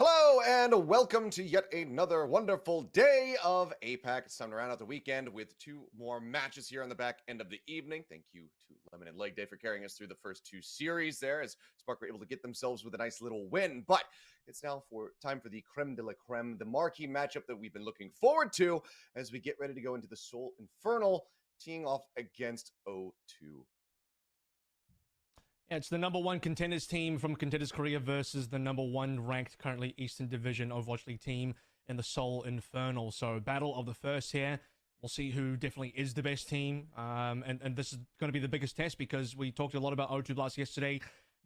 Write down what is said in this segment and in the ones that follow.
Hello and welcome to yet another wonderful day of APAC. It's time to round out the weekend with two more matches here on the back end of the evening. Thank you to Lemon and Leg Day for carrying us through the first two series there as Spark were able to get themselves with a nice little win. But it's now time for the creme de la creme, the marquee matchup that we've been looking forward to as we get ready to go into the Seoul Infernal, teeing off against O2. Yeah, it's the number one contenders team from Contenders Korea versus the number one ranked currently Eastern Division Overwatch League team in the Seoul Infernal. So battle of the first here. We'll see who definitely is the best team. And this is going to be the biggest test because we talked a lot about O2 Blast yesterday,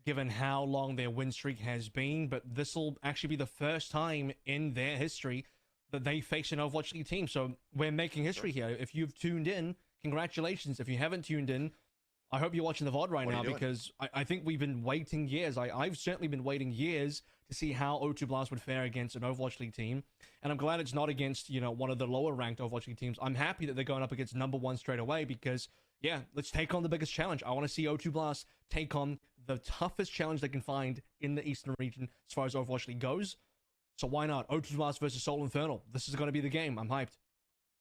given how long their win streak has been. But this will actually be the first time in their history that they face an Overwatch League team. So we're making history here. If you've tuned in, congratulations. If you haven't tuned in, I hope you're watching the VOD right now because I think we've been waiting years. I've certainly been waiting years to see how O2 Blast would fare against an Overwatch League team. And I'm glad it's not against, one of the lower ranked Overwatch League teams. I'm happy that they're going up against number one straight away because, yeah, let's take on the biggest challenge. I want to see O2 Blast take on the toughest challenge they can find in the Eastern region as far as Overwatch League goes. So why not? O2 Blast versus Seoul Infernal. This is going to be the game. I'm hyped.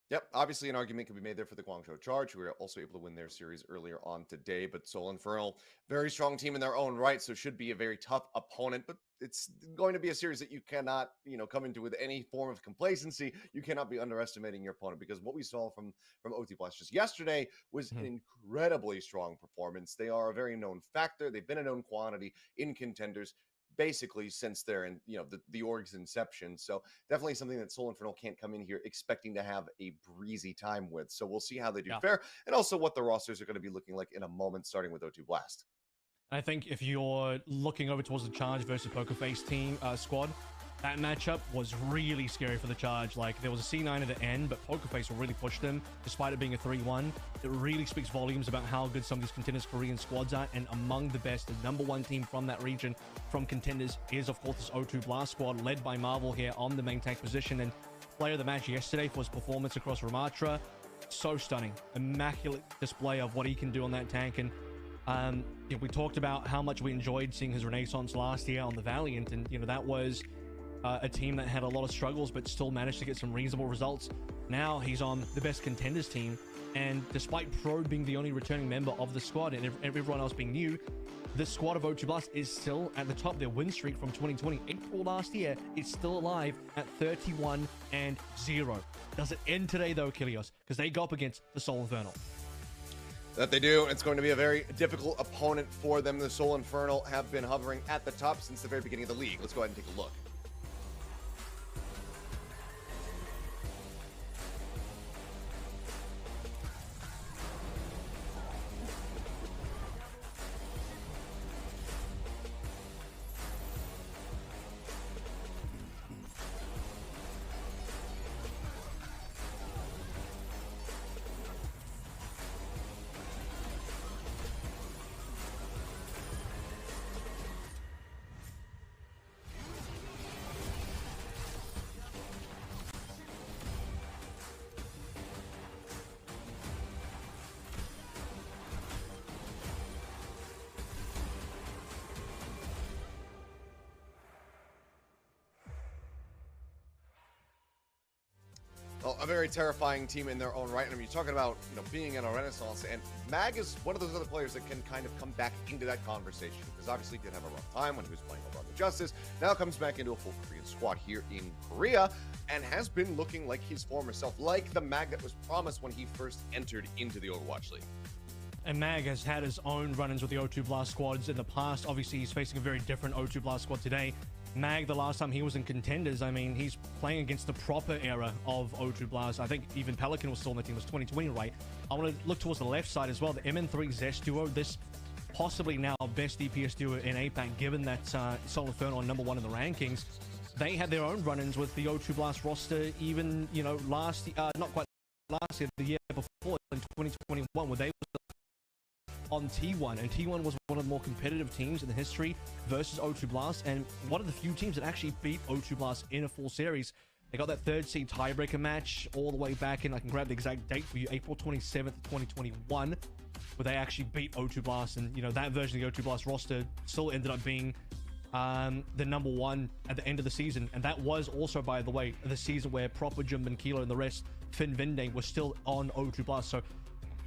Yep, obviously an argument can be made there for the Guangzhou Charge, who were also able to win their series earlier on today. But Seoul Infernal, very strong team in their own right, so should be a very tough opponent. But it's going to be a series that you cannot, come into with any form of complacency. You cannot be underestimating your opponent because what we saw from OT Blast just yesterday was an incredibly strong performance. They are a very known factor. They've been a known quantity in contenders basically since they're in the org's inception. So definitely something that Seoul Infernal can't come in here expecting to have a breezy time with. So we'll see how they do fare and also what the rosters are going to be looking like in a moment, starting with O2 Blast. I think if you're looking over towards the Charge versus Pokerface team squad, that matchup was really scary for the Charge. Like, there was a C9 at the end, but Pokerface really pushed them, despite it being a 3-1. It really speaks volumes about how good some of these Contenders Korean squads are, and among the best, the number one team from that region, from Contenders, is, of course, this O2 Blast squad, led by Marvel here on the main tank position, and player of the match yesterday for his performance across Ramatra. So stunning. Immaculate display of what he can do on that tank, and we talked about how much we enjoyed seeing his Renaissance last year on the Valiant, and, that was a team that had a lot of struggles but still managed to get some reasonable results. Now he's on the best contenders team, and despite Pro being the only returning member of the squad and everyone else being new, this squad of O2 Blast is still at the top. Their win streak from 2020, April last year, is still alive at 31-0. Does it end today though, Kilios? Because they go up against the Seoul Infernal. That they do. It's going to be a very difficult opponent for them. The Seoul Infernal have been hovering at the top since the very beginning of the league. Let's go ahead and take a look. Well, a very terrifying team in their own right. I mean, you're talking about, being in a renaissance, and Mag is one of those other players that can kind of come back into that conversation because obviously he did have a rough time when he was playing over on the Justice. Now comes back into a full Korean squad here in Korea and has been looking like his former self, like the Mag that was promised when he first entered into the Overwatch League. And Mag has had his own run-ins with the O2 Blast squads in the past. Obviously, he's facing a very different O2 Blast squad today. Mag, the last time he was in contenders, I mean, he's playing against the proper era of O2 Blast. I think even Pelican was still on the team. It was 2020, right? I want to look towards the left side as well. The MN3 Zest duo, this possibly now best DPS duo in APAC, given that Seoul Infernal are number one in the rankings. They had their own run-ins with the O2 Blast roster even, last, not quite last year, the year before, in 2021, where they were on T1, and T1 was one of the more competitive teams in the history versus O2 Blast, and one of the few teams that actually beat O2 Blast in a full series. They got that third seed tiebreaker match all the way back in, I can grab the exact date for you, April 27th, 2021, where they actually beat O2 Blast, and that version of the O2 Blast roster still ended up being the number one at the end of the season. And that was also, by the way, the season where Proper, Jim, and Kilo and the rest, Finn Vinding, was still on O2 Blast. So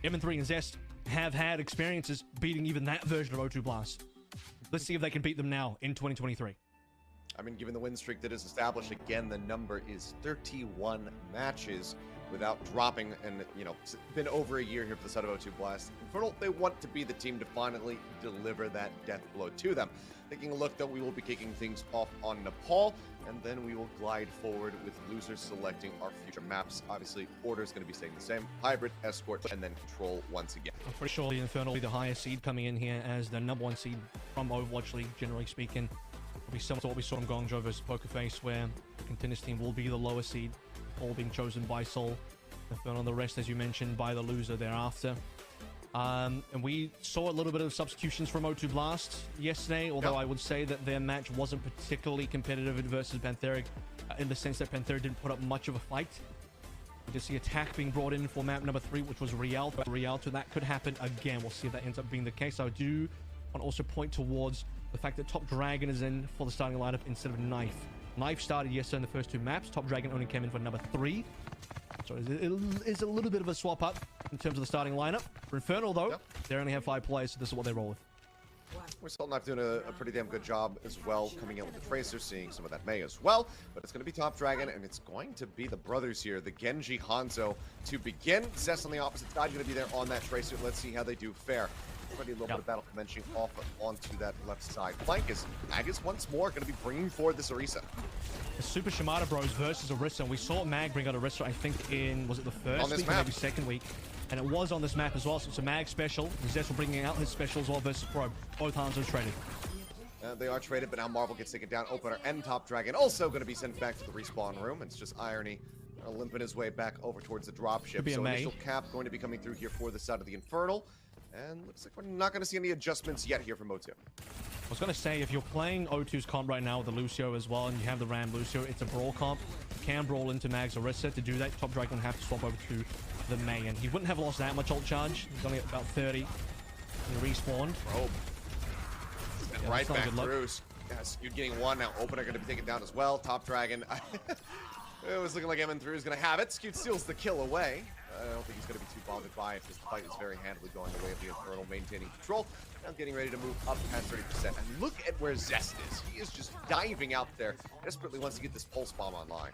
M3 and Zest have had experiences beating even that version of O2 Blast. Let's see if they can beat them now in 2023. I mean, given the win streak that is established, again, the number is 31 matches without dropping, and, you know, it's been over a year here for the side of O2 Blast. Infernal, they want to be the team to finally deliver that death blow to them. Taking a look, though, we will be kicking things off on Nepal, and then we will glide forward with losers selecting our future maps. Obviously, order is going to be staying the same. Hybrid, Escort, and then Control once again. I'm pretty sure the Infernal will be the highest seed coming in here as the number one seed from Overwatch League, generally speaking. It'll be similar to what we saw in Guangzhou versus Pokerface, where the contenders team will be the lower seed, all being chosen by Seoul Infernal, and the rest, as you mentioned, by the loser thereafter. And we saw a little bit of substitutions from O2 Blast yesterday, although I would say that their match wasn't particularly competitive versus Pantheric, in the sense that Pantheric didn't put up much of a fight. We did see attack being brought in for map number 3, which was Rialto. That could happen again. We'll see if that ends up being the case. I do want to also point towards the fact that Top Dragon is in for the starting lineup instead of Knife. Knife started yesterday in the first 2 maps. Top Dragon only came in for number 3. So it is a little bit of a swap up in terms of the starting lineup. For Infernal, though, they only have 5 players, so this is what they roll with. We're still not doing a pretty damn good job as well, coming in with the Tracer, seeing some of that May as well. But it's going to be Top Dragon, and it's going to be the brothers here, the Genji Hanzo, to begin. Zest on the opposite side, going to be there on that Tracer. Let's see how they do fare. Already a little bit of battle commencing off onto that left side flank as Magus once more going to be bringing forward this Orisa. The Super Shimada Bros versus Orisa. We saw Mag bring out Orisa, I think, in, was it the first week or maybe second week? And it was on this map as well, so it's a Mag special. Zest will bringing out his special as well versus Probe. Both Hanzos traded. They are traded, but now Marvel gets taken down. Opener and Top Dragon also going to be sent back to the respawn room. It's just irony. Limping his way back over towards the dropship. So initial cap going to be coming through here for the side of the Infernal. And looks like we're not going to see any adjustments yet here from O2. I was going to say, if you're playing O2's comp right now with the Lucio as well, and you have the Ram Lucio, it's a brawl comp. You can brawl into Mag's Orisa. To do that, Top Dragon would have to swap over to the May, and he wouldn't have lost that much ult charge. He's only at about 30. He respawned. Probe. And right back through. Yes, you're getting one now. Opener going to be taken down as well. Top Dragon. It was looking like M3 was going to have it. Skewed steals the kill away. I don't think he's going to be too bothered by it. This fight is very handily going the way of the Infernal, maintaining control. Now getting ready to move up past 30%. And look at where Zest is. He is just diving out there. Desperately wants to get this pulse bomb online.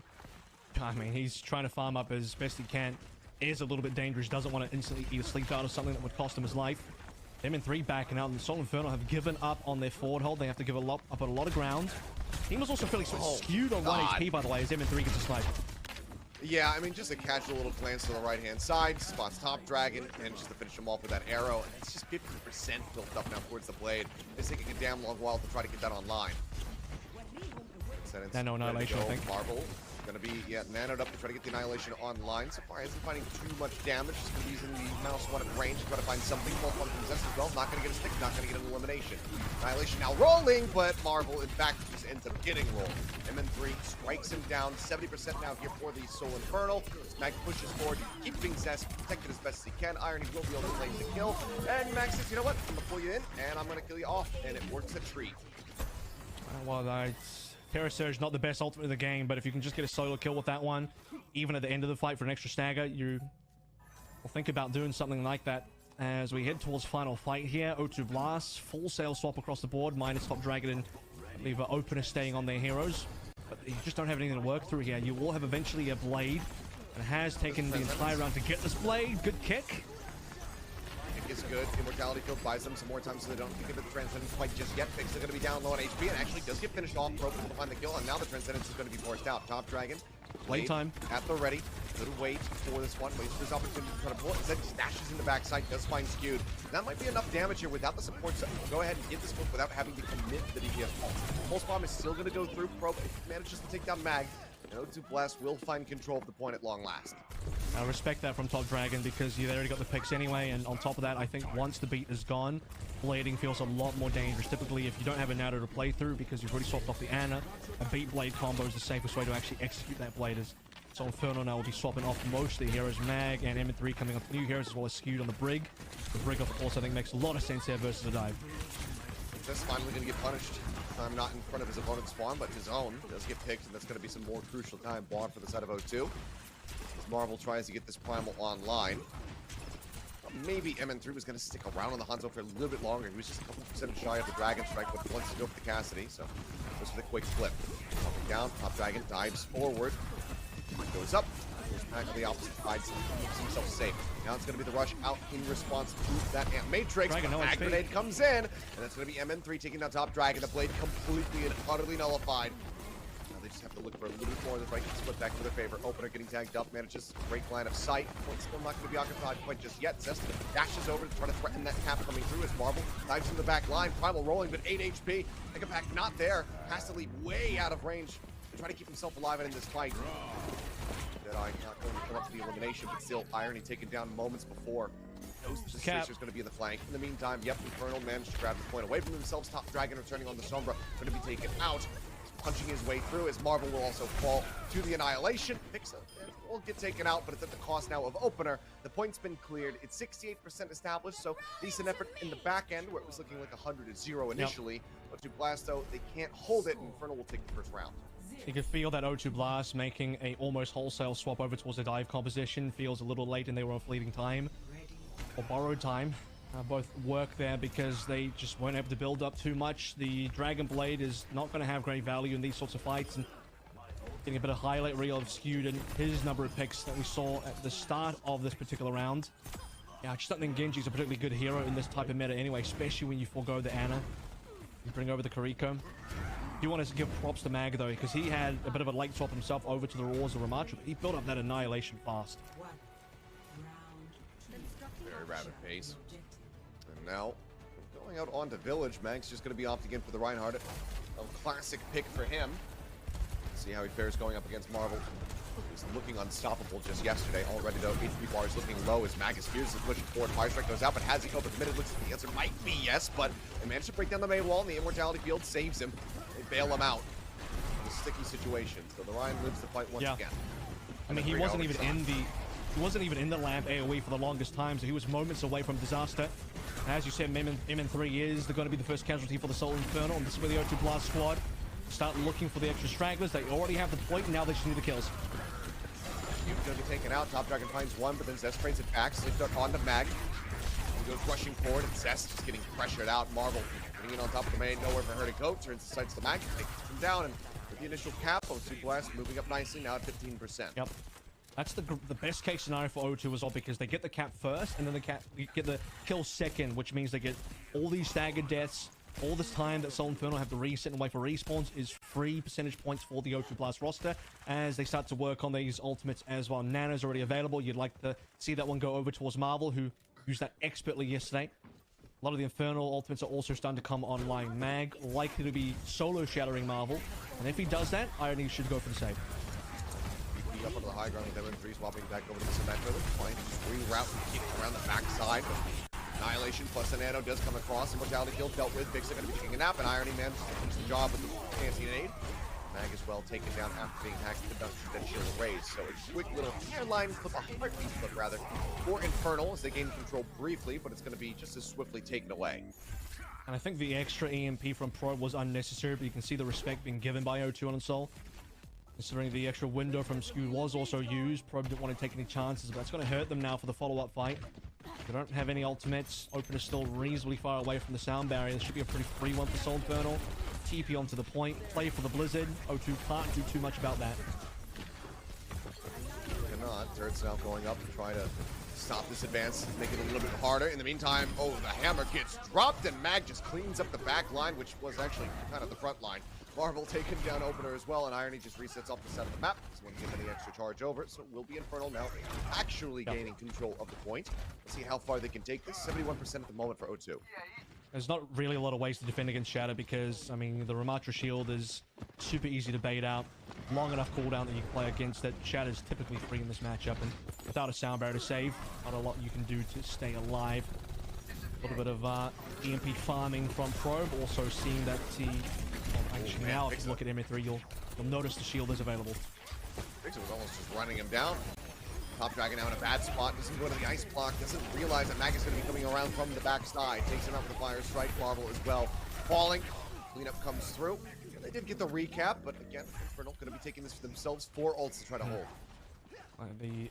I mean, he's trying to farm up as best he can. Is a little bit dangerous. Doesn't want to instantly eat a sleep dart or something that would cost him his life. M3 backing out, and Seoul Infernal have given up on their forward hold. They have to give up a lot of ground. He was also fairly skewed on 1 HP, by the way, as M3 gets a snipe. Yeah, I mean, just a casual little glance to the right-hand side, spots Top Dragon, and just to finish him off with that arrow. And it's just 50% built up now towards the blade. It's taking a damn long while to try to get that online. Nano Annihilation, I think. Marvel going to be, nanoed up to try to get the Annihilation online. So far, isn't finding too much damage. Just going to be using the mouse one at range to try to find something. Both one from Zest as well. Not going to get a stick, not going to get an elimination. Annihilation now rolling, but Marvel, in fact, just ends up getting rolled. MN3 strikes him down. 70% now here for the Seoul Infernal. Mag pushes forward, keeping Zest protected as best as he can. Irony will be able to claim the kill. And Max says, you know what? I'm going to pull you in, and I'm going to kill you off. And it works a treat. Well, Terra Surge, not the best ultimate in the game, but if you can just get a solo kill with that one, even at the end of the fight for an extra stagger, you will think about doing something like that. As we head towards final fight here, O2 Blast, full sail swap across the board, minus Top Dragon and I believe Opener staying on their heroes. But you just don't have anything to work through here. You will have eventually a blade, and has taken the entire round to get this blade. Good kick. Is good. Immortality Field buys them some more time so they don't think of the Transcendence quite just yet. Fix is going to be down low on HP and actually does get finished off. Probe will find the kill, and now the Transcendence is going to be forced out. Top Dragon, Blade time at the ready. Good wait for this one. Waits for his opportunity to try to pull it. Instead, stashes in the backside. Does find Skewed. That might be enough damage here without the support. So go ahead and get this one without having to commit the DPS pulse. Pulse bomb is still going to go through. Probe manages to take down Mag. And O2 Blast will find control of the point at long last. I respect that from Top Dragon because you've already got the picks anyway, and on top of that, I think once the beat is gone, blading feels a lot more dangerous. Typically, if you don't have a Nato to play through because you've already swapped off the Ana, a beat blade combo is the safest way to actually execute that blade. So Infernal now will be swapping off most of the heroes, Mag and M3 coming off new heroes as well as Skewed on the Brig. The Brig, of course, I think makes a lot of sense here versus a dive. That's finally going to get punished. time not in front of his opponent's spawn, but his own does get picked, and that's going to be some more crucial time bought for the side of O2. As Marvel tries to get this Primal online. Maybe MN3 was going to stick around on the Hanzo for a little bit longer. He was just a couple percent shy of the Dragon Strike, but he wants to go for the Cassidy, so goes for the quick flip. Dropping down, Top Dragon dives forward, goes up, goes back on the opposite side, keeps himself safe. Now it's going to be the rush out in response to that Ant Matrix. Dragon, Mag Grenade comes in, and that's going to be MN3 taking down Top Dragon. The blade completely and utterly nullified. They just have to look for a little bit more of the right split back for their favor. Opener getting tagged up, manages a great line of sight. Point's still not going to be occupied quite just yet. Zest dashes over to try to threaten that cap coming through as Marvel dives in the back line. Primal rolling, but 8 HP. Mega Pack not there. Has to leave way out of range to try to keep himself alive in this fight. Deadeye not going to come up to the elimination, but still Irony taken down moments before. Knows that the Tracer's going to be in the flank. In the meantime, yep, Infernal managed to grab the point away from themselves. Top Dragon returning on the Sombra, going to be taken out. Punching his way through as Marvel will also fall to the annihilation. Pixel will get taken out, but it's at the cost now of Opener. The point's been cleared. It's 68% established, so decent effort in the back end where it was looking like 100-0 initially. Yep. But to Blasto, they can't hold it, and Infernal will take the first round. You can feel that O2 Blast making a almost wholesale swap over towards the dive composition. Feels a little late and they were on fleeting time. Or borrowed time. Both work there because they just weren't able to build up too much. The Dragon Blade is not going to have great value in these sorts of fights, and getting a bit of highlight reel of skewed and his number of picks that we saw at the start of this particular round. Yeah, I just don't think Genji's a particularly good hero in this type of meta anyway, especially when you forego the Ana. You bring over the Kariko. You want to give props to Mag though, because he had a bit of a late swap himself over to the Roars of Ramattra, but he built up that annihilation fast. Very rapid pace. And now, going out onto Village, Mag's just going to be off again for the Reinhardt. A classic pick for him. See how he fares going up against Marvel. He's looking unstoppable just yesterday. Already though, HP bar is looking low as Mag is fiercely pushing forward. Fire Strike goes out, but has he overcommitted? Looks like the answer might be yes, but they managed to break down the main wall, and the Immortality Field saves him. They bail him out. In a sticky situation. So the Ryan lives the fight once again. I mean, he wasn't even in the lamp AoE for the longest time, so he was moments away from disaster. As you said, MN3 is going to be the first casualty for the Seoul Infernal, and this is where the O2 Blast squad start looking for the extra stragglers. They already have the point, and now they just need the kills. Cube's going to be taken out. Top Dragon finds one, but then Zest brings it back. Slipped up onto Mag. He goes rushing forward, and Zest just getting pressured out. Marvel getting in on top of the main, nowhere for her to go. Turns the sights to Mag, takes him down, and with the initial cap, O2 Blast moving up nicely, now at 15%. Yep. That's the best case scenario for O2 as well, because they get the cap first, and then they get the kill second, which means they get all these staggered deaths. All this time that Seoul Infernal have to reset and wait for respawns is free percentage points for the O2 Blast roster as they start to work on these ultimates as well. Nana's already available. You'd like to see that one go over towards Marvel, who used that expertly yesterday. A lot of the Infernal ultimates are also starting to come online. Mag likely to be solo shattering Marvel, and if he does that, Irony should go for the save. Up onto the high ground with MN3 swapping back over to the cement village, trying to just reroute and keep it around the backside. Annihilation plus a nano does come across. Immortality kill dealt with. Vixen going to be taking a nap, and Irony manages to finish the job with the fancy nade. Mag as well taken down after being hacked with the then shield raised. So a quick little hairline flip, a heartbeat flip rather, for Infernal as they gain control briefly, but it's going to be just as swiftly taken away. And I think the extra EMP from Probe was unnecessary, but you can see the respect being given by O2 on Soul. Considering the extra window from Skewed was also used, Probe didn't want to take any chances, but that's going to hurt them now for the follow-up fight. They don't have any ultimates. Open is still reasonably far away from the sound barrier. This should be a pretty free one for Seoul Infernal. TP onto the point, play for the Blizzard. O2 can't do too much about that. Cannot. Turret's now going up to try to stop this advance, make it a little bit harder. In the meantime, oh, the hammer gets dropped, and Mag just cleans up the back line, which was actually kind of the front line. Marvel taking down Opener as well, and Irony just resets off the side of the map. Doesn't want to give any extra charge over, so it will be Infernal now actually gaining control of the point. Let's see how far they can take this. 71% at the moment for O2. There's not really a lot of ways to defend against Shatter because, I mean, the Ramattra shield is super easy to bait out. Long enough cooldown that you can play against it. Shatter's typically free in this matchup, and without a sound barrier to save, not a lot you can do to stay alive. A little bit of EMP farming from Probe, also seeing that he... Actually, now if you look at MN3, you'll notice the shield is available. Vixen was almost just running him down. Top Dragon now in a bad spot, doesn't go to the ice block, doesn't realize that Mag is going to be coming around from the backside. Takes him out with the fire strike. Marvel as well. Falling. Cleanup comes through. They did get the recap, but again, Infernal going to be taking this for themselves. 4 ults to try to hold.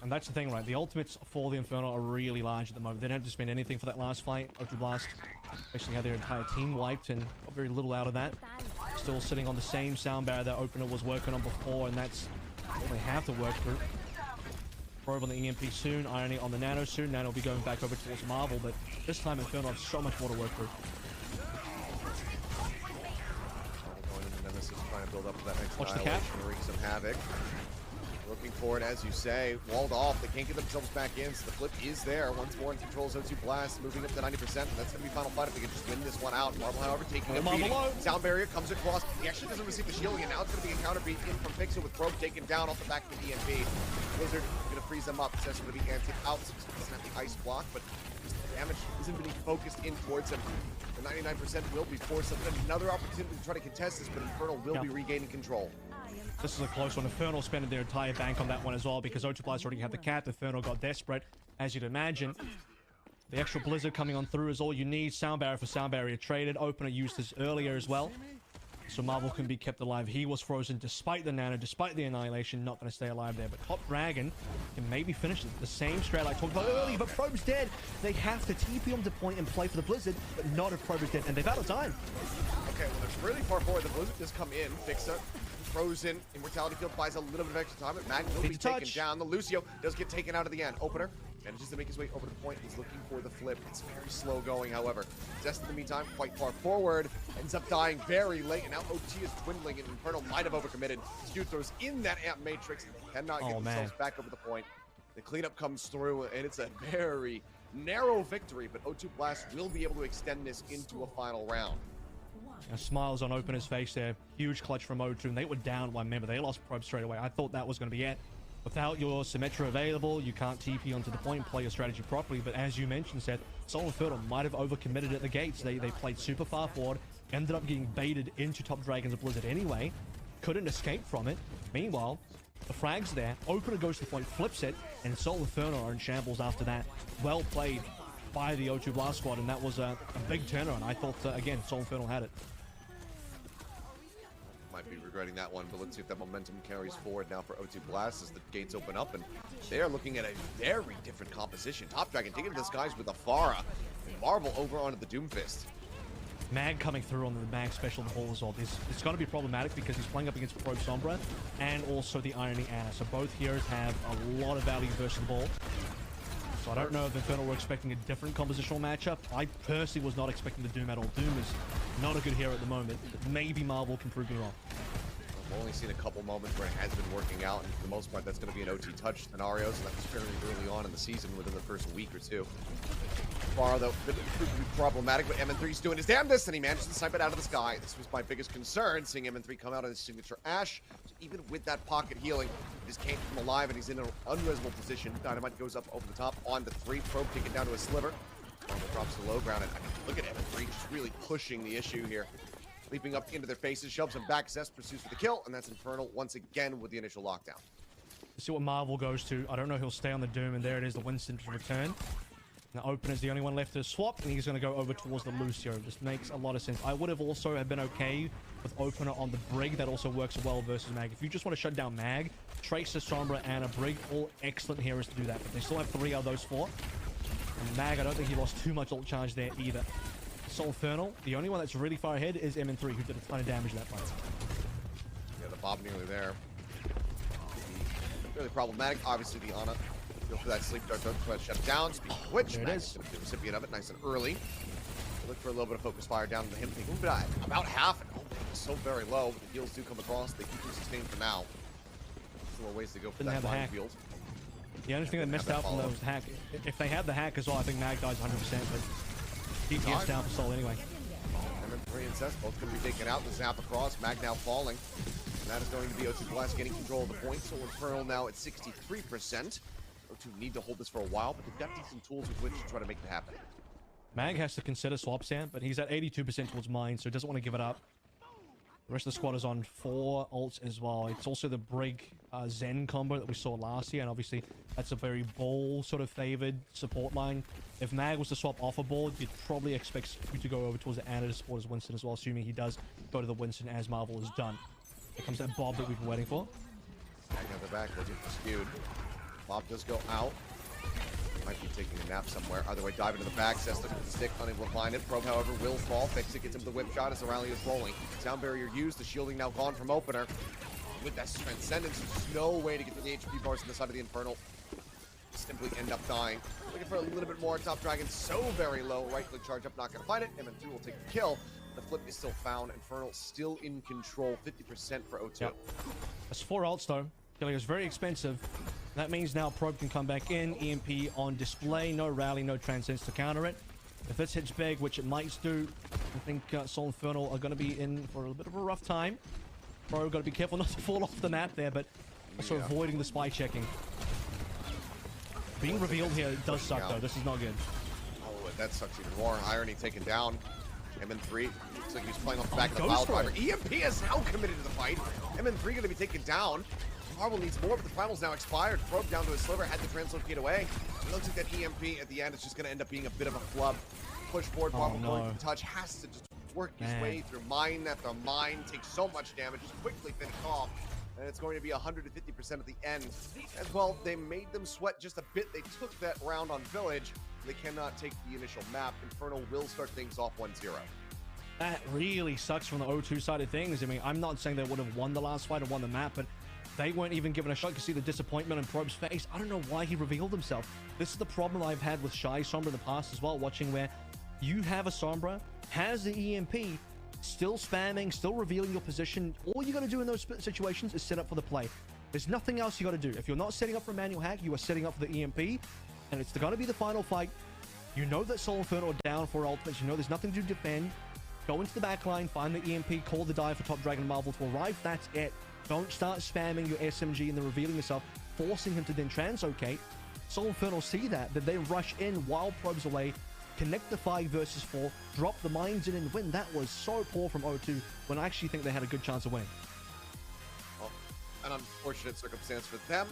And that's the thing, right? The ultimates for the Infernal are really large at the moment. They don't have to spend anything for that last fight. O2 Blast actually had their entire team wiped and got very little out of that. Still sitting on the same sound barrier that Opener was working on before, and that's all they have to work through. Probe on the EMP soon, Irony on the Nano soon. Nano will be going back over towards Marvel, but this time Infernal has so much more to work through. Going into Nemesis, trying to build up to that next Watch the cap. wreak some havoc. Looking for it, as you say, walled off. They can't get themselves back in, so the flip is there. Once more in controls, O2 Blast moving up to 90%, and that's going to be final fight if they can just win this one out. Marvel, however, taking a beating. Sound barrier comes across. He actually doesn't receive the shielding, and now it's going to be a counter beat in from Fixer with Probe taken down off the back of the EMP. Blizzard going to freeze them up. Cess going to be anted out. So he doesn't have the ice block, but the damage isn't being focused in towards him. The 99% will be forced. Another opportunity to try to contest this, but Infernal will be regaining control. This is a close one. Infernal spending their entire bank on that one as well because O2 Blast already had the cap. Infernal got desperate, as you'd imagine. The extra Blizzard coming on through is all you need. Sound barrier for sound barrier traded. Opener used this earlier as well, so Marvel can be kept alive. He was frozen despite the Nano, despite the Annihilation. Not going to stay alive there, but Top Dragon can maybe finish it. The same strat I talked about earlier, but Probe's dead. They have to TP on the point and play for the Blizzard, but not if Probe is dead, and they've out of time. Okay, well, they're really far forward. The Blizzard does come in. Fixer frozen. Immortality Field buys a little bit of extra time, but Mag will be taken down. The Lucio does get taken out of the end. Opener manages to make his way over the point. He's looking for the flip. It's very slow going, however. Zest in the meantime, quite far forward. Ends up dying very late, and now OT is dwindling, and Infernal might have overcommitted. Stu throws in that Amp Matrix. Cannot get themselves back over the point. The cleanup comes through, and it's a very narrow victory, but O2 Blast will be able to extend this into a final round. Smiles on Opener's face there. Huge clutch from O2, and they were down one member. They lost Probe straight away. I thought that was going to be it. Without your Symmetra available, you can't TP onto the point and play your strategy properly. But as you mentioned, Seth, Seoul Infernal might have overcommitted at the gates. They played super far forward, ended up getting baited into Top Dragon's Blizzard anyway. Couldn't escape from it. Meanwhile, the frag's there. Opener goes to the point, flips it, and Seoul Infernal are in shambles after that. Well played by the O2 Blast squad, and that was a big turnaround. I thought, again, Seoul Infernal had it. Might be regretting that one, but let's see if that momentum carries forward now for O2 Blast as the gates open up, and they are looking at a very different composition. Top Dragon taking to the skies with a Pharah, and Marvel over onto the Doomfist. Mag coming through on the Mag special the ball as well. It's going to be problematic because he's playing up against Probe Sombra and also the Irony Ana. So both heroes have a lot of value versus the ball. So I don't know if Infernal were expecting a different compositional matchup. I personally was not expecting the Doom at all. Doom is not a good hero at the moment. But maybe Marvel can prove me wrong. I've only seen a couple moments where it has been working out, and for the most part, that's going to be an OT touch scenario, so that was fairly early on in the season, within the first week or two. Far, though, could prove to be problematic, but MN3's doing his damnedest, and he managed to snipe it out of the sky. This was my biggest concern, seeing MN3 come out on his signature Ash. So even with that pocket healing, he just can't keep him alive, and he's in an unresable position. Dynamite goes up over the top on the 3. Probe taken down to a sliver. Marvel drops to low ground, and look at MN3 just really pushing the issue here. Leaping up into their faces, shoves them back. Zest pursues for the kill, and that's Infernal once again with the initial lockdown. Let's see what Marvel goes to. I don't know if he'll stay on the Doom, and there it is, the Winston to return. Now Opener's the only one left to swap, and he's going to go over towards the Lucio. This makes a lot of sense. I would have also been okay with Opener on the Brig. That also works well versus Mag. If you just want to shut down Mag, Tracer, Sombra, and a Brig, all excellent heroes to do that. But they still have 3 out of those 4. And Mag, I don't think he lost too much ult charge there either. Seoul Infernal, the only one that's really far ahead is MN3, who did a ton of damage that fight. Yeah, the Bob nearly there. Really problematic. Obviously, the Ana go for that sleep dart, try to shut it down. Speaking of which, Mag's going to be the recipient of it nice and early. Look for a little bit of focus fire down to him. They move it about half, and it's so very low. The heals do come across. They keep them sustained for now. Still a ways to go for that line field. The only thing that missed out from those hack. If they had the hack as well, I think Mag dies 100%, but DPS down for Soul anyway. MN3 and Cess both going to be taken out. The zap across. Mag now falling. And that is going to be O2 Blast getting control of the point. Seoul Infernal now at 63%. O2 need to hold this for a while, but they've got decent tools with which to try to make it happen. Mag has to consider swap Sam, but he's at 82% towards mine, so he doesn't want to give it up. The rest of the squad is on 4 ults as well. It's also the Brig Zen combo that we saw last year, and obviously that's a very ball sort of favored support line. If Mag was to swap off a board, you'd probably expect you to go over towards the Anna to support as Winston as well, assuming he does go to the Winston as Marvel is done. Here comes that Bob that we've been waiting for. Back at the back, looking for skewed. Bob does go out. Might be taking a nap somewhere. Either way, dive into the back. Cess looking at the stick, unable to find it. Probe, however, will fall. Fix it, gets him the whip shot as the rally is rolling. Sound barrier used. The shielding now gone from opener. With that transcendence, there's no way to get to the HP bars on the side of the Infernal. Simply end up dying. Looking for a little bit more. Top Dragon so very low. Right click charge up, not gonna find it. MN3 will take the kill. The flip is still found. Infernal still in control. 50% for O2. Yep. That's 4 ults though. Killing is very expensive. That means now Probe can come back in. EMP on display. No rally, no transcends to counter it. If this hits big, which it might do, I think Seoul Infernal are going to be in for a bit of a rough time. Probe got to be careful not to fall off the map there, but also avoiding the spy checking. Being revealed here does suck though. This is not good. Oh, that sucks even more. Irony taken down. MN3 looks like he's playing off the back of the pile driver. EMP is now committed to the fight. MN3 going to be taken down. Marvel needs more, but the final's now expired. Probe down to his sliver, had to translocate away. It looks like that EMP at the end is just going to end up being a bit of a flub. Push forward, Marvel going to touch, has to just work his way through mine after mine, takes so much damage, just quickly finish off. And it's going to be 150% at the end. As well, they made them sweat just a bit. They took that round on Village. They cannot take the initial map. Infernal will start things off 1-0. That really sucks from the O2 side of things. I mean, I'm not saying they would have won the last fight or won the map, but they weren't even given a shot. You can see the disappointment on Probe's face. I don't know why he revealed himself. This is the problem I've had with Shy Sombra in the past as well, watching where you have a Sombra, has the EMP, still spamming, still revealing your position. All you got to do in those situations is set up for the play. There's nothing else you got to do. If you're not setting up for a manual hack, you are setting up for the EMP, and it's going to be the final fight. You know that Seoul Infernal are down for ultimates. You know there's nothing to defend. Go into the back line, find the EMP, call the dive for Top Dragon Marvel to arrive. That's it. Don't start spamming your SMG and then revealing yourself, forcing him to then translocate. Seoul Infernal see that, then they rush in while Probe's away, connect the 5 versus 4, drop the mines in and win. That was so poor from O2 when I actually think they had a good chance of winning. Well, an unfortunate circumstance for them.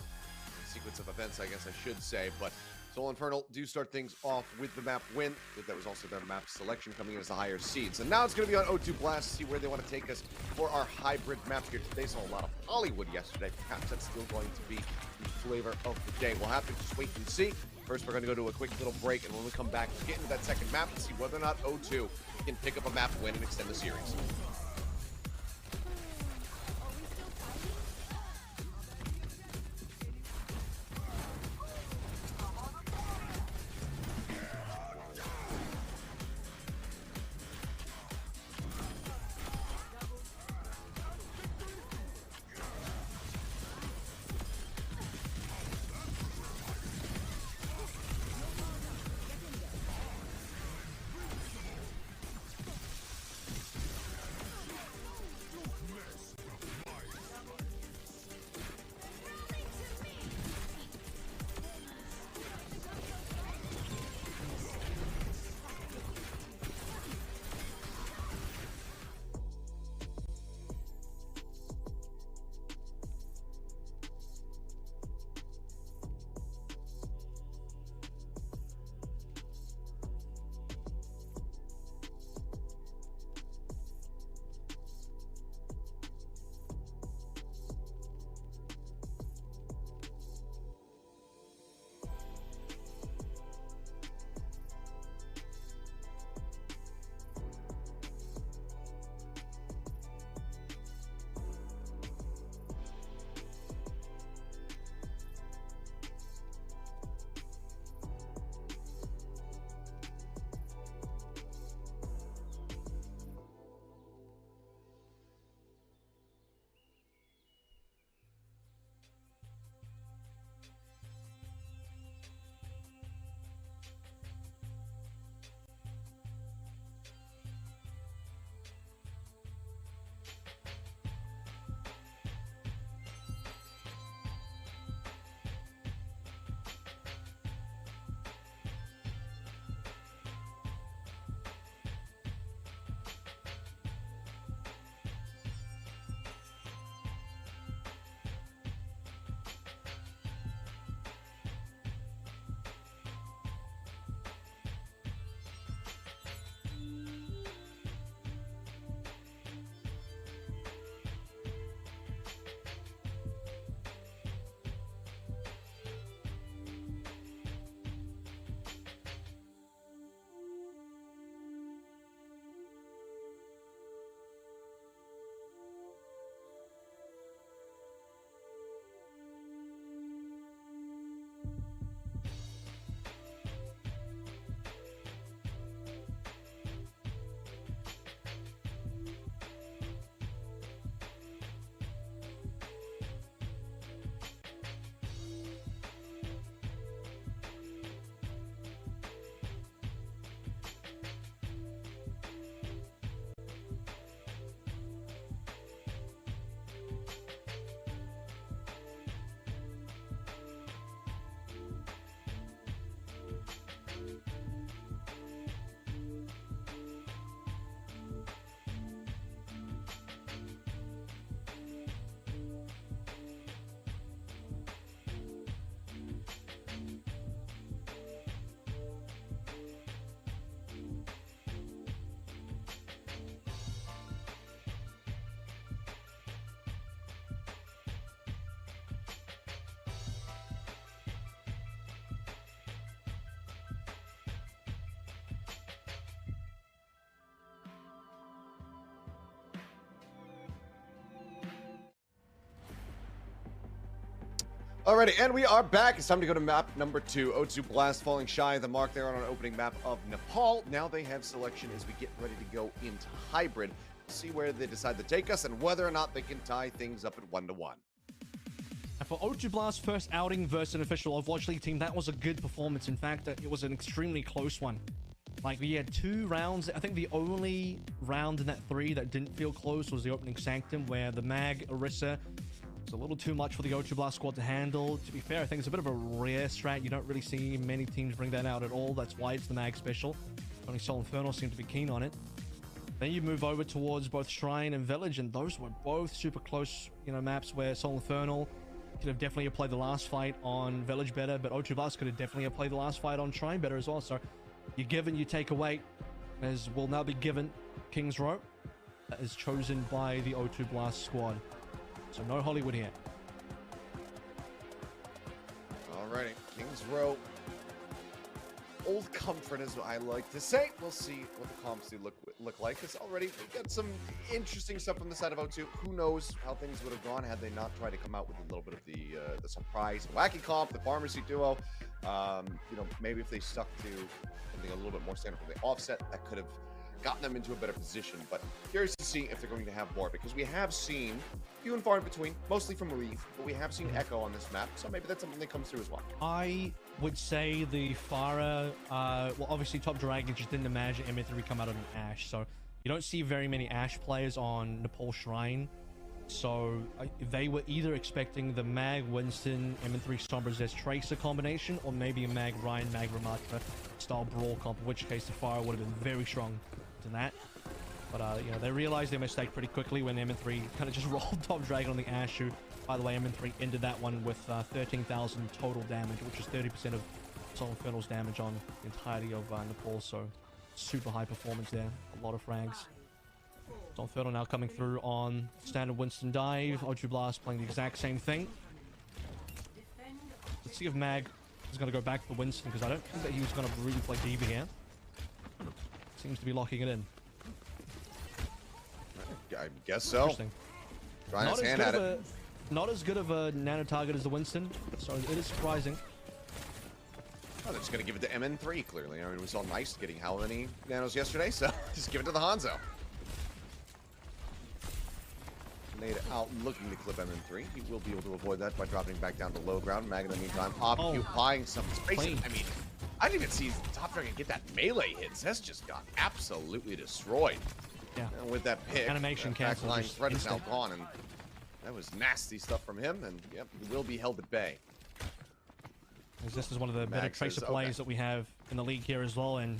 Sequence of events, I guess I should say, but Seoul Infernal do start things off with the map win. That was also their map selection coming in as the higher seeds. And now it's going to be on O2 Blast to see where they want to take us for our hybrid map here today. Saw a lot of Hollywood yesterday. Perhaps that's still going to be the flavor of the day. We'll have to just wait and see. First, we're going to go to a quick little break, and when we come back, we'll get into that second map and see whether or not O2 can pick up a map win and extend the series. Alrighty, and we are back. It's time to go to map number 2. O2 Blast falling shy of the mark there on an opening map of Nepal. Now they have selection as we get ready to go into hybrid. See where they decide to take us and whether or not they can tie things up at 1-1. And for O2 Blast's first outing versus an official Overwatch League team, that was a good performance. In fact, it was an extremely close one. Like, we had 2 rounds. I think the only round in that 3 that didn't feel close was the opening Sanctum, where the Mag, Orisa, was a little too much for the O2 Blast squad to handle. To be fair, I think it's a bit of a rare strat. You don't really see many teams bring that out at all. That's why it's the Mag special. Only Seoul Infernal seem to be keen on it. Then you move over towards both Shrine and Village, and those were both super close, maps where Seoul Infernal could have definitely played the last fight on Village better, but O2 Blast could have definitely played the last fight on Shrine better as well. So you give and you take away, as will now be given. King's Row is chosen by the O2 Blast squad. So no Hollywood here. Alrighty, King's Row. Old comfort is what I like to say. We'll see what the comps do look like. Because already we've got some interesting stuff from the side of O2. Who knows how things would have gone had they not tried to come out with a little bit of the surprise wacky comp, the pharmacy duo. Maybe if they stuck to something a little bit more standard for the offset, that could have gotten them into a better position. But curious to see if they're going to have more, because we have seen few and far in between, mostly from Reeve, but we have seen Echo on this map, so maybe that's something that comes through as well. I would say the Pharah, well, obviously Top Dragon just didn't imagine M3 come out of an Ashe, so you don't see very many Ashe players on Nepal Shrine. So they were either expecting the Mag Winston M3 Sombra Zest Tracer combination, or maybe a Mag Ryan Mag Ramatra style brawl comp, in which case the Pharah would have been very strong to that. But they realized their mistake pretty quickly when M3 kind of just rolled Top Dragon on the Ashe, who, by the way, M3 ended that one with 13,000 total damage, which is 30% of Seoul Infernal's damage on the entirety of Nepal. So super high performance there, a lot of frags. Seoul Infernal now coming through on standard Winston dive. O2 Blast playing the exact same thing. Let's see if Mag is going to go back for Winston, because I don't think that he was going to really play D.Va here. Seems to be locking it in. I guess so. Trying his hand at it. Not as good of a nano target as the Winston, so it is surprising. Oh, they're just going to give it to MN3, clearly. I mean, we saw Nice getting how many nanos yesterday, so just give it to the Hanzo. Nade out looking to clip MN3. He will be able to avoid that by dropping back down to low ground. Mag in the meantime occupying some space. I mean, I didn't even see Top Dragon get that melee hit. Zest just got absolutely destroyed. Yeah. And with that pick, animation cancel. Backline threat is now gone, and that was nasty stuff from him. And yep, he will be held at bay. This is one of the better Tracer plays that we have in the league here as well, and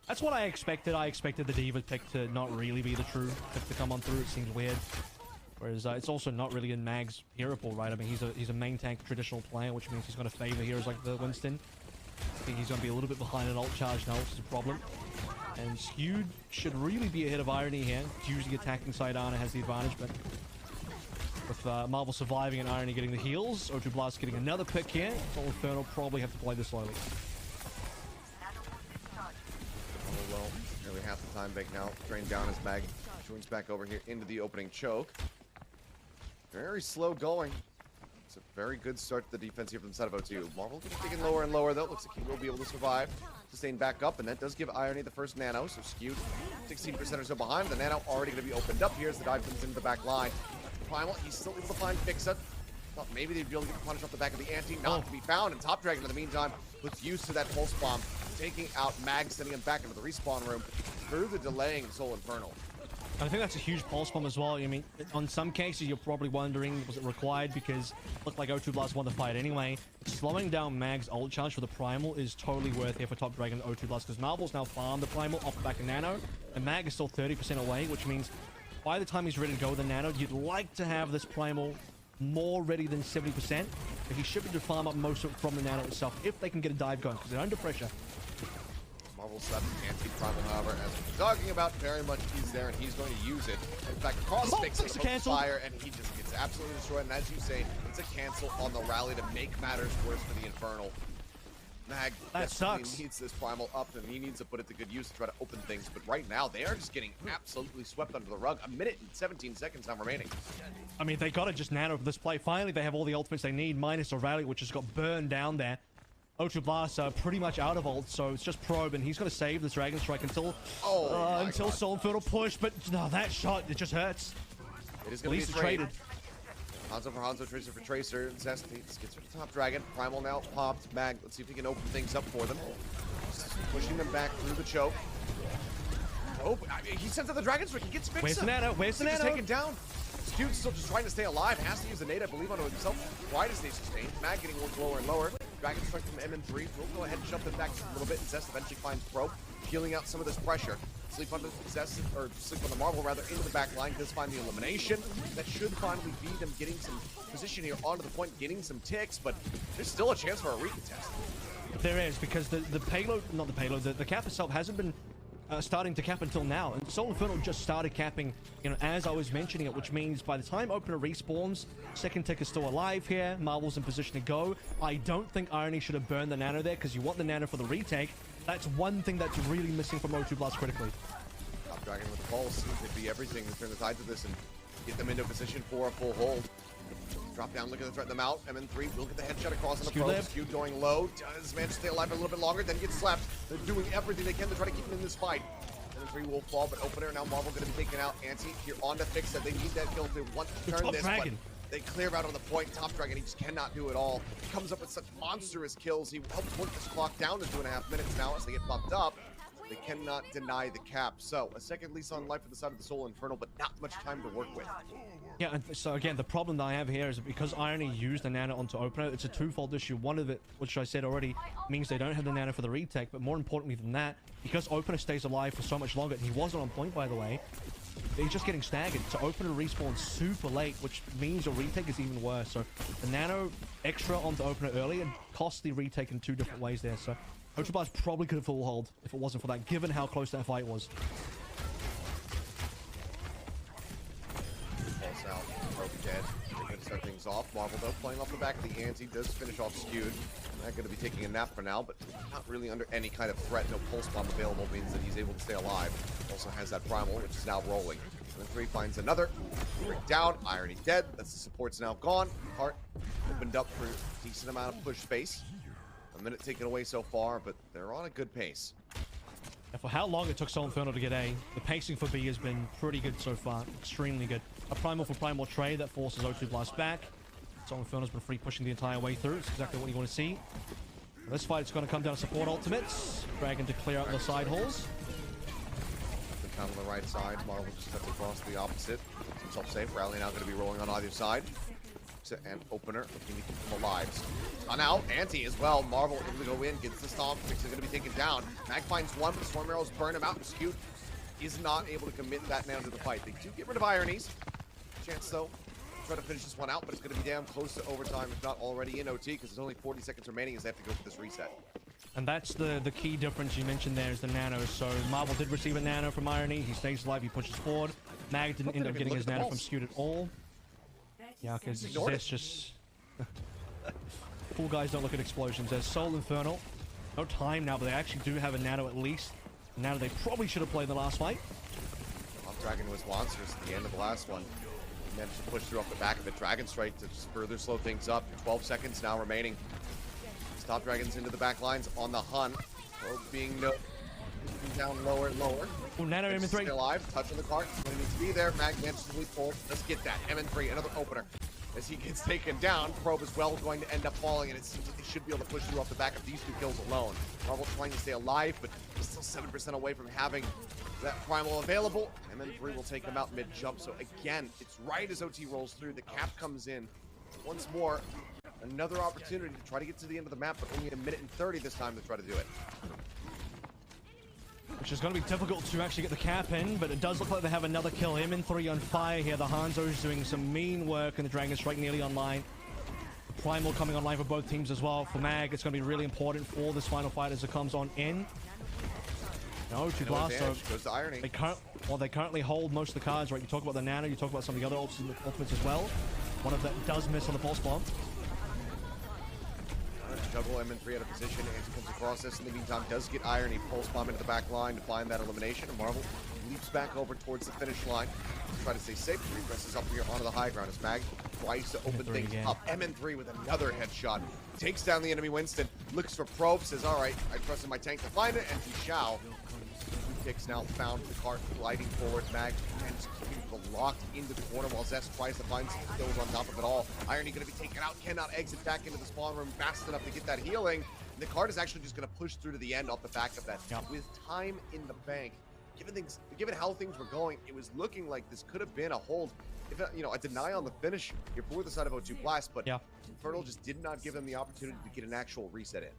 that's what I expected. I expected the D.Va pick to not really be the true pick to come on through. It seems weird. Whereas it's also not really in Mag's hero pool, right? I mean, he's a main tank traditional player, which means he's going to favor heroes like the Winston. I think he's going to be a little bit behind an ult charge now, which is a problem. And Skewed should really be ahead of Irony here. It's usually attacking side Ana has the advantage, but with Marvel surviving and Irony getting the heals, O2 Blast getting another pick here. Seoul Infernal probably have to play this slowly. Oh well, nearly half the time back now. Drained down as Mag joins back over here into the opening choke. Very slow going. It's a very good start to the defense here from the side of O2. Marvel getting lower and lower though. Looks like he will be able to survive. Sustain back up, and that does give Irony the first nano. So Skewed 16% or so behind. The nano already going to be opened up here as the dive comes into the back line. Primal, he's still able to find Fixa. Thought maybe they'd be able to get the punish off the back of the ante. Not to be found. And Top Dragon in the meantime puts use to that pulse bomb, taking out Mag, sending him back into the respawn room through the delaying Seoul Infernal. I think that's a huge pulse bomb as well. I mean, on some cases, you're probably wondering, was it required? Because it looked like O2 Blast won the fight anyway. Slowing down Mag's ult charge for the Primal is totally worth it for Top Dragon and O2 Blast, because Marvel's now farmed the Primal off the back of Nano, and Mag is still 30% away, which means by the time he's ready to go with the Nano, you'd like to have this Primal more ready than 70%, but he should be to farm up most of it from the Nano itself if they can get a dive going, because they're under pressure. Marvel slapped anti-primal, however, as we're talking about, very much he's there and he's going to use it. In fact, cross fixing fire, and he just gets absolutely destroyed. And as you say, it's a cancel on the rally to make matters worse for the Infernal. Mag That sucks. needs this primal up, and he needs to put it to good use to try to open things. But right now, they are just getting absolutely swept under the rug. A minute and 17 seconds now remaining. I mean, they gotta just nano for this play. Finally, they have all the ultimates they need, minus O'Reilly, which just got burned down there. O2 Blast pretty much out of ult, so it's just Probe, and he's got to save this Dragon Strike until Seoul Infernal push. But no, that shot, it just hurts. It is going to be traded. Hanzo for Hanzo, Tracer for Tracer. Zest gets rid of the top Dragon. Primal now popped. Mag, let's see if we can open things up for them. Just pushing them back through the choke. Oh, he sends out the Dragon Strike. He gets fixed. Where's the nano? Where's the nano? Taken down. Dude's still just trying to stay alive. Has to use the nade, I believe, onto himself. Try to stay sustained. Mag getting worked lower and lower. Dragon Strike from MN3. We'll go ahead and jump it back just a little bit. And Zest eventually finds Probe, peeling out some of this pressure. Sleep on the Zest, or sleep on the Marvel rather, into the back line. Does find the elimination. That should finally be them getting some position here onto the point, getting some ticks, but there's still a chance for a recontest. There is, because the payload, not the payload, the cap itself hasn't been starting to cap until now, and Seoul Infernal just started capping, you know, as I was mentioning it, which means by the time opener respawns, second tick is still alive here, Marvel's in position to go. I don't think Irony should have burned the nano there, because you want the nano for the retake. That's one thing that's really missing from O2 Blast critically. Top Dragon with the pulse seems to be everything to turn the tides of this and get them into position for a full hold. Drop down, look at the threat them out. MN3 will get the headshot across on the Probe. Skew going low. Does manage to stay alive a little bit longer, then gets slapped. They're doing everything they can to try to keep him in this fight. MN3 will fall, but opener now Marvel going to be taken out. Anti here on to fix that. They need that kill. They want to turn this, but they clear out on the point. Top Dragon, he just cannot do it all. He comes up with such monstrous kills. He helps work this clock down to 2.5 minutes now as they get bumped up. They cannot deny the cap. So, a second lease on life for the side of the Seoul Infernal, but not much time to work with. Yeah, and so again, the problem that I have here is because Irony used the nano onto opener, it's a twofold issue. One of it, which I said already, means they don't have the nano for the retake, but more importantly than that, because opener stays alive for so much longer, and he wasn't on point, by the way, he's just getting staggered. So opener respawns super late, which means your retake is even worse. So the nano extra onto opener early and cost the retake in two different ways there. So O2 Blast probably could have full hold if it wasn't for that, given how close that fight was. Pulse out. Probe dead. They're going to start things off. Marvel, though, playing off the back of the ante. Does finish off Skewed. Not going to be taking a nap for now, but not really under any kind of threat. No pulse bomb available means that he's able to stay alive. Also has that primal, which is now rolling. And then 3 finds another. Break down. Irony dead. That's the support's now gone. Heart opened up for a decent amount of push space. A minute taken away so far, but they're on a good pace. And for how long it took Seoul Infernal to get A, the pacing for B has been pretty good so far. Extremely good. A primal for primal trade that forces O2 Blast back. Seoul Infernal's been free pushing the entire way through. It's exactly what you want to see. For this fight, it's going to come down to support ultimates. Dragon to clear out the side holes. Down on the right side. Marvel just steps across the opposite. Keeps himself safe. Rally now going to be rolling on either side. And opener looking to keep them alive. On out, Anti as well. Marvel able to go in, gets the stomp. Fix is going to be taken down. Mag finds one, but Storm Arrows burn him out. And Skewed is not able to commit that now to the fight. They do get rid of Ironies. Chance though, try to finish this one out, but it's going to be damn close to overtime, if not already in OT, because there's only 40 seconds remaining as they have to go for this reset. And that's the key difference you mentioned there is the nano. So Marvel did receive a nano from Irony. He stays alive, he pushes forward. Mag didn't end up getting his nano from Skewed at all. Yeah, because it's just... Cool guys don't look at explosions. There's Seoul Infernal. No time now, but they actually do have a nano at least. A nano they probably should have played in the last fight. Top Dragon was monstrous at the end of the last one. He managed to push through off the back of it. Dragon Strike to just further slow things up. 12 seconds now remaining. Top Dragons into the back lines on the hunt. Probe being down lower and lower. Oh, nano MN3. Stay alive. Touch on the cart. It's going to need to be there. Mag manages to leap forward. Let's get that. MN3, another opener. As he gets taken down, Probe as well going to end up falling, and it seems like they should be able to push through off the back of these 2 kills alone. Marvel trying to stay alive, but still 7% away from having that primal available. MN3 will take him out mid-jump. So again, it's right as OT rolls through. The cap comes in. Once more, another opportunity to try to get to the end of the map, but only a minute and 30 this time to try to do it. Which is going to be difficult to actually get the cap in, but it does look like they have another kill. MN3 on fire here. The Hanzo's doing some mean work, and the Dragon Strike nearly online. The Primal coming online for both teams as well. For Mag, it's going to be really important for this final fight as it comes on in. No, to Blast. So goes to Irony. They currently hold most of the cards, right? You talk about the Nano, you talk about some of the other ultimates as well. One of them does miss on the pulse bomb. juggle MN3 out of position, and comes across this in the meantime, does get Irony, pulse bomb into the back line to find that elimination, and Marvel leaps back over towards the finish line. Try to stay safe, regresses up here onto the high ground as Mag tries to open things up. MN3 with another headshot, takes down the enemy Winston, looks for probe, says, all right, I trust in my tank to find it, and he shall. Kicks now found the cart gliding forward. Mag and locked into the corner while Zest tries to find some kills on top of it all. Irony going to be taken out, cannot exit back into the spawn room fast enough to get that healing. And the cart is actually just going to push through to the end off the back of that. With time in the bank, given how things were going, it was looking like this could have been a hold, if a deny on the finish here for the side of O2 Blast, but Infernal just did not give them the opportunity to get an actual reset in.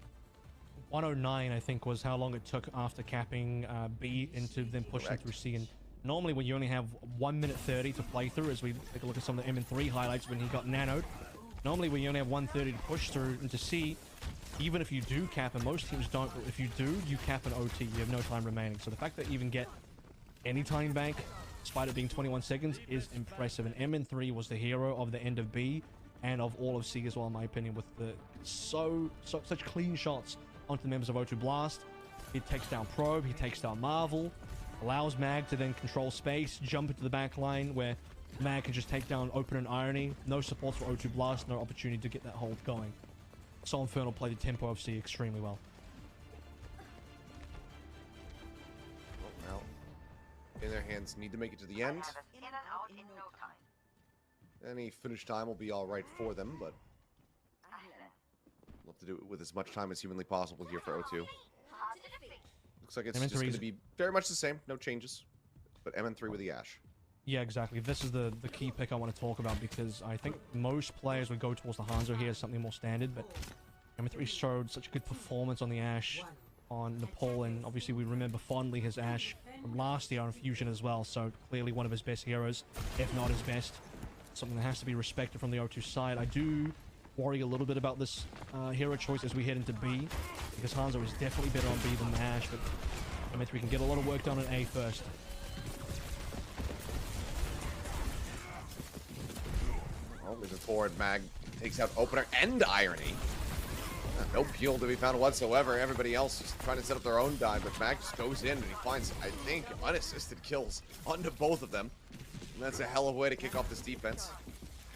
109, I think, was how long it took after capping B into them pushing through C. And normally when you only have 1 minute 30 to play through, as we take a look at some of the MN3 highlights when he got nanoed, normally when you only have 1:30 to push through into C, even if you do cap, and most teams don't, but if you do, you cap an OT, you have no time remaining. So the fact that you even get any time bank, despite it being 21 seconds, is impressive. And MN3 was the hero of the end of B and of all of C as well, in my opinion, with the such clean shots onto the members of O2 Blast. He takes down Probe, he takes down Marvel, allows Mag to then control space, jump into the back line where Mag can just take down Open and Irony. No support for O2 Blast, no opportunity to get that hold going. Seoul Infernal played the tempo of C extremely well. Well, in their hands, need to make it to the end. Any finish time will be all right for them, but we'll have to do it with as much time as humanly possible here for O2. Looks like it's just going to be very much the same, no changes, but MN3 with the Ash. Yeah, exactly. This is the key pick I want to talk about, because I think most players would go towards the Hanzo here as something more standard, but MN3 showed such a good performance on the Ash on Nepal, and obviously we remember fondly his Ash from last year on Fusion as well, so clearly one of his best heroes, if not his best. Something that has to be respected from the O2 side. I do worry a little bit about this hero choice as we head into B, because Hanzo is definitely better on B than the Ash, but MN3 can get a lot of work done on A first. Well, moving forward, Mag takes out Opener and Irony. No peel to be found whatsoever. Everybody else is trying to set up their own dive, but Mag just goes in and he finds, I think, unassisted kills onto both of them. And that's a hell of a way to kick off this defense.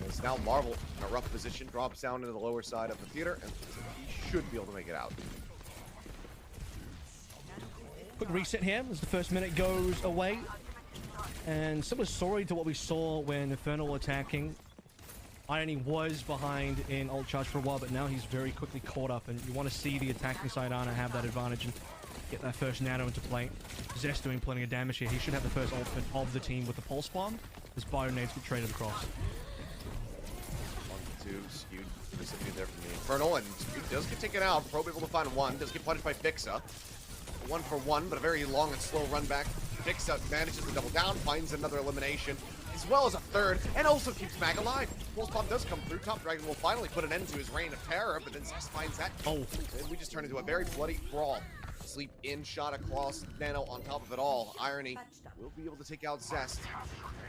It's now Marvel in a rough position, drops down into the lower side of the theater, and he should be able to make it out. Quick reset here as the first minute goes away. And similar story to what we saw when Infernal were attacking. Irony was behind in ult charge for a while, but now he's very quickly caught up, and you want to see the attacking side Ana have that advantage and get that first nano into play. Zest doing plenty of damage here. He should have the first ultimate of the team with the pulse bomb as bio nades get traded across. 1-2 skewed recipient there from the Infernal, and Skewed does get taken out. Probe able to find one, does get punished by Fixa. 1-for-1, but a very long and slow run back. Fixa manages to double down, finds another elimination, as well as a third, and also keeps Mag alive. Pulse bomb does come through. Top Dragon will finally put an end to his reign of terror, but then Zest finds that. And we just turn into a very bloody brawl. Sleep in, shot across, Nano on top of it all. Irony will be able to take out Zest.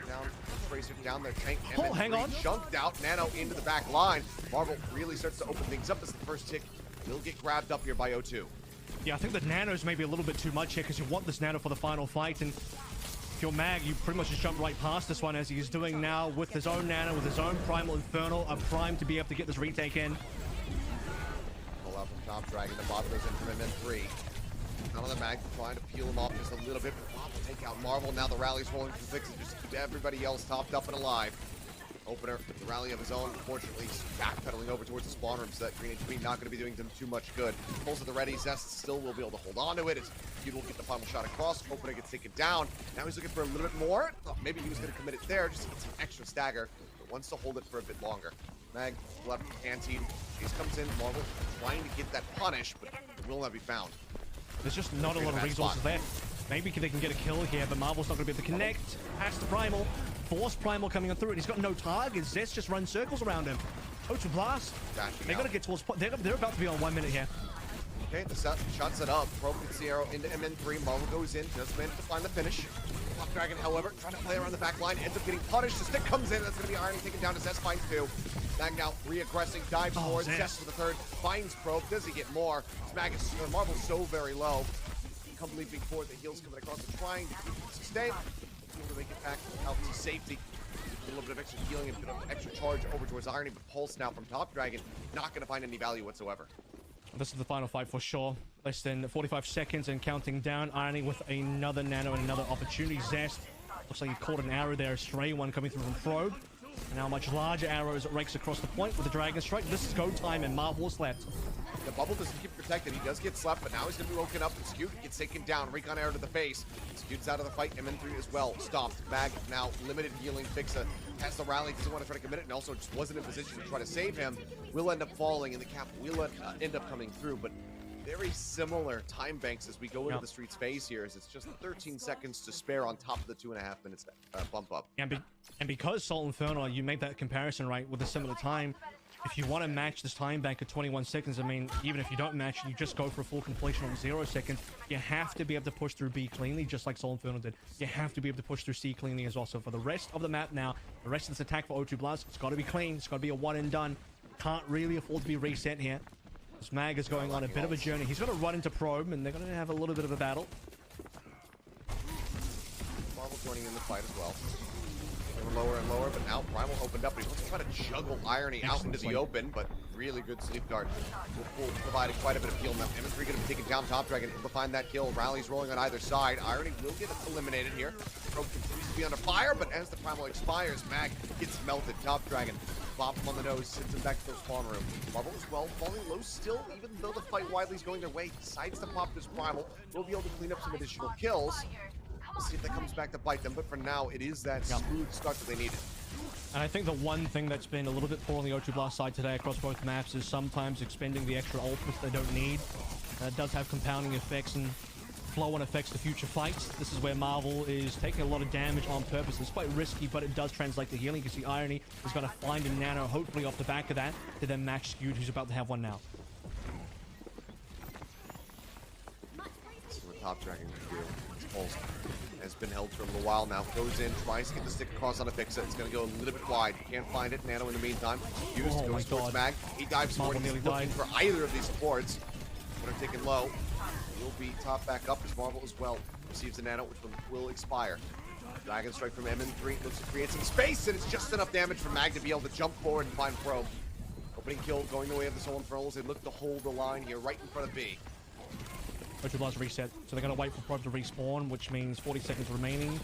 Down, Tracer down their tank. Hang on. Chunked out, Nano into the back line. Marvel really starts to open things up as the first tick will get grabbed up here by O2. Yeah, I think the Nano's maybe a little bit too much here, because you want this Nano for the final fight, and if you're Mag, you pretty much just jump right past this one, as he's doing now with his own Nano, with his own Primal Infernal, a Prime to be able to get this retake in. Pull out from Top Dragon, the bot goes in from MN3. None of the Mag trying to peel him off just a little bit, but Bob will take out Marvel. Now the rally's rolling for Fix and just keep everybody else topped up and alive. Opener, the rally of his own, unfortunately, backpedaling over towards the spawn room, so that Green HP not going to be doing them too much good. Pulls at the ready, Zest still will be able to hold on to it, as Feud will get the final shot across. Opener gets taken down. Now he's looking for a little bit more. Thought maybe he was going to commit it there, just to get some extra stagger, but wants to hold it for a bit longer. Mag left canteen. Chase comes in, Marvel trying to get that punish, but it will not be found. There's just not a lot of resources left. Maybe they can get a kill here, but Marvel's not going to be able to connect. Has the Primal. Force Primal coming on through it. He's got no target. Zest just runs circles around him. O2 Blast. They're going to get towards... They're about to be on 1 minute here. Okay, the shot set up. Probe gets the arrow into MN3. Marvel goes in. Does manage to find the finish. Top Dragon, however, trying to play around the back line, ends up getting punished. The stick comes in, that's going to be Irony taken down to Zest finds 2. Mag now re-aggressing, dives forward, Zest for the 3rd, finds Probe. Does he get more? Marvel's so very low. Come leaping forward, the heals coming across and trying to keep it sustained. Able to make it back out to safety. A little bit of extra healing and a bit of extra charge over towards Irony, but Pulse now from Top Dragon, not going to find any value whatsoever. This is the final fight for sure. Less than 45 seconds and counting down. Irony with another nano and another opportunity. Zest looks like he caught an arrow there, a stray one coming through from Probe. And now a much larger arrow as it rakes across the point with the Dragon Strike. This is go time and Marvel is left. The bubble doesn't keep protected. He does get slapped, but now he's going to be woken up. And Skewed gets taken down. Recon arrow to the face. Skewed's out of the fight. MN3 as well. Stopped. Mag now limited healing. Fixa has the rally. Doesn't want to try to commit it. And also just wasn't in position to try to save him. Will end up falling. And the cap will end up coming through. But very similar time banks as we go into the Streets phase here. As it's just 13 seconds to spare on top of the 2.5 minutes bump up. And because Seoul Infernal, you made that comparison, right, with a similar time. If you want to match this time bank at 21 seconds, I mean, even if you don't match, you just go for a full completion on 0 seconds. You have to be able to push through B cleanly, just like Seoul Infernal did. You have to be able to push through C cleanly as well. So for the rest of the map now, the rest of this attack for O2 Blast, it's got to be clean. It's got to be a one and done. Can't really afford to be reset here. This Mag is going on a bit of a journey. He's going to run into Probe, and they're going to have a little bit of a battle. Marvel joining in the fight as well. Lower and lower, but now Primal opened up, but he wants to try to juggle Irony out into the open, but really good sleep guard will provide quite a bit of heal. Now MN3 going to be taking down Top Dragon, able to find that kill. Rally's rolling on either side. Irony will get eliminated here. Probe continues to be under fire, but as the Primal expires, Mag gets melted. Top Dragon bop him on the nose, sends him back to the spawn room. Marvel as well, falling low still, even though the fight widely is going their way. Decides to pop this Primal. Will be able to clean up some additional kills. We'll see if that comes back to bite them, but for now, it is that smooth start that they needed. And I think the one thing that's been a little bit poor on the O2 Blast side today across both maps is sometimes expending the extra ultimates they don't need. It does have compounding effects and flow-on effects to future fights. This is where Marvel is taking a lot of damage on purpose. It's quite risky, but it does translate to healing. You can see Irony is going to find a nano, hopefully off the back of that, to then match Skewed, who's about to have one now. See what Top Dragon can do. Pulse has been held for a little while now. Goes in, tries to get the stick across on a Fixa. It's going to go a little bit wide. Can't find it. Nano in the meantime. Used goes towards Mag. He dives forward. He's looking for either of these supports. But are taken low. Will be top back up as Marvel as well. Receives the Nano, which will expire. Dragon Strike from MN3. Looks to create some space, and it's just enough damage for Mag to be able to jump forward and find Probe. Opening kill going the way of the Seoul Infernal as they look to hold the line here right in front of B. O2 Blast reset, so they're going to wait for Probe to respawn, which means 40 seconds remaining.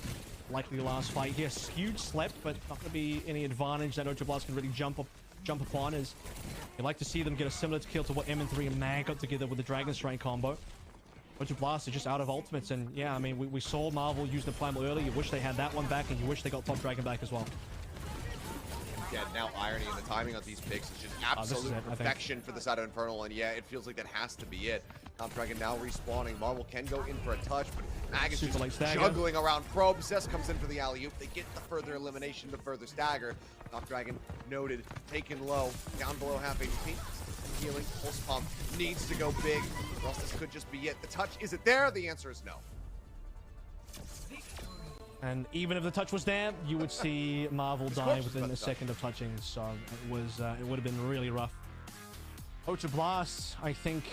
Likely the last fight here. Skewed slept, but not going to be any advantage that O2 Blast can really jump upon. As you'd like to see them get a similar kill to what MN3 and Mag got together with the Dragon Strike combo. O2 Blast are just out of ultimates, and yeah, I mean, we saw Marvel use the Primal earlier. You wish they had that one back, and you wish they got Top Dragon back as well. Yeah, now Irony and the timing on these picks is just absolute perfection for the side of Infernal, and yeah, it feels like that has to be it. Top Dragon now respawning. Marvel can go in for a touch, but Mag is just juggling around Probe. Zest comes in for the alley-oop. They get the further elimination, the further stagger. Top Dragon noted, taken low, down below half HP. Healing, pulse pump, needs to go big, or else this could just be it. The touch, is it there? The answer is no. And even if the touch was there, you would see Marvel die within a second of touching, so it would have been really rough. O2 Blast, I think,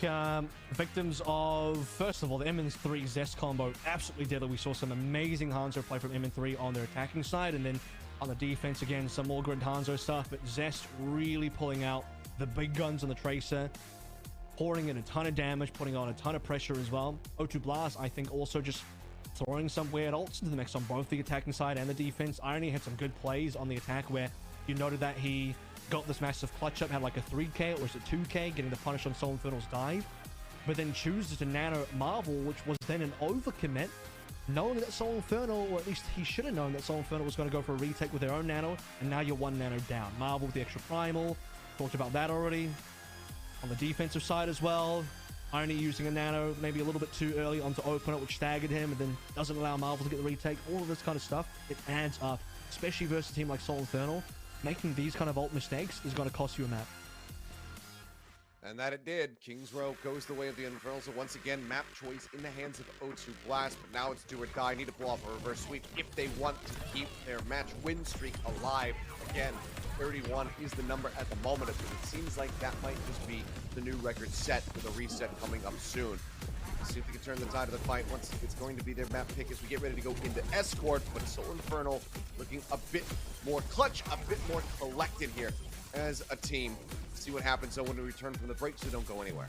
victims of, first of all, the MN3 Zest combo, absolutely deadly. We saw some amazing Hanzo play from MN3 on their attacking side, and then on the defense, again, some more grid Hanzo stuff, but Zest really pulling out the big guns on the Tracer, pouring in a ton of damage, putting on a ton of pressure as well. O2 Blast, I think, also just throwing some weird ults into the mix on both the attacking side and the defense. Irony had some good plays on the attack where you noted that he got this massive clutch up, had like a 3k or was it 2k, getting the punish on Seoul Infernal's dive, but then chooses to nano Marvel, which was then an overcommit, knowing that Seoul Infernal, or at least he should have known that Seoul Infernal was going to go for a retake with their own nano, and now you're one nano down. Marvel with the extra primal, talked about that already. On the defensive side as well, Irony using a nano maybe a little bit too early onto open it, which staggered him and then doesn't allow Marvel to get the retake. All of this kind of stuff, it adds up, especially versus a team like Seoul Infernal. Making these kind of ult mistakes is going to cost you a map. And that it did. Kings Row goes the way of the Infernal. So once again, map choice in the hands of O2 Blast. But now it's do or die. Need to pull off a reverse sweep if they want to keep their match win streak alive. Again, 31 is the number at the moment. It seems like that might just be the new record set with a reset coming up soon. Let's see if we can turn the tide of the fight once it's going to be their map pick as we get ready to go into Escort. But Seoul Infernal looking a bit more clutch, a bit more collected here as a team. See what happens though when we return from the break, so don't go anywhere.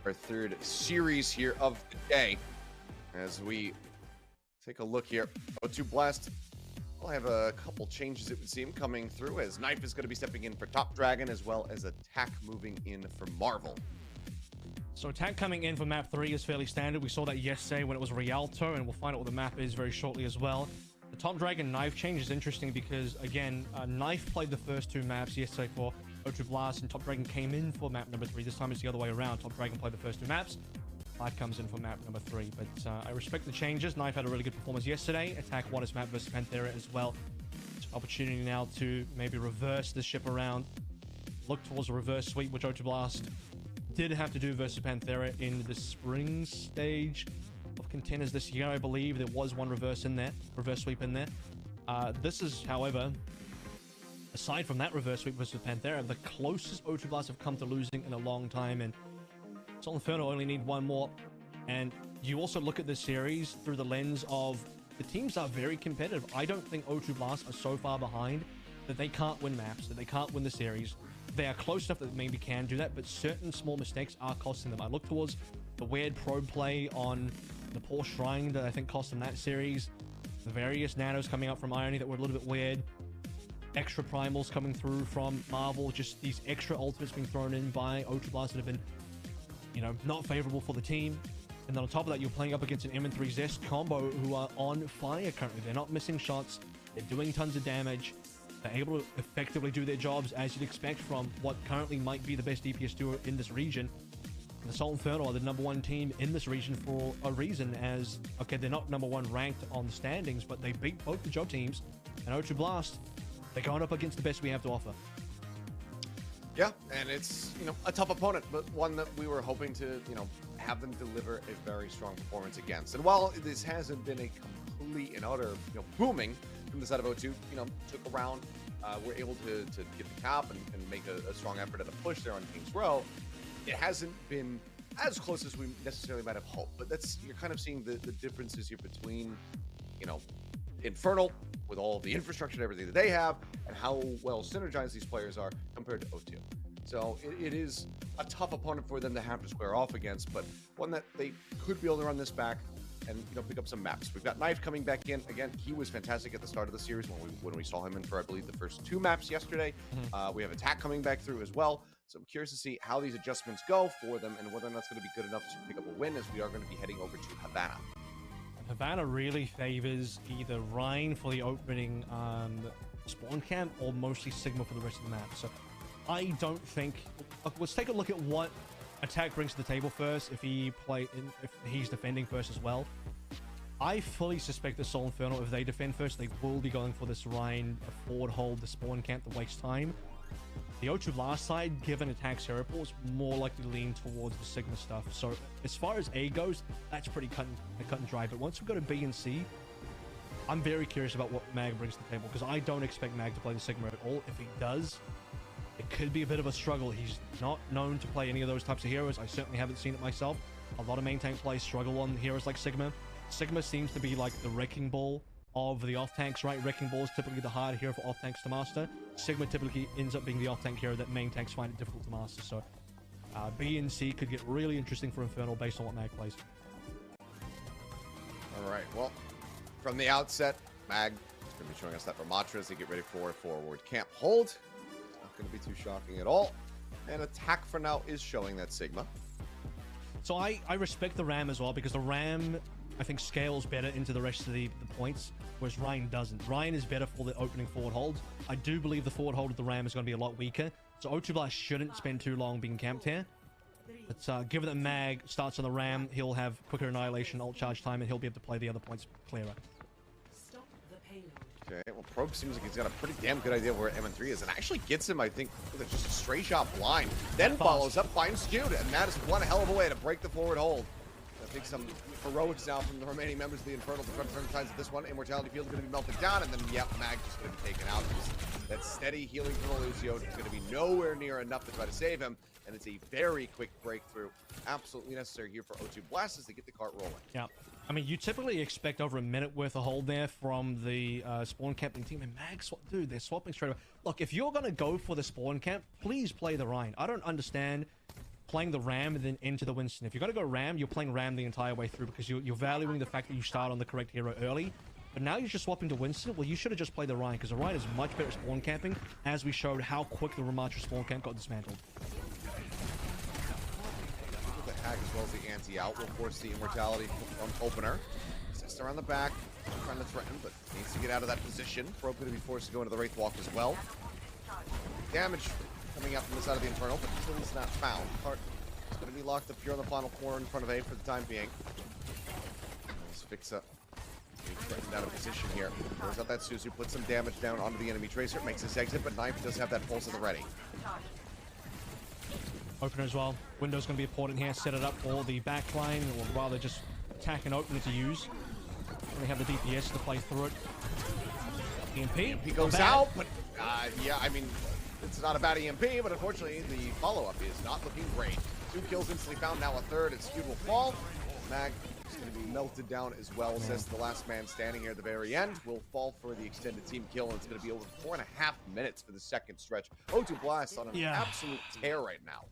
Our third series here of the day as we take a look here. O2 Blast will have a couple changes, it would seem, coming through as Knife is going to be stepping in for Top Dragon as well as Attack moving in for Marvel. So Attack coming in for map 3 is fairly standard. We saw that yesterday when it was Rialto, and we'll find out what the map is very shortly as well. The Top Dragon Knife change is interesting because, again, Knife played the first 2 maps yesterday for O2 Blast, and Top Dragon came in for map number 3. This time it's the other way around. Top Dragon played the first 2 maps. Knife comes in for map number 3. But I respect the changes. Knife had a really good performance yesterday. Attack won his map versus Panthera as well. It's an opportunity now to maybe reverse the ship around. Look towards a reverse sweep, which O2 Blast did have to do versus Panthera in the spring stage of contenders this year. I believe there was one reverse sweep in there. This is, however, aside from that reverse sweep versus Panthera, the closest O2 Blast have come to losing in a long time, and Seoul Infernal only need one more. And you also look at this series through the lens of the teams are very competitive. I don't think O2 Blast are so far behind that they can't win maps, that they can't win the series. They are close enough that they maybe can do that, but certain small mistakes are costing them. I look towards the weird probe play on the poor Shrine that I think cost them that series. The various nanos coming up from Irony that were a little bit weird. Extra primals coming through from Marvel. Just these extra ultimates being thrown in by O2 Blast that have been, you know, not favorable for the team. And then on top of that, you're playing up against an M3 Zest combo who are on fire currently. They're not missing shots. They're doing tons of damage. They're able to effectively do their jobs as you'd expect from what currently might be the best DPS duo in this region. And the Seoul Infernal are the #1 team in this region for a reason, as, okay, they're not #1 ranked on the standings, but they beat both the job teams. And O2 Blast, they're going up against the best we have to offer. Yeah, and it's, you know, a tough opponent, but one that we were hoping to, you know, have them deliver a very strong performance against. And while this hasn't been a complete and utter, you know, booming from the side of O2, you know, took a round, we're able to get the cap and make a strong effort at a push there on King's Row. It hasn't been as close as we necessarily might have hoped, but that's, you're kind of seeing the differences here between, you know, Infernal with all of the infrastructure and everything that they have, and how well synergized these players are compared to O2. So it is a tough opponent for them to have to square off against, but one that they could be able to run this back and, you know, pick up some maps. We've got Knife coming back in. Again, he was fantastic at the start of the series when we saw him in for, I believe, the first 2 maps yesterday. We have Attack coming back through as well. So I'm curious to see how these adjustments go for them and whether or not it's going to be good enough to pick up a win, as we are going to be heading over to Havana. Havana really favors either Rhine for the opening spawn camp or mostly Sigma for the rest of the map. So I don't think... Let's take a look at what Attack brings to the table first, if he's defending first as well. I fully suspect the Seoul Infernal, if they defend first, they will be going for this Rhine forward hold, the spawn camp, the waste time. The O2 Blast side, given Attack's hero pool, is more likely to lean towards the Sigma stuff. So as far as A goes, that's pretty cut and dry. But once we go to B and C, I'm very curious about what Mag brings to the table, because I don't expect Mag to play the Sigma at all. If he does, it could be a bit of a struggle. He's not known to play any of those types of heroes. I certainly haven't seen it myself. A lot of main tank players struggle on heroes like Sigma. Sigma seems to be like the wrecking ball of the off-tanks, right? Wrecking Ball is typically the hard hero for off-tanks to master. Sigma typically ends up being the off-tank hero that main tanks find it difficult to master. So B and C could get really interesting for Infernal based on what Mag plays. All right, well, from the outset, Mag is going to be showing us that Ramatra as they get ready for forward camp hold. Not going to be too shocking at all. And Attack for now is showing that Sigma. So I respect the Ram as well, because the Ram, I think, scales better into the rest of the points, whereas Ryan doesn't. Ryan is better for the opening forward holds. I do believe the forward hold of the Ram is going to be a lot weaker, so O2 Blast shouldn't spend too long being camped here. But given that Mag starts on the Ram, he'll have quicker annihilation, ult charge time, and he'll be able to play the other points clearer. Okay, well, Probe seems like he's got a pretty damn good idea of where M3 is, and actually gets him, I think, with just a straight shot blind. Then follows up, finds Jude, and that is one hell of a way to break the forward hold. I think some heroics now from the remaining members of the Infernal to front times at this one. Immortality Field is going to be melted down, and then, yep, Mag just going to be taken out. That steady healing from Lucio is going to be nowhere near enough to try to save him, and it's a very quick breakthrough. Absolutely necessary here for O2 Blast as they get the cart rolling. Yeah. I mean, you typically expect over a minute worth of hold there from the spawn camping team, and Mag, dude, they're swapping straight away. Look, if you're going to go for the spawn camp, please play the Rhine. I don't understand playing the Ram and then into the Winston. If you're going to go Ram, you're playing Ram the entire way through, because you're valuing the fact that you start on the correct hero early. But now you're just swapping to Winston. Well, you should have just played the Rhine, because the Rhine is much better at spawn camping, as we showed how quick the Ramatra spawn camp got dismantled. The hack as well as the anti-out will force the Immortality opener. Just around the back, trying to threaten, but needs to get out of that position. Probe going to be forced to go into the Wraith Walk as well. Damage coming out from the side of the Infernal, but still is not found. Cart is going to be locked up here on the final corner in front of A for the time being. Fixa being threatened out of position here. Throws out that Suzu, puts some damage down onto the enemy Tracer, makes his exit, but Knife does have that pulse at the ready. Opener as well. Window's going to be important here. Set it up for the backline, or rather just attack and opener to use. They have the DPS to play through it. EMP. He goes out, but yeah, I mean, it's not a bad EMP, but unfortunately the follow-up is not looking great. 2 kills instantly found, now a third, and Skewed will fall. Mag is going to be melted down as well, says the last man standing here at the very end. Will fall for the extended team kill, and it's going to be over 4.5 minutes for the second stretch. O2 Blast on an absolute tear right now.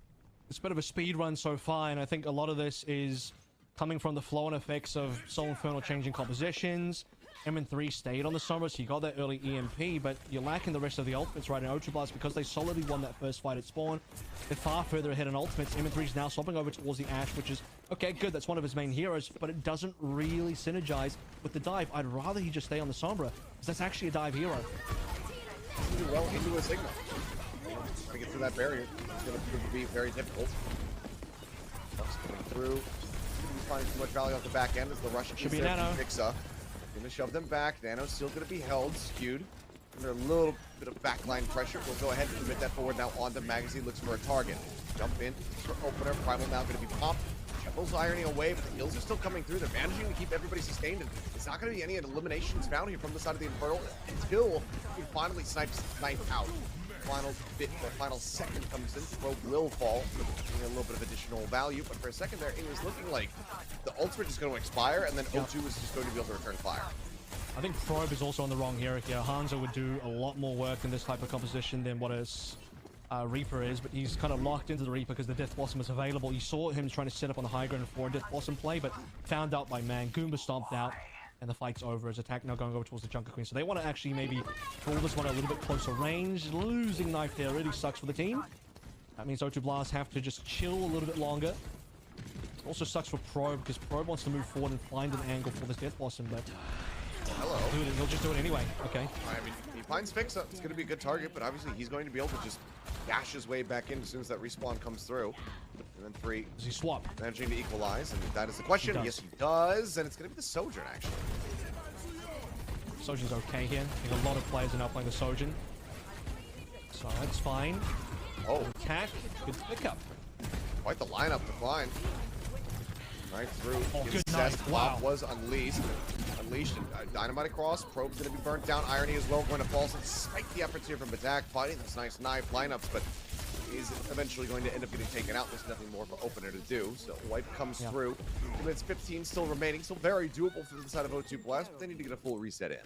It's a bit of a speed run so far, and I think a lot of this is coming from the flow and effects of Seoul Infernal changing compositions. MN3 stayed on the Sombra, so you got that early EMP, but you're lacking the rest of the ultimates right in Ultra Blast because they solidly won that first fight at spawn. They're far further ahead in ultimates. MN3 is now swapping over towards the Ashe, which is, okay, good, that's one of his main heroes, but it doesn't really synergize with the dive. I'd rather he just stay on the Sombra, because that's actually a dive hero. He's well into a Sigma. Trying to get through that barrier, it's going to prove to be very difficult. Bucks coming through. Finding too much value off the back end as the rush should be Nano. Gonna shove them back. Nano's still gonna be held, Skewed under a little bit of backline pressure. We'll go ahead and commit that forward now onto Magazine. Looks for a target. Jump in for opener. Primal now gonna be popped. Shuffles Irony away, but the kills are still coming through. They're managing to keep everybody sustained, and it's not gonna be any eliminations found here from the side of the Infernal until we finally snipe out. Final bit, the final second comes in. Probe will fall, giving a little bit of additional value, but for a second there, it was looking like the ultimate is going to expire, and then O2 is just going to be able to return fire. I think Probe is also on the wrong hero here. Hanzo would do a lot more work in this type of composition than what a Reaper is, but he's kind of locked into the Reaper because the Death Blossom is available. You saw him trying to set up on the high ground for a Death Blossom play, but found out by Man. Goomba stomped out. And the fight's over as attack now going over towards the Junker Queen. So they want to actually maybe pull this one a little bit closer range. Losing knife there really sucks for the team. That means O2 Blast have to just chill a little bit longer. Also sucks for Probe because Probe wants to move forward and find an angle for this Death Blossom, but he'll just do it anyway. Okay. I mean, he finds Fixa. It's going to be a good target, but obviously he's going to be able to just dash his way back in as soon as that respawn comes through. And then 3. Does he swap? Managing to equalize, and that is the question. Yes, he does, and it's going to be the Sojourn, actually. Sojourn's okay here. I think a lot of players are now playing the Sojourn. So that's fine. Oh. Attack. Good pickup. Quite the lineup to find. Right through. Oh, good knife. Wow. Was unleashed. And Dynamite across. Probe's going to be burnt down. Irony as well going to fall. So despite the efforts here from Attack, fighting this nice knife lineups, but is eventually going to end up getting taken out. There's nothing more for opener to do. So wipe comes through. 2 minutes 15 still remaining. Still very doable for the side of O2 Blast, but they need to get a full reset in.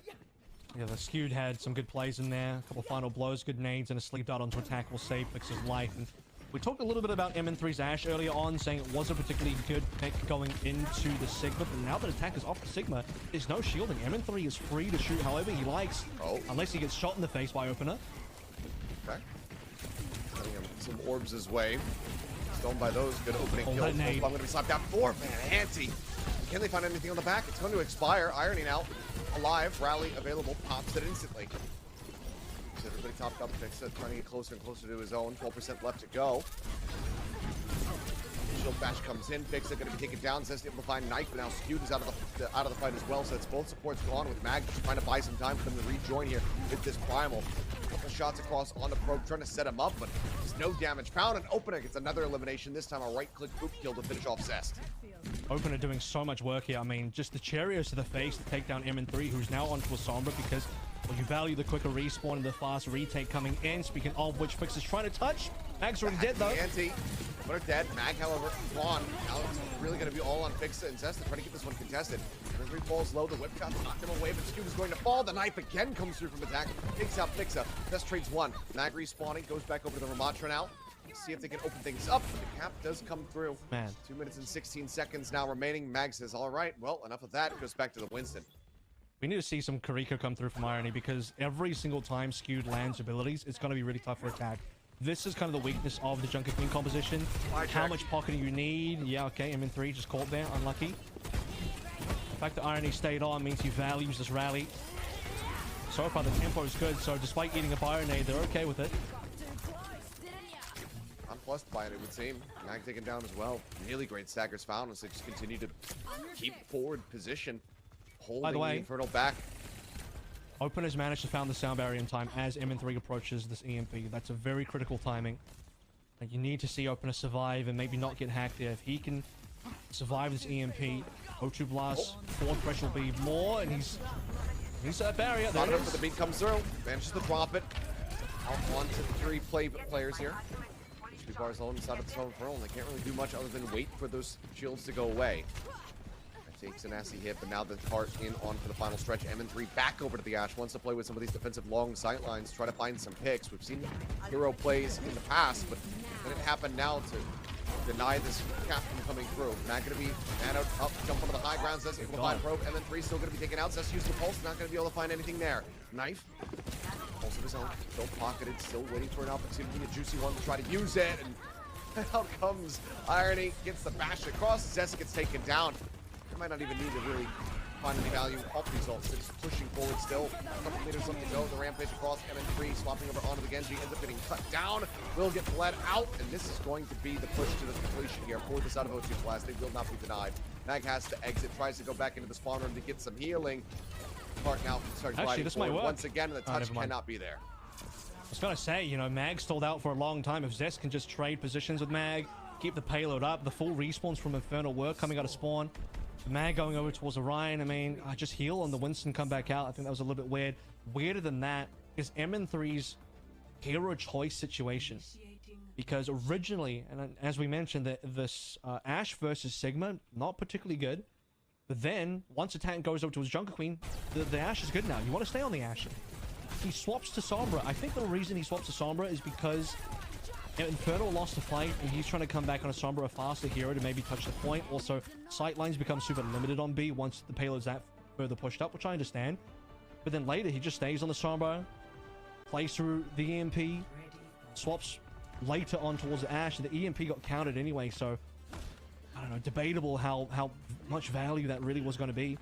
Yeah, the Skewed had some good plays in there. A couple final blows, good nades, and a sleep dart onto attack will save Fix's life. And we talked a little bit about MN3's Ashe earlier on, saying it was a particularly good pick going into the Sigma, but now that attack is off the Sigma, there's no shielding. MN3 is free to shoot however he likes, unless he gets shot in the face by opener. Okay. Sending him some orbs his way. Stoned by those. Good opening kill. I'm going to be slapped down. 4-man ante. Can they find anything on the back? It's going to expire. Irony now alive. Rally available. Pops it instantly. Everybody topped up. Fixa trying to get closer and closer to his own. 12% left to go. Shield bash comes in. Fixa going to be taken down. Says able to find Knife, but now Skewed is out of the fight as well. So it's both supports gone with Mag just trying to buy some time for them to rejoin here with this Primal. A couple shots across on the Probe, trying to set him up, but there's no damage found. And Opener gets another elimination. This time a right-click group kill to finish off Zest. Opener doing so much work here. I mean, just the Cheerios to the face to take down MN3, who's now onto a Sombra because, well, you value the quicker respawn and the fast retake coming in. Speaking of which, Fix is trying to touch. Mag's already dead, though. But are dead. Mag, however, gone. Now it's really going to be all on Fixa and Zest to try to get this one contested. MN3 falls low. The whip shot knocked him away, but Skewed is going to fall. The knife again comes through from attack. Takes out Fixa. Zest trades 1. Mag respawning. Goes back over to the Ramatra now. See if they can open things up. The cap does come through. Man. 2 minutes and 16 seconds now remaining. Mag says, all right, well, enough of that. It goes back to the Winston. We need to see some Kariko come through from Irony because every single time Skewed lands abilities, it's going to be really tough for attack. This is kind of the weakness of the Junker Queen composition. How much pocketing you need. Yeah, okay, MN3 just caught there. Unlucky. The fact that Irony stayed on means he values this rally. So far, the tempo is good, so despite eating a Fire Nade, they're okay with it. Unplussed by it, it would seem. Mag taken down as well. Really great stackers found as they just continue to keep forward position. Holding the Infernal back. Opener's managed to found the sound barrier in time as MN3 approaches this EMP. That's a very critical timing. Like, you need to see Opener survive and maybe not get hacked there. If he can survive this EMP, O2 Blast forward pressure will be more, and he's that barrier. There it is. The beat comes through. Manages to drop it. Out onto the three players here. HP bars low inside of the Seoul Infernal, and they can't really do much other than wait for those shields to go away. Takes a nasty hit, but now the cart in on for the final stretch. MN3 back over to the Ash, wants to play with some of these defensive long sightlines, try to find some picks. We've seen hero plays in the past, but it didn't happen now to deny this cap from coming through. Not going to be man out, up, jump onto the high ground. Zest able to find probe. MN3 still going to be taken out. Zest used the pulse, not going to be able to find anything there. Knife, pulse of his own, still pocketed, still waiting for an opportunity, a juicy one to try to use it, and out comes Irony, gets the bash across. Zest gets taken down. Might not even need to really find any value off these ults. It's pushing forward still. A couple meters left to go. The rampage across. MN3 swapping over onto the Genji. Ends up getting cut down. Will get bled out. And this is going to be the push to the completion here for the side of O2 Blast. They will not be denied. Mag has to exit. Tries to go back into the spawn room to get some healing. Part now starts riding forward once again. And the touch cannot be there. I was going to say, you know, Mag stalled out for a long time. If Zest can just trade positions with Mag, keep the payload up, the full respawns from Infernal work coming out of spawn. Mag going over towards Orion. I mean, I just heal on the Winston, come back out. I think that was a little bit weird. Weirder than that is MN3's hero choice situation. Because originally, and as we mentioned, that this Ashe versus Sigma, not particularly good. But then, once attack goes over to his Jungle Queen, the Ashe is good now. You want to stay on the Ashe. He swaps to Sombra. I think the reason he swaps to Sombra is because Infernal lost the fight, and he's trying to come back on a Sombra, a faster hero, to maybe touch the point. Also, sightlines become super limited on B once the payload's that further pushed up, which I understand. But then later, he just stays on the Sombra, plays through the EMP, swaps later on towards the Ashe, and the EMP got countered anyway, so I don't know, debatable how much value that really was going to be.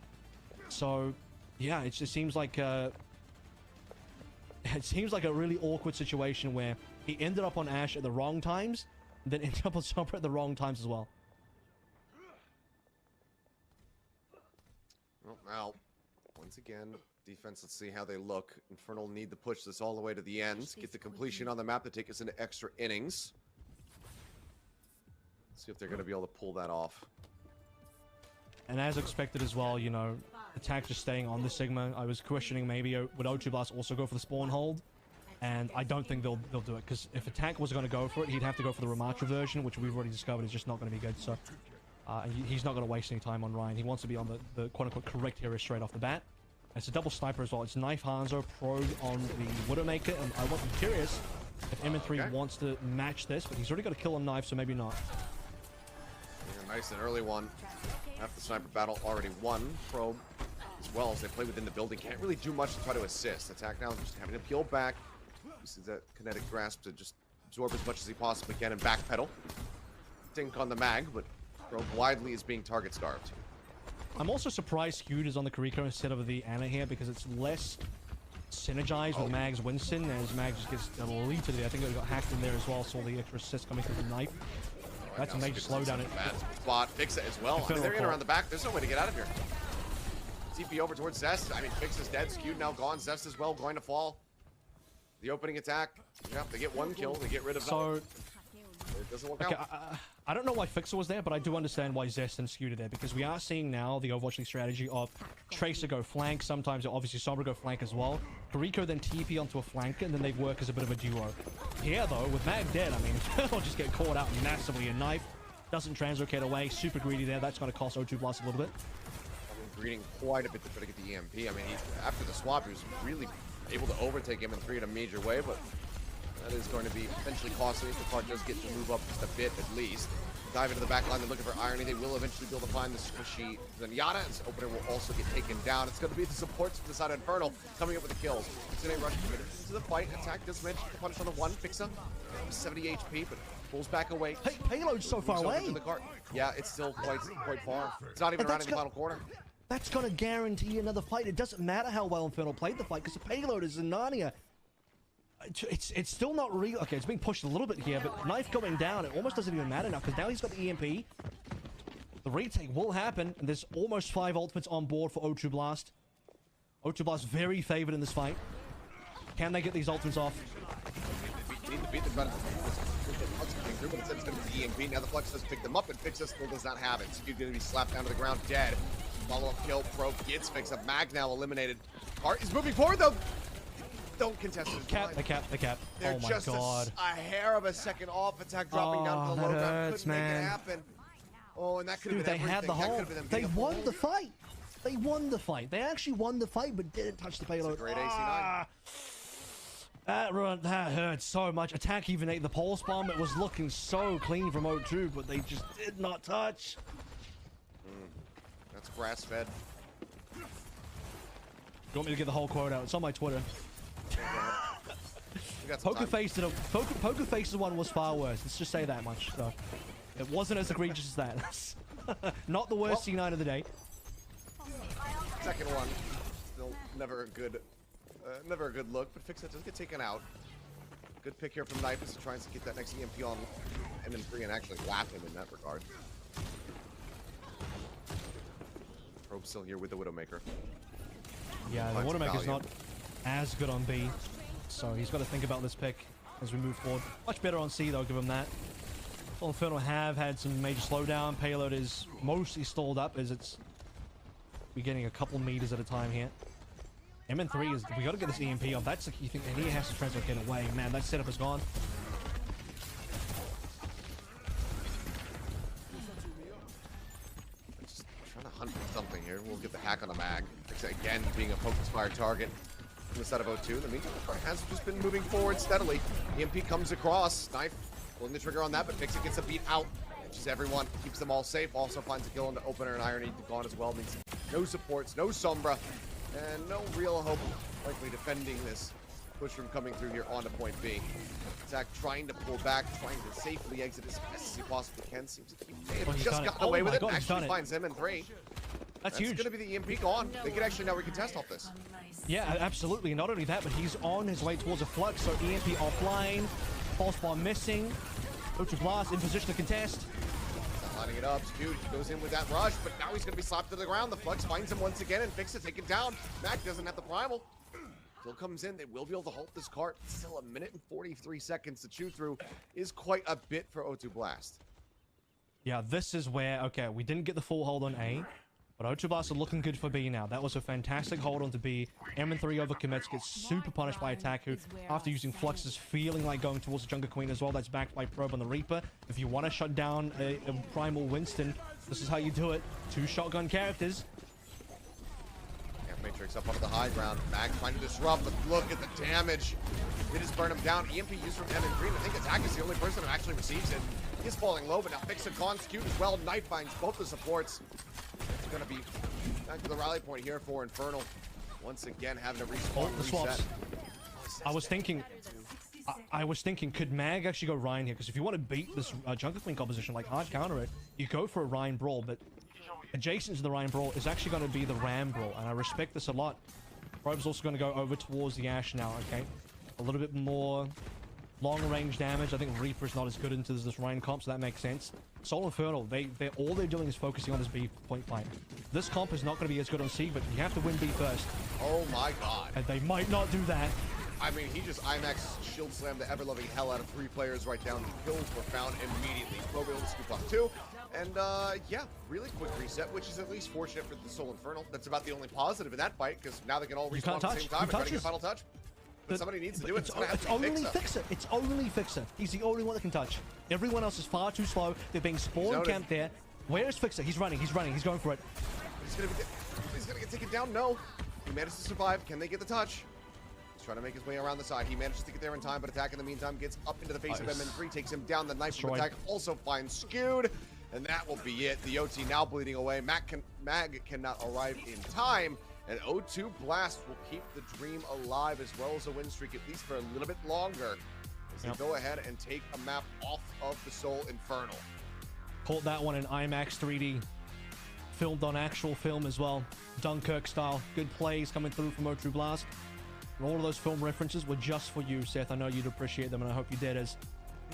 So, yeah, it just seems like it seems like a really awkward situation where he ended up on Ashe at the wrong times, and then ended up on Sombra at the wrong times as well. Well, now, once again, defense, let's see how they look. Infernal need to push this all the way to the end. Get the completion on the map to take us into extra innings. Let's see if they're going to be able to pull that off. And as expected as well, you know, attack just staying on the Sigma. I was questioning maybe would O2 Blast also go for the spawn hold? And I don't think they'll do it, because if attack was going to go for it, he'd have to go for the Ramatra version, which we've already discovered is just not going to be good. So he's not going to waste any time on Ryan. He wants to be on the quote-unquote correct hero straight off the bat. It's a double sniper as well. It's Knife Hanzo, probe on the Widowmaker, and I'm curious if MN3 wants to match this, but he's already got a kill on Knife, so maybe not. Yeah, nice and early one. Half the sniper battle already won. Probe as well as they play within the building. Can't really do much to try to assist. Attack now just having to peel back. Uses that kinetic grasp to just absorb as much as he possibly can and backpedal. Dink on the mag, but Probe widely is being target starved. I'm also surprised Skewed is on the Kariko instead of the Ana here, because it's less synergized with Mag's Winston, as Mag just gets deleted. I think it got hacked in there as well, saw the extra assist coming through the knife. That's a major slowdown. Bad spot. Fix it as well. I mean, they're in around the back. There's no way to get out of here. TP over towards Zest. I mean, Fix is dead. Skewed now gone. Zest as well going to fall. The opening attack. Yep, they get one kill. They get rid of so. It doesn't work out. I don't know why Fixer was there, but I do understand why Zest and Skewed are there, because we are seeing now the Overwatch League strategy of Tracer go flank, sometimes obviously Sombra go flank as well. Kariko then TP onto a flanker, and then they work as a bit of a duo. Here though, with Mag dead, I mean, Infernal just get caught out massively. A Knife doesn't translocate away, super greedy there. That's going to cost O2 Blast a little bit. I mean, greeding quite a bit to try to get the EMP. I mean, after the swap, he was really able to overtake MN3 in a major way, but that is going to be potentially costly if the card does get to move up just a bit at least. Dive into the back line, they're looking for Irony. They will eventually be able to find the squishy Zenyatta, and this opener will also get taken down. It's going to be the supports from the side of Infernal coming up with the kills. It's in a rush committed to the fight. Attack does manage to punish on the one. Fixer, 70 HP, but pulls back away. Hey, payload's so far away. Yeah, it's still quite far. It's not even around in the final quarter. That's going to guarantee another fight. It doesn't matter how well Infernal played the fight, because the payload is in Narnia. It's still not real. Okay, it's being pushed a little bit here, but Knife going down, it almost doesn't even matter now, because now he's got the EMP. The retake will happen, and there's almost 5 ultimates on board for O2 Blast. O2 Blast very favored in this fight. Can they get these ultimates off? Need to beat the through, but it's going to be the EMP. Now the Flux does pick them up, and Fixa still does not have it. Skewed going to be slapped down to the ground, dead. Follow-up kill, Probe gets Fixa. Mag now eliminated. Hart is moving forward, though. Don't contest it. The cap. They're Oh my just god. a hair of a second off. Attack dropping down to the low ground. Hurts, Couldn't make man. it happen. Oh, and that could have Dude, been they had the whole. They won the fight. They won the fight. They actually won the fight, but didn't touch the payload. Great AC9. That hurt so much. Attack even ate the pulse bomb. It was looking so clean from O2, but they just did not touch. That's grass-fed. You want me to get the whole quote out? It's on my Twitter. Poker Face one was far worse. Let's just say that much. So it wasn't as egregious as that. Not the worst C9 of the day. Second one, still never a good look. But Fixa does get taken out. Good pick here from Knifus, tries to get that next EMP on M3 and actually lap him in that regard. Probe still here with the Widowmaker. Yeah, the Widowmaker's not as good on B, so he's got to think about this pick as we move forward. Much better on C though, give him that. Seoul Infernal have had some major slowdown. Payload is mostly stalled up as it's we're getting a couple meters at a time here. MN3 is, we got to get this EMP off. That's the key thing, and he has to translate get away. Man, that setup is gone. Just trying to hunt for something here. We'll get the hack on the mag. Again, being a focus fire target from the side of O2. The meantime, has just been moving forward steadily. EMP comes across. Knife pulling the trigger on that, but Fixa gets a beat out. Just everyone keeps them all safe. Also finds a kill on the opener, and Irony gone as well. Means no supports, no Sombra, and no real hope likely defending this push from coming through here onto point B. Attack trying to pull back, trying to safely exit as best as he possibly can. Seems to have just gotten away with it. Actually finds him in 3. That's huge. It's going to be the EMP gone. They could actually now recontest off this. Yeah, absolutely. Not only that, but he's on his way towards a flux, so EMP offline, pulse bomb missing, Ultra Blast in position to contest. Lining it up, Skewed, he goes in with that rush, but now he's going to be slapped to the ground. The Flux finds him once again and Fixa taken down. Mac doesn't have the primal. Still comes in. They will be able to halt this cart. Still 1 minute and 43 seconds to chew through is quite a bit for O2 Blast. Yeah, this is where, okay, we didn't get the full hold on A, but O2 Blast are looking good for B now. That was a fantastic hold on to B. M3 overcommits, gets super punished by Attack, who, after using Flux, is feeling like going towards the Jungle Queen as well. That's backed by Probe on the Reaper. If you want to shut down a Primal Winston, this is how you do it. 2 shotgun characters. Matrix up onto the high ground. Mag trying to disrupt, but look at the damage. They just burn him down. EMP used from M3. I think Attack is the only person who actually receives it. He's falling low, but now Fixa gone, Skewed as well. Knife finds both the supports. It's going to be back to the rally point here for Infernal. Once again, having a respawn reset. I was thinking, could Mag actually go Ryan here? Because if you want to beat this Jungle Queen composition, like hard counter it, you go for a Ryan Brawl, but adjacent to the Ryan Brawl is actually going to be the Ram Brawl, and I respect this a lot. Probe's also going to go over towards the Ashe now, okay? A little bit more long-range damage. I think Reaper's not as good into this Ryan comp, so that makes sense. Seoul Infernal, all they're doing is focusing on this B point fight. This comp is not going to be as good on C, but you have to win B first. Oh my god. And they might not do that. I mean, he just IMAX shield slammed the ever-loving hell out of 3 players right down. The kills were found immediately. Probe able to scoop up 2. And, yeah, really quick reset, which is at least fortunate for the Seoul Infernal. That's about the only positive in that fight, because now they can all respawn at the same time and try to get a final touch. But somebody needs to do it. It's only Fixa. It's only Fixa. He's the only one that can touch. Everyone else is far too slow. They're being spawn camped there. Where is Fixa? He's running. He's going for it. He's gonna get taken down. No. He managed to survive. Can they get the touch? He's trying to make his way around the side. He manages to get there in time, but Attack in the meantime gets up into the face of MN3, takes him down. The knife from Attack also finds Skewed. And that will be it. The OT now bleeding away. Mag cannot arrive in time. And O2 Blast will keep the dream alive as well as a win streak, at least for a little bit longer, as they go ahead and take a map off of the Seoul Infernal. Caught that one in IMAX 3D. Filmed on actual film as well. Dunkirk style. Good plays coming through from O2 Blast. And all of those film references were just for you, Seth. I know you'd appreciate them, and I hope you did, as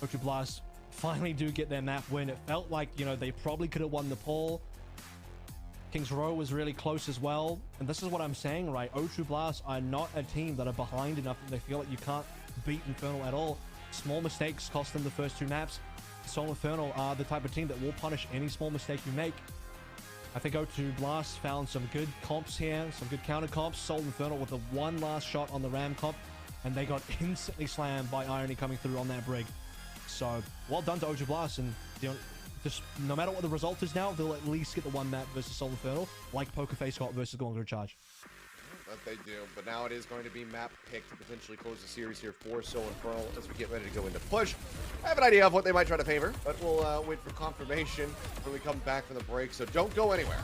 O2 Blast finally do get their map win. It felt like, you know, they probably could have won the poll. Kings Row was really close as well. And this is what I'm saying, right? O2 Blast are not a team that are behind enough that they feel like you can't beat Infernal at all. Small mistakes cost them the first 2 maps. Seoul Infernal are the type of team that will punish any small mistake you make. I think O2 Blast found some good comps here, some good counter comps. Seoul Infernal with the one last shot on the Ram comp, and they got instantly slammed by Irony coming through on that Brig. So, well done to O2 Blast, and just no matter what the result is now, they'll at least get the one map versus Seoul Infernal, like Pokerface got versus Guangzhou Charge. That they do, but now it is going to be map pick to potentially close the series here for Seoul Infernal as we get ready to go into push. I have an idea of what they might try to favor, but we'll wait for confirmation when we come back from the break, so don't go anywhere.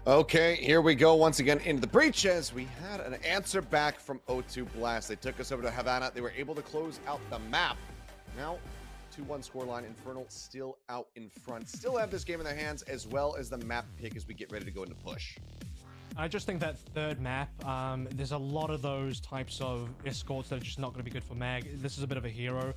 Okay, here we go once again into the breach as we had an answer back from O2 Blast. They took us over to Havana. They were able to close out the map. Now, 2-1 scoreline. Infernal still out in front. Still have this game in their hands as well as the map pick as we get ready to go into push. I just think that third map, there's a lot of those types of escorts that are just not going to be good for Mag. This is a bit of a hero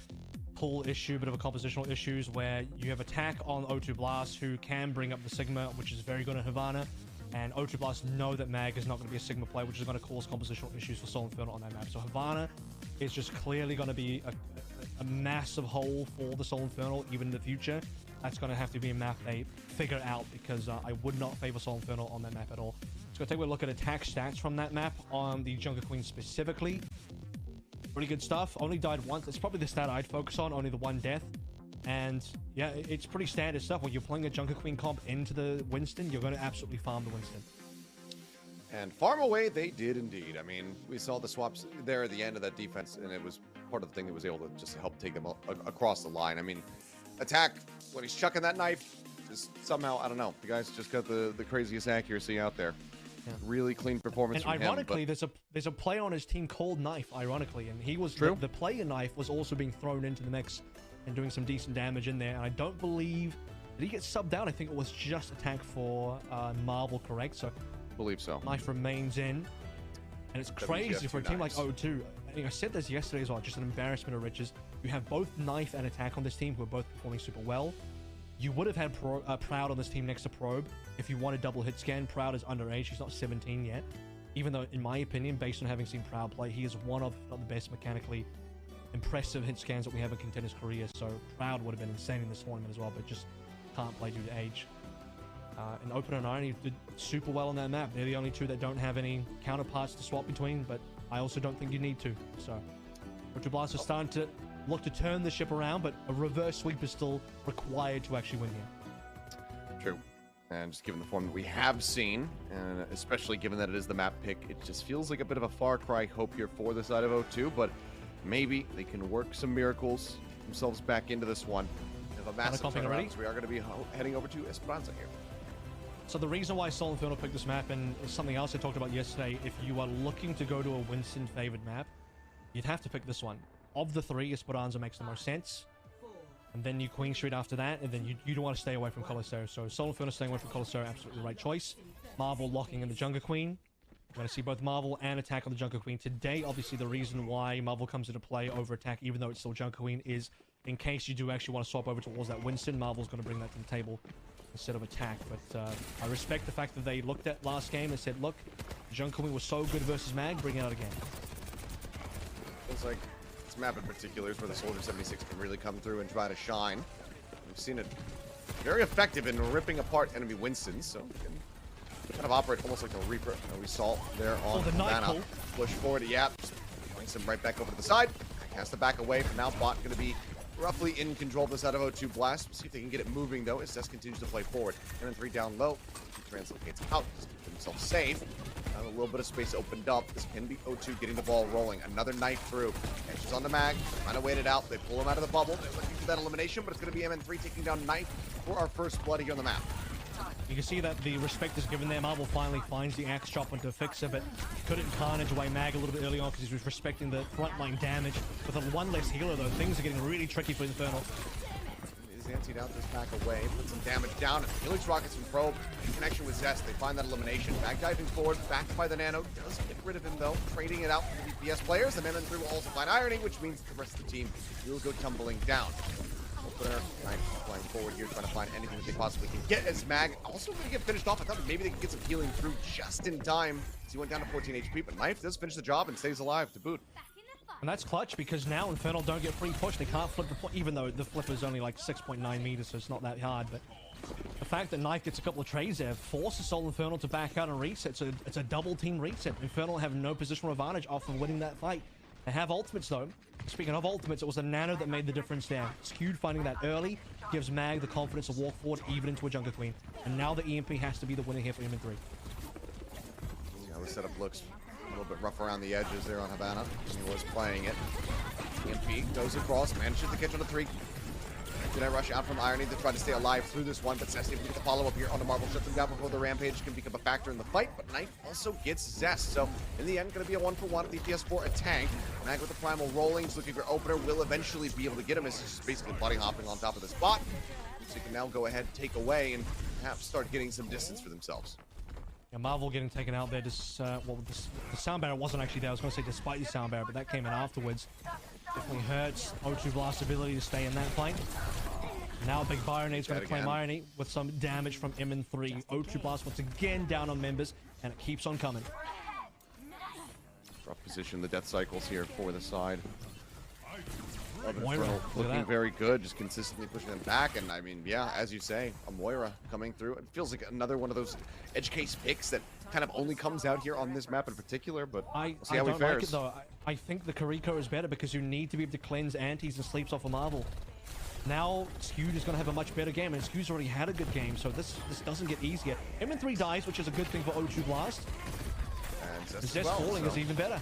pull issue, bit of a compositional issues where you have attack on O2 Blast, who can bring up the Sigma, which is very good on Havana, and O2 Blast know that Mag is not going to be a Sigma play, which is going to cause compositional issues for Seoul Infernal on that map. So Havana is just clearly going to be a massive hole for the Seoul Infernal, even in the future. That's going to have to be a map they figure out, because I would not favor Seoul Infernal on that map at all. Let's go take a look at attack stats from that map on the Junker Queen specifically. Pretty good stuff. Only died once. It's probably the stat I'd focus on, only the one death. And yeah, it's pretty standard stuff. When you're playing a Junker Queen comp into the Winston, you're going to absolutely farm the Winston. And farm away they did indeed. I mean, we saw the swaps there at the end of that defense, and it was part of the thing that was able to just help take them across the line. I mean, attack, when he's chucking that knife, just somehow, I don't know, the guy's just got the craziest accuracy out there. Yeah. Really clean performance from him. And ironically, there's a player on his team called Knife, ironically, and he was the player Knife was also being thrown into the mix and doing some decent damage in there. And I don't believe, did he get subbed out? I think it was just attack for Marvel, correct? So I believe so. Knife remains in, and it's crazy for a team like O2. I think I said this yesterday as well, just an embarrassment of riches. You have both Knife and attack on this team who are both performing super well. You would have had Proud on this team next to Probe if you wanted double hit scan. Proud is underage. He's not 17 yet. Even though, in my opinion, based on having seen Proud play, he is one of, if not the best mechanically impressive hit scans that we have in Contender's career. So Proud would have been insane in this tournament as well, but just can't play due to age. And Open and Irony did super well on that map. They're the only two that don't have any counterparts to swap between, but I also don't think you need to. So O2 Blast is starting to look to turn the ship around, but a reverse sweep is still required to actually win here. True. And just given the form that we have seen, and especially given that it is the map pick, it just feels like a bit of a far cry hope here for the side of O2, but maybe they can work some miracles themselves back into this one. They have a massive turnaround, so we are going to be heading over to Esperanza here. So the reason why Seoul Infernal picked this map, and it's something else I talked about yesterday, if you are looking to go to a Winston-favored map, you'd have to pick this one. Of the three, Esperanza makes the most sense. And then you Queen Street after that, and then you don't want to stay away from Coliseo. So Seoul Infernal staying away from Coliseo, absolutely the right choice. Marvel locking in the Junker Queen. We're going to see both Marvel and Attack on the Junker Queen. Today, obviously, the reason why Marvel comes into play over Attack, even though it's still Junker Queen, is in case you do actually want to swap over towards that Winston, Marvel's going to bring that to the table instead of Attack. But I respect the fact that they looked at last game and said, look, Junker Queen was so good versus Mag, bring it out again. Feels like this map in particular is where the Soldier 76 can really come through and try to shine. We've seen it very effective in ripping apart enemy Winstons, so it can kind of operate almost like a Reaper that we saw there on the Havana. Push forward, yeah, just brings him right back over to the side. Cast the back away. For now, Bot going to be roughly in control of this out of O2 Blast. See if they can get it moving, though, as Cess continues to play forward. And then 3 down low. He translocates out, just keep himself safe. A little bit of space opened up. This can be O2 getting the ball rolling. Another knife through. Edges on the Mag. Trying to wait it out. They pull him out of the bubble. They're looking for that elimination, but it's going to be MN3 taking down Knife for our first blood here on the map. You can see that the respect is given there. Marvel finally finds the axe chopper to fix it, but couldn't carnage away Mag a little bit early on because he was respecting the frontline damage. With a one less healer, though, things are getting really tricky for Infernal. He's antied out this back away, put some damage down, and Helix Rockets from Probe in connection with Zest. They find that elimination. Mag diving forward, backed by the Nano. Does get rid of him, though, trading it out for the DPS players, and MN3 will also find Irony, which means the rest of the team will go tumbling down. Opener, Knife flying forward here, trying to find anything that they possibly can get as Mag also going to get finished off. I thought maybe they could get some healing through just in time as he went down to 14 HP, but Knife does finish the job and stays alive to boot. And that's clutch because now Infernal don't get free push. They can't flip the flip, even though the flip is only like 6.9 meters, so it's not that hard. But the fact that Knife gets a couple of trades there forces Seoul Infernal to back out and reset. So it's a double team reset. Infernal have no positional advantage off of winning that fight. They have ultimates though. Speaking of ultimates, it was the Nano that made the difference there. Skewed finding that early gives Mag the confidence to walk forward even into a Junker Queen. And now the EMP has to be the winner here for him in 3. See how the setup looks. A little bit rough around the edges there on Havana. He was playing it. EMP goes across, manages to catch on the 3. Did I rush out from Irony to try to stay alive through this one, but Zest able to get the follow-up here on the Marvel. Shuts him down before the Rampage can become a factor in the fight, but Knife also gets Zest. So, in the end, going to be a 1-for-1 at DPS for a tank. Mag with the Primal rolling, he's looking for Opener, will eventually be able to get him as he's just basically buddy hopping on top of the spot. So he can now go ahead, take away, and perhaps start getting some distance for themselves. Yeah, Marvel getting taken out there. Just, well, the sound barrier wasn't actually there. I was going to say despite the sound barrier, but that came in afterwards. Definitely hurts O2 Blast's ability to stay in that fight. Now Big Byronade's going to claim Irony with some damage from MN3. O2 Blast once again down on members, and it keeps on coming. Rough position, the death cycles here for the side. Moira, looking very good, just consistently pushing them back. And I mean, yeah, as you say, a Moira coming through. It feels like another one of those edge case picks that kind of only comes out here on this map in particular, but we'll see how he don't fares. like it though. I think the Kariko is better because you need to be able to cleanse antis and sleeps off a Marvel. Now Skewed is going to have a much better game, and Skewed's already had a good game, so this doesn't get easier. MN3 dies, which is a good thing for O2 Blast. And Zest falling is even better.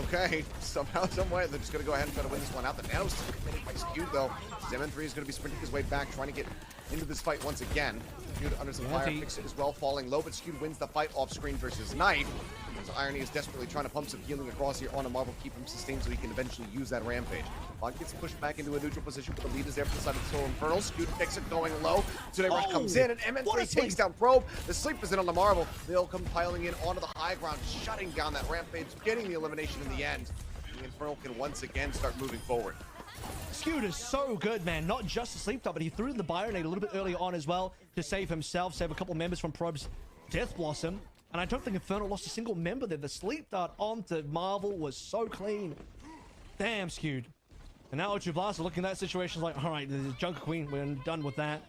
Okay, somehow, someway, they're just going to go ahead and try to win this one out. The Nano's still committed by Skewed, though. MN3 is going to be sprinting his way back, trying to get into this fight once again. Skewed under some fire, fix it as well, falling low, but Skewed wins the fight off screen versus Knight. So Irony is desperately trying to pump some healing across here on a Marvel, keep him sustained so he can eventually use that Rampage. Bond gets pushed back into a neutral position, but the lead is there for the side of the Seoul Infernal. Skewed fix it going low. Today Rush comes in, and MN3 takes down Probe. The sleep is in on the Marvel. They'll come piling in onto the high ground, shutting down that Rampage, getting the elimination in the end. The Infernal can once again start moving forward. Skewed is so good, man. Not just the sleep dart, but he threw the Byronade a little bit earlier on as well to save himself, save a couple members from Probe's Death Blossom. And I don't think Infernal lost a single member there. The sleep dart onto Marvel was so clean. Damn, Skewed. And now O2 Blast are looking at that situation like, all right, the Junker Queen, we're done with that.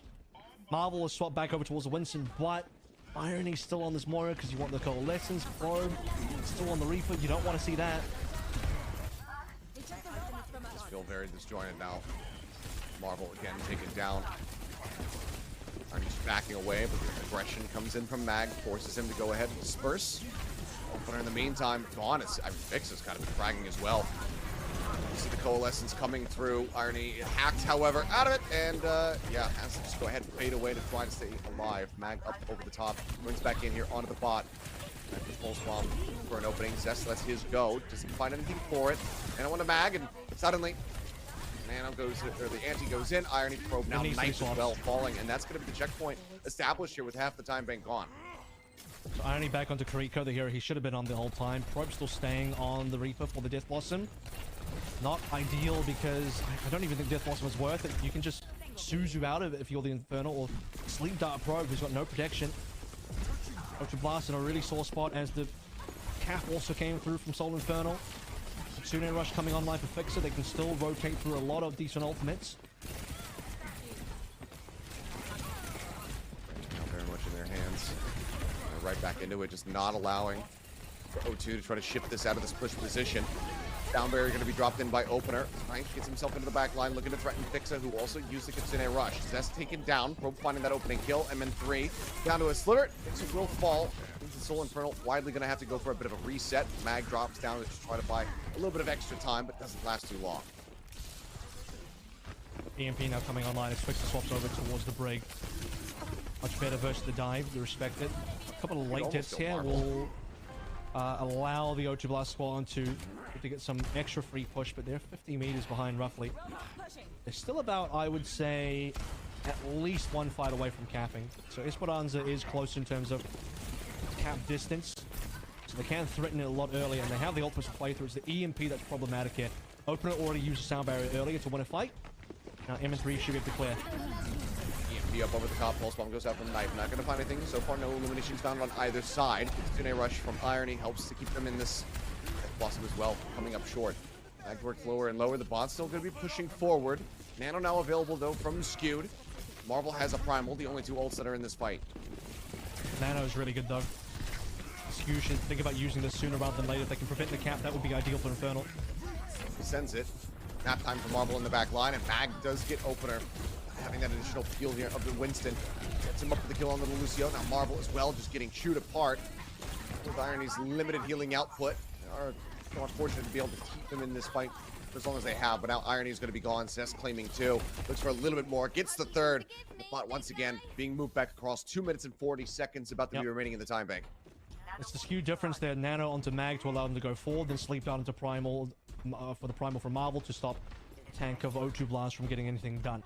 Marvel is swapped back over towards the Winston, but Irony's still on this Moira because you want the Coalescence. Probe still on the Reaper. You don't want to see that. Just feel very disjointed now. Marvel again taken down. Arnie's backing away, but the aggression comes in from Mag, forces him to go ahead and disperse. Opener in the meantime, gone. Vix has kind of been fragging as well. You see the Coalescence coming through. Irony hacked, however, out of it, and yeah, has to just go ahead and fade away to try to stay alive. Mag up over the top, brings back in here onto the bot. Pulse bomb for an opening. Zest lets his go, doesn't find anything for it. And I want to Mag, and suddenly Nano goes, or the anti goes in. Irony Probe now Knight as well falling, and that's going to be the checkpoint established here with half the time bank gone. So Irony back onto Kariko, the hero he should have been on the whole time. Probe still staying on the Reaper for the Death Blossom. Not ideal because I don't even think Death Blossom is worth it. You can just Suzu out of it if you're the Infernal, or Sleep Dart Probe who's got no protection. O2 Blast in a really sore spot as the Cap also came through from Seoul Infernal. Kitsune Rush coming online for Fixer. They can still rotate through a lot of decent ultimates. Not very much in their hands. They're right back into it, just not allowing for O2 to try to shift this out of this push position. Down barrier going to be dropped in by Opener. Knight gets himself into the back line, looking to threaten Fixa, who also used the Kitsune Rush. Zest taken down. Probe finding that opening kill. MN3 down to a sliver. Fixa will fall. Soul Infernal widely going to have to go for a bit of a reset. Mag drops down to try to buy a little bit of extra time, but doesn't last too long. EMP now coming online as Fixa swaps over towards the Brig. Much better versus the dive. You respect it. A couple of late hits here will allow the O2 Blast squad to get some extra free push, but they're 50 meters behind roughly. They're still about, I would say, at least one fight away from capping. So Esperanza is close in terms of cap distance, so they can threaten it a lot earlier, and they have the ultimates to play through. It's the EMP that's problematic here. Opener already used a sound barrier earlier to win a fight. Now MN3 should be able to clear. EMP up over the top, pulse bomb goes out from the knife. Not going to find anything so far. No eliminations found on either side. Kitsune Rush from Irony helps to keep them in this. Blossom as well, coming up short. Mag works lower and lower. The bot's still going to be pushing forward. Nano now available though from Skewed. Marvel has a primal, the only two ults that are in this fight. Nano is really good though. Skew should think about using this sooner rather than later. If they can prevent the cap, that would be ideal for Infernal. He sends it. Nap time for Marvel in the back line, and Mag does get Opener. Having that additional peel here of the Winston. Gets him up for the kill on little Lucio. Now Marvel as well, just getting chewed apart. With Irony's limited healing output. They are so unfortunate to be able to keep them in this fight for as long as they have, but now Irony is going to be gone. Cess claiming two. Looks for a little bit more. Gets the third. The bot once again being moved back across. 2 minutes and 40 seconds about to be remaining in the time bank. It's the Skew difference there. Nano onto Mag to allow them to go forward, then sleep down into Primal for the Primal from Marvel to stop tank of O2 Blast from getting anything done.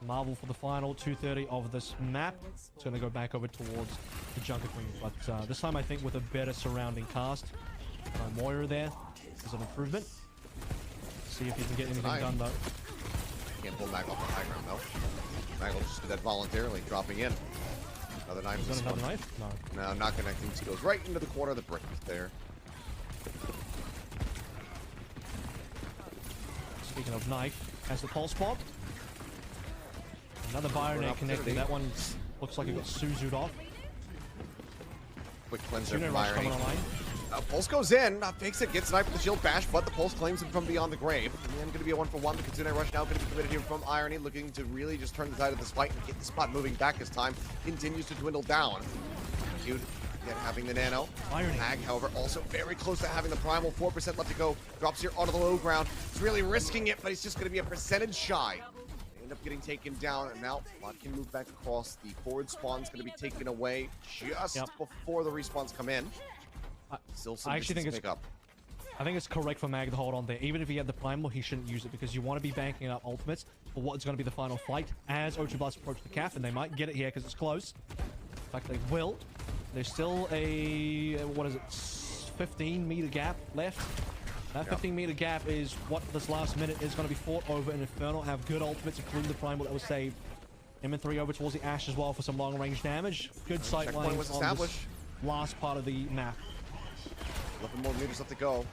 Marvel for the final 2:30 of this map. It's going to go back over towards the Junker Queen, but this time I think with a better surrounding cast. Moira there is an improvement. See if he can get anything done though. Can't pull Mag off the high ground though. Mag will just do that voluntarily, dropping in. Another knife. Is that another knife? No. No, not connecting. Just goes right into the corner of the brick there. Speaking of knife, has the pulse pop. Another Byronade connected. That one looks like it got Suzu'd off. Quick cleanser from Rush coming Irony. online. Pulse goes in, fakes it, gets sniped with the shield bash, but the Pulse claims him from beyond the grave. And then going to be a 1-for-1. The Kitsune Rush now going to be committed here from Irony, looking to really just turn the tide of this fight and get the spot moving back as time continues to dwindle down. Cute, yet having the nano. Irony. Mag, however, also very close to having the primal. 4% left to go. Drops here onto the low ground. He's really risking it, but he's just going to be a percentage shy. They end up getting taken down, and now Lot can move back across. The forward spawn's going to be taken away just before the respawns come in. Still some distance to pick up. I think it's correct for Mag to hold on there. Even if he had the primal, he shouldn't use it because you want to be banking up ultimates for what's going to be the final fight as O2 Blast approach the calf, and they might get it here because it's close. In fact, they will. There's still a, 15-meter gap left. That 15-meter gap is what this last minute is going to be fought over, and Infernal have good ultimates, including the primal that was saved. M3 over towards the Ash as well for some long-range damage. Good sight lines on this last part of the map. 11 more meters left to go.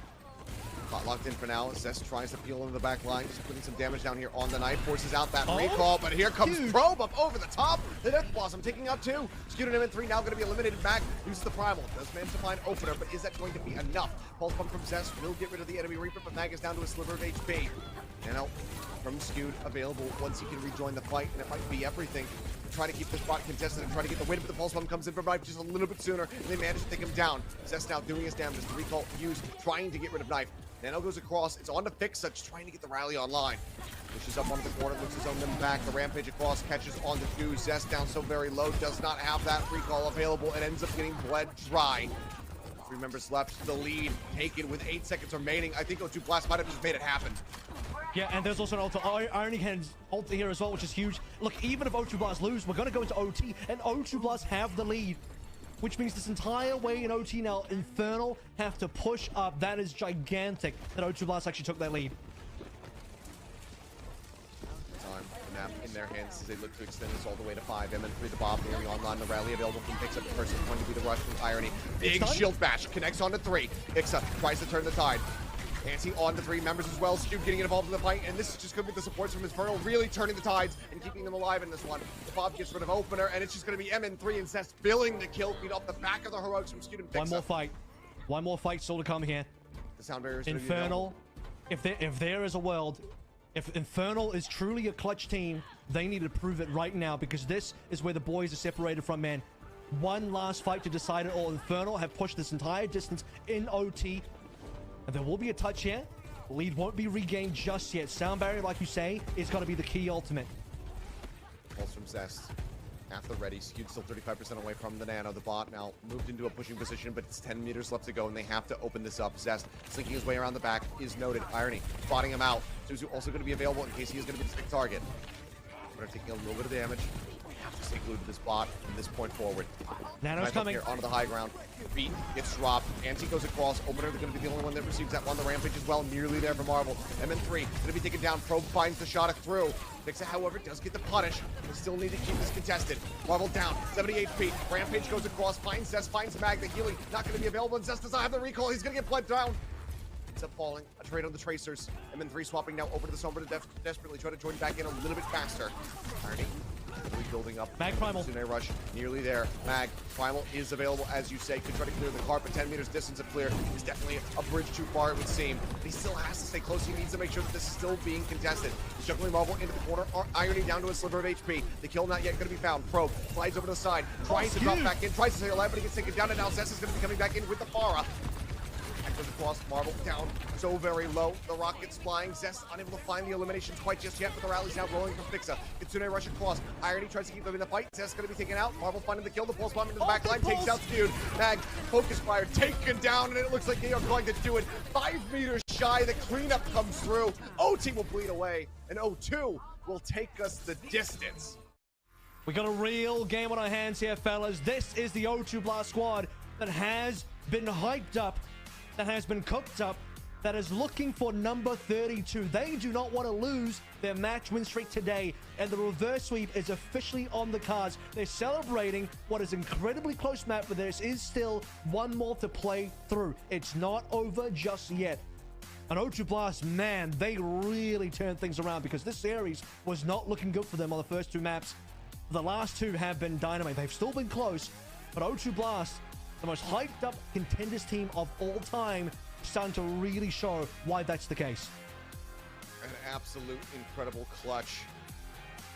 Not locked in for now. Zest tries to peel into the back line, just putting some damage down here on the knife. Forces out that recall, but here comes Probe up over the top. The Death Blossom taking out two. Skewed and M3 now going to be eliminated back. Uses the primal. Does manage to find opener, but is that going to be enough? Pulse Pump from Zest will get rid of the enemy Reaper, but Mag is down to a sliver of HP. Nano from Skewed available once he can rejoin the fight, and it might be everything. Try to keep this spot contested and try to get the win, but the Pulse Bomb comes in from Knife just a little bit sooner, and they manage to take him down. Zest now doing his damage. The recall used, trying to get rid of Knife. Nano goes across. It's on to Fix, just trying to get the rally online. Pushes up onto the corner, looks his own them back. The Rampage across, catches on the two. Zest down so very low, does not have that recall available, and ends up getting bled dry. 3 members left, the lead taken with 8 seconds remaining. I think O2 Blast might have just made it happen. Yeah, and there's also an ult. Irony has ult here as well, which is huge. Look, even if O2 Blast lose, we're going to go into OT, and O2 Blast have the lead. Which means this entire way in OT now, Infernal have to push up. That is gigantic that O2 Blast actually took that lead. Time map in their hands as they look to extend this all the way to 5. M3 the Bob nearly online. The rally available from Ixa. The first is going to be the rush from Irony. Big shield bash connects onto 3. Ixa tries to turn the tide. Nancy on to 3 members as well. Skewed getting involved in the fight, and this is just going to be the supports from Infernal really turning the tides and keeping them alive in this one. The Bob gets rid of opener, and it's just going to be MN3 and Zest filling the kill feed off the back of the heroics from Skewed and Fixa. One more fight still to come here. The sound barriers. Infernal, if there is a world, if Infernal is truly a clutch team, they need to prove it right now, because this is where the boys are separated from men. One last fight to decide it all. Infernal have pushed this entire distance in OT. And there will be a touch here. Lead won't be regained just yet. Sound barrier, like you say, is going to be the key ultimate. Pulse from Zest. Half the ready. Skewed still 35% away from the Nano. The bot now moved into a pushing position, but it's 10 meters left to go, and they have to open this up. Zest slinking his way around the back is noted. Irony spotting him out. Suzu also going to be available in case he is going to be the stick target. They're taking a little bit of damage. Have to stay glued to this bot from this point forward. Nano's coming here onto the high ground. Beat gets dropped. Anti goes across. Opener, they're going to be the only one that receives that one. The Rampage as well, nearly there for Marvel. MN3 going to be taken down. Probe finds the shot through. Fixa, however, does get the punish. They still need to keep this contested. Marvel down, 70 HP. Rampage goes across, finds Zest, finds Mag. The healing not going to be available, and Zest does not have the recall. He's going to get bled down. Ends up falling. A trade on the Tracers. MN3 swapping now over to the Sombra to desperately try to join back in a little bit faster. Irony building up. Mag Primal. Rush nearly there. Mag Primal is available, as you say. Could try to clear the carpet. 10 meters distance of clear is definitely a bridge too far, it would seem. But he still has to stay close. He needs to make sure that this is still being contested. He's juggling Marvel into the corner. Irony down to a sliver of HP. The kill not yet going to be found. Probe slides over to the side, tries to drop back in, tries to stay alive, but he gets taken down, and now Zest is going to be coming back in with the Pharah. Goes across, Marvel down so very low. The rocket's flying. Zest unable to find the eliminations quite just yet, but the rally's now rolling from Fixa. Kitsune rush across. Irony tries to keep them in the fight. Zest going to be taken out. Marvel finding the kill. The Pulse Bomb into the back line. Takes out Skewed. Mag, focus fire, taken down, and it looks like they are going to do it. 5 meters shy. The cleanup comes through. OT will bleed away, and O2 will take us the distance. We got a real game on our hands here, fellas. This is the O2 Blast squad that has been hyped up, that has been cooked up, that is looking for number 32. They do not want to lose their match win streak today, and the reverse sweep is officially on the cards. They're celebrating what is an incredibly close map, but there is still one more to play through. It's not over just yet. And O2 Blast, man, they really turned things around, because this series was not looking good for them on the first two maps. The last two have been dynamite. They've still been close, but O2 Blast, the most hyped up contenders team of all time, starting to really show why that's the case. An absolute incredible clutch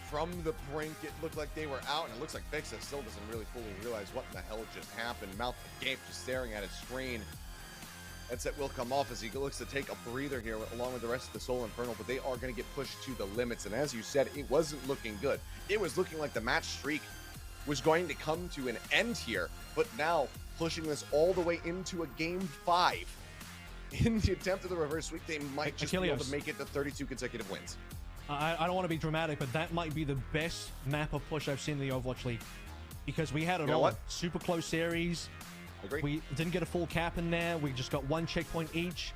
from the brink. It looked like they were out, and it looks like Vexa still doesn't really fully realize what in the hell just happened. Mouth agape, just staring at his screen. Headset will come off as he looks to take a breather here along with the rest of the Seoul Infernal, but they are going to get pushed to the limits. And as you said, it wasn't looking good. It was looking like the match streak was going to come to an end here, but now pushing this all the way into a game 5. In the attempt of the reverse sweep, they might just be able to make it to 32 consecutive wins. I don't want to be dramatic, but that might be the best map of push I've seen in the Overwatch League, because we had it all. Super close series. Agreed. We didn't get a full cap in there. We just got one checkpoint each.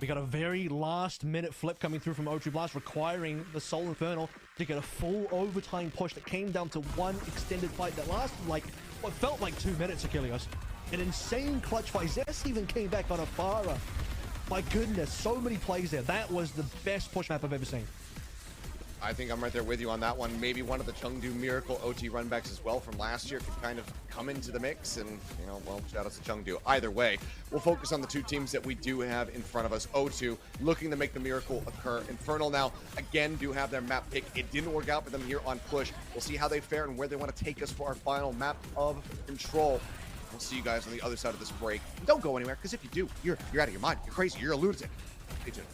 We got a very last-minute flip coming through from O2 Blast, requiring the Seoul Infernal to get a full overtime push that came down to one extended fight that lasted like what felt like 2 minutes, Achilles. An insane clutch fight. Zess even came back on a Farah. My goodness, so many plays there. That was the best push map I've ever seen. I think I'm right there with you on that one. Maybe one of the Chengdu Miracle OT runbacks as well from last year could kind of come into the mix, and, you know, well, shout out to Chengdu. Either way, we'll focus on the two teams that we do have in front of us. O2 looking to make the miracle occur. Infernal now, again, do have their map pick. It didn't work out for them here on push. We'll see how they fare and where they want to take us for our final map of control. We'll see you guys on the other side of this break. Don't go anywhere, because if you do, you're out of your mind. You're crazy. You're a lunatic. Stay tuned.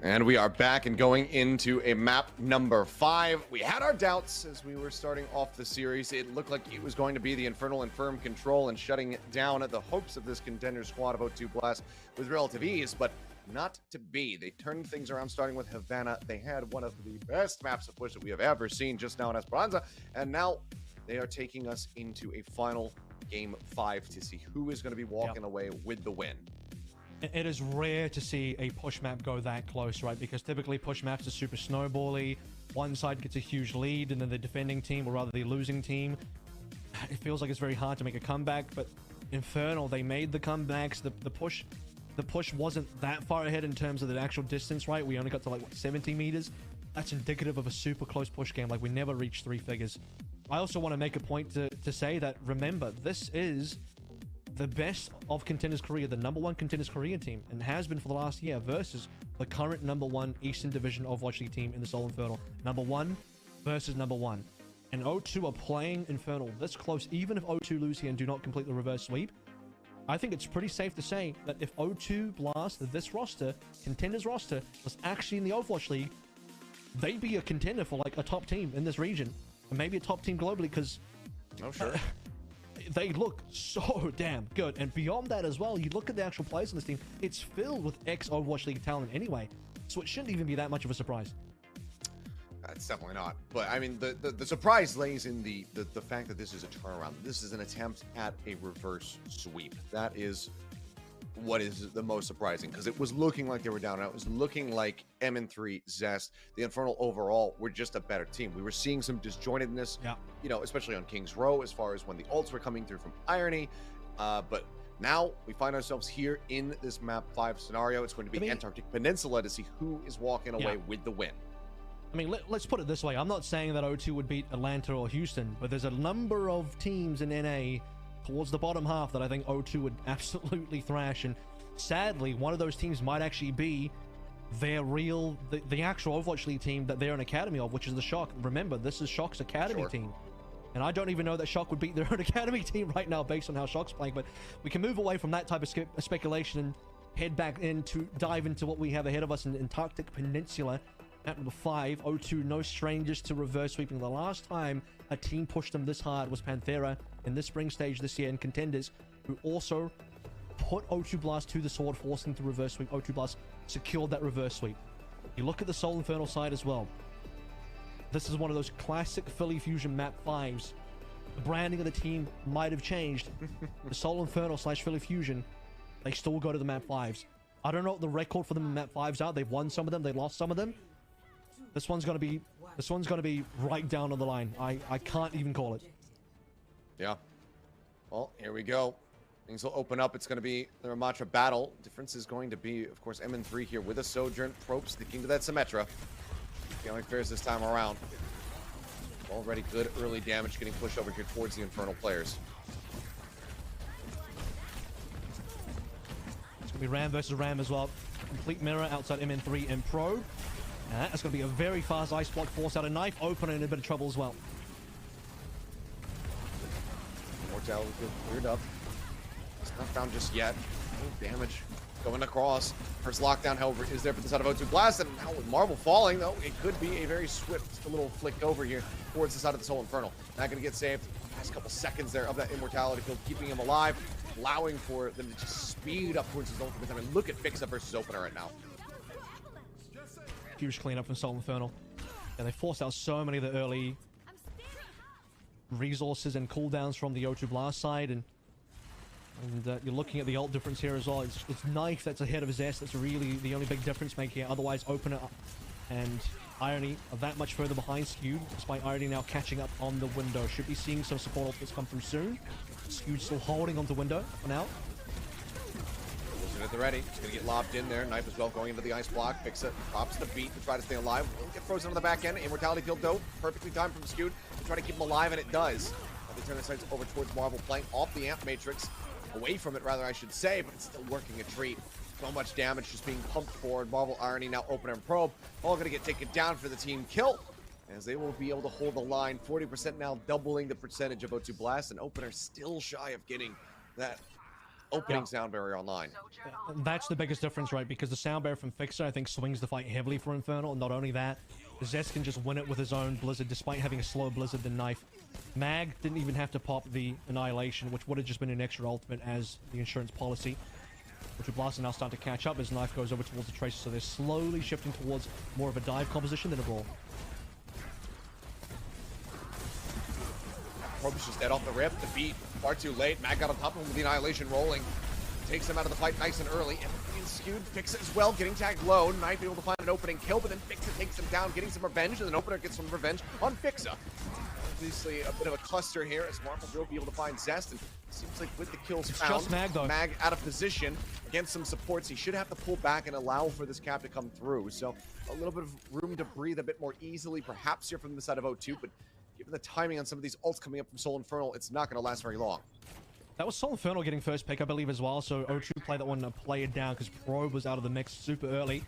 And we are back and going into a map number 5. We had our doubts as we were starting off the series. It looked like it was going to be the Infernal and firm control and shutting down the hopes of this contender squad of O2 Blast with relative ease, but not to be. They turned things around starting with Havana. They had one of the best maps of push that we have ever seen just now in Esperanza, and now they are taking us into a final game 5 to see who is going to be walking away with the win. It is rare to see a push map go that close, right? Because typically push maps are super snowbally. One side gets a huge lead, and then the defending team, or rather the losing team, it feels like it's very hard to make a comeback. But Infernal, they made the comebacks. The push wasn't that far ahead in terms of the actual distance, right? We only got to like, what, 70 meters? That's indicative of a super close push game. Like, we never reached 3 figures. I also want to make a point to say that, remember, this is the best of Contenders Korea, the #1 Contenders Korea team, and has been for the last year, versus the current #1 Eastern Division Overwatch League team in the Seoul Infernal. #1 versus #1. And O2 are playing Infernal this close. Even if O2 lose here and do not complete the reverse sweep, I think it's pretty safe to say that if O2 Blast, this roster, Contenders roster, was actually in the Overwatch League, they'd be a contender for like a top team in this region, and maybe a top team globally, because they look so damn good. And beyond that as well, you look at the actual players on this team, it's filled with ex-Overwatch League talent anyway, so it shouldn't even be that much of a surprise. It's definitely not. But I mean, the surprise lays in the fact that this is a turnaround. This is an attempt at a reverse sweep. That is what is the most surprising, because it was looking like they were down. It was looking like MN3, Zest, the Infernal overall were just a better team. We were seeing some disjointedness, you know, especially on King's Row, as far as when the ults were coming through from Irony. But now we find ourselves here in this map 5 scenario. It's going to be Antarctic Peninsula to see who is walking away with the win. I mean, let's put it this way. I'm not saying that O2 would beat Atlanta or Houston, but there's a number of teams in NA towards the bottom half that I think O2 would absolutely thrash. And sadly, one of those teams might actually be their the actual Overwatch League team that they're an academy of, which is the Shock. Remember, this is Shock's academy team. And I don't even know that Shock would beat their own academy team right now based on how Shock's playing. But we can move away from that type of speculation and head back in to dive into what we have ahead of us in Antarctic Peninsula. At number 5, O2, no strangers to reverse sweeping. The last time a team pushed them this hard was Panthera in the spring stage this year in Contenders, who also put O2 Blast to the sword, forcing to reverse sweep. O2 Blast secured that reverse sweep. You look at the Seoul Infernal side as well. This is one of those classic Philly Fusion map 5s. The branding of the team might have changed. The Seoul Infernal / Philly Fusion, they still go to the map 5s. I don't know what the record for them in map 5s are. They've won some of them, they lost some of them. This one's gonna be right down on the line. I can't even call it. Yeah. Well, here we go. Things will open up. It's going to be the Ramatra battle. Difference is going to be, of course, MN3 here with a Sojourn. Probe sticking to that Symmetra. Feeling fares this time around. Already good early damage getting pushed over here towards the Infernal players. It's gonna be Ram versus Ram as well. Complete mirror outside MN3 and Probe. And that's going to be a very fast ice block, force out a knife opener, in a bit of trouble as well. Mortality cleared up. It's not found just yet. No damage going across. First lockdown, however, is there for the side of O2 Blast. And now with Marvel falling, though, it could be a very swift little flick over here towards the side of the Seoul Infernal. Not going to get saved. Last couple seconds there of that immortality field, keeping him alive, allowing for them to just speed up towards his ultimate. I mean, look at Fixa versus Opener right now. Huge cleanup from Seoul Infernal. And they forced out so many of the early resources and cooldowns from the O2 Blast side. And you're looking at the ult difference here as well. It's Knife that's ahead of Zest. That's really the only big difference maker here. Otherwise, Opener and Irony are that much further behind Skewed, despite Irony now catching up on the window. Should be seeing some support ults come through soon. Skewed still holding onto window for now. At the ready, he's gonna get lobbed in there. Knife as well going into the ice block. Fix it, pops the beat to try to stay alive. Will get frozen on the back end. Immortality field though, perfectly timed from Skewed to try to keep him alive, and it does. They turn their sights over towards Marvel, playing off the amp matrix, away from it rather, I should say, but it's still working a treat. So much damage just being pumped forward. Marvel, Irony, now Opener and Probe, all gonna get taken down for the team kill, as they will be able to hold the line. 40% now, doubling the percentage of O2 Blast, and Opener still shy of getting that opening sound barrier online. That's the biggest difference, right? Because the sound barrier from Fixer, I think, swings the fight heavily for Infernal. And not only that, Zest can just win it with his own Blizzard, despite having a slower Blizzard than Knife. Mag didn't even have to pop the Annihilation, which would have just been an extra ultimate as the insurance policy. Which Blast now start to catch up as Knife goes over towards the Tracer, so they're slowly shifting towards more of a dive composition than a brawl. Probably just dead off the rip. The beat far too late. Mag got on top of him with the Annihilation rolling. Takes him out of the fight nice and early. And skewed. Fix as well, getting tagged low. Knife able to find an opening kill, but then Fixa takes him down, getting some revenge, and then Opener gets some revenge on Fixa. Obviously, a bit of a cluster here as Marvel will be able to find Zest, and it seems like with the kills found, just Mag, though. Mag out of position against some supports. He should have to pull back and allow for this cap to come through. So a little bit of room to breathe a bit more easily, perhaps here from the side of O2, but given the timing on some of these ults coming up from Seoul Infernal, it's not going to last very long. That was Seoul Infernal getting first pick, I believe, as well. So O2 played that one and play it down because Probe was out of the mix super early.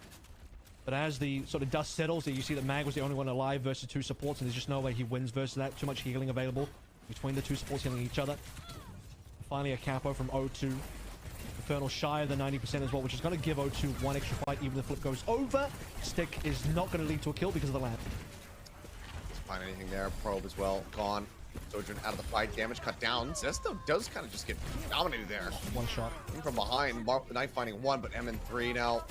But as the sort of dust settles, you see that Mag was the only one alive versus two supports, and there's just no way he wins versus that. Too much healing available between the two supports healing each other. Finally, a capo from O2. Infernal shy of the 90% as well, which is going to give O2 one extra fight, even if the flip goes over. Stick is not going to lead to a kill because of the lamp. Doesn't find anything there. Probe as well, gone. Sojourn out of the fight, damage cut down. Zesto does kind of just get dominated there. One shot. From behind, the Knife finding one, but MN3 now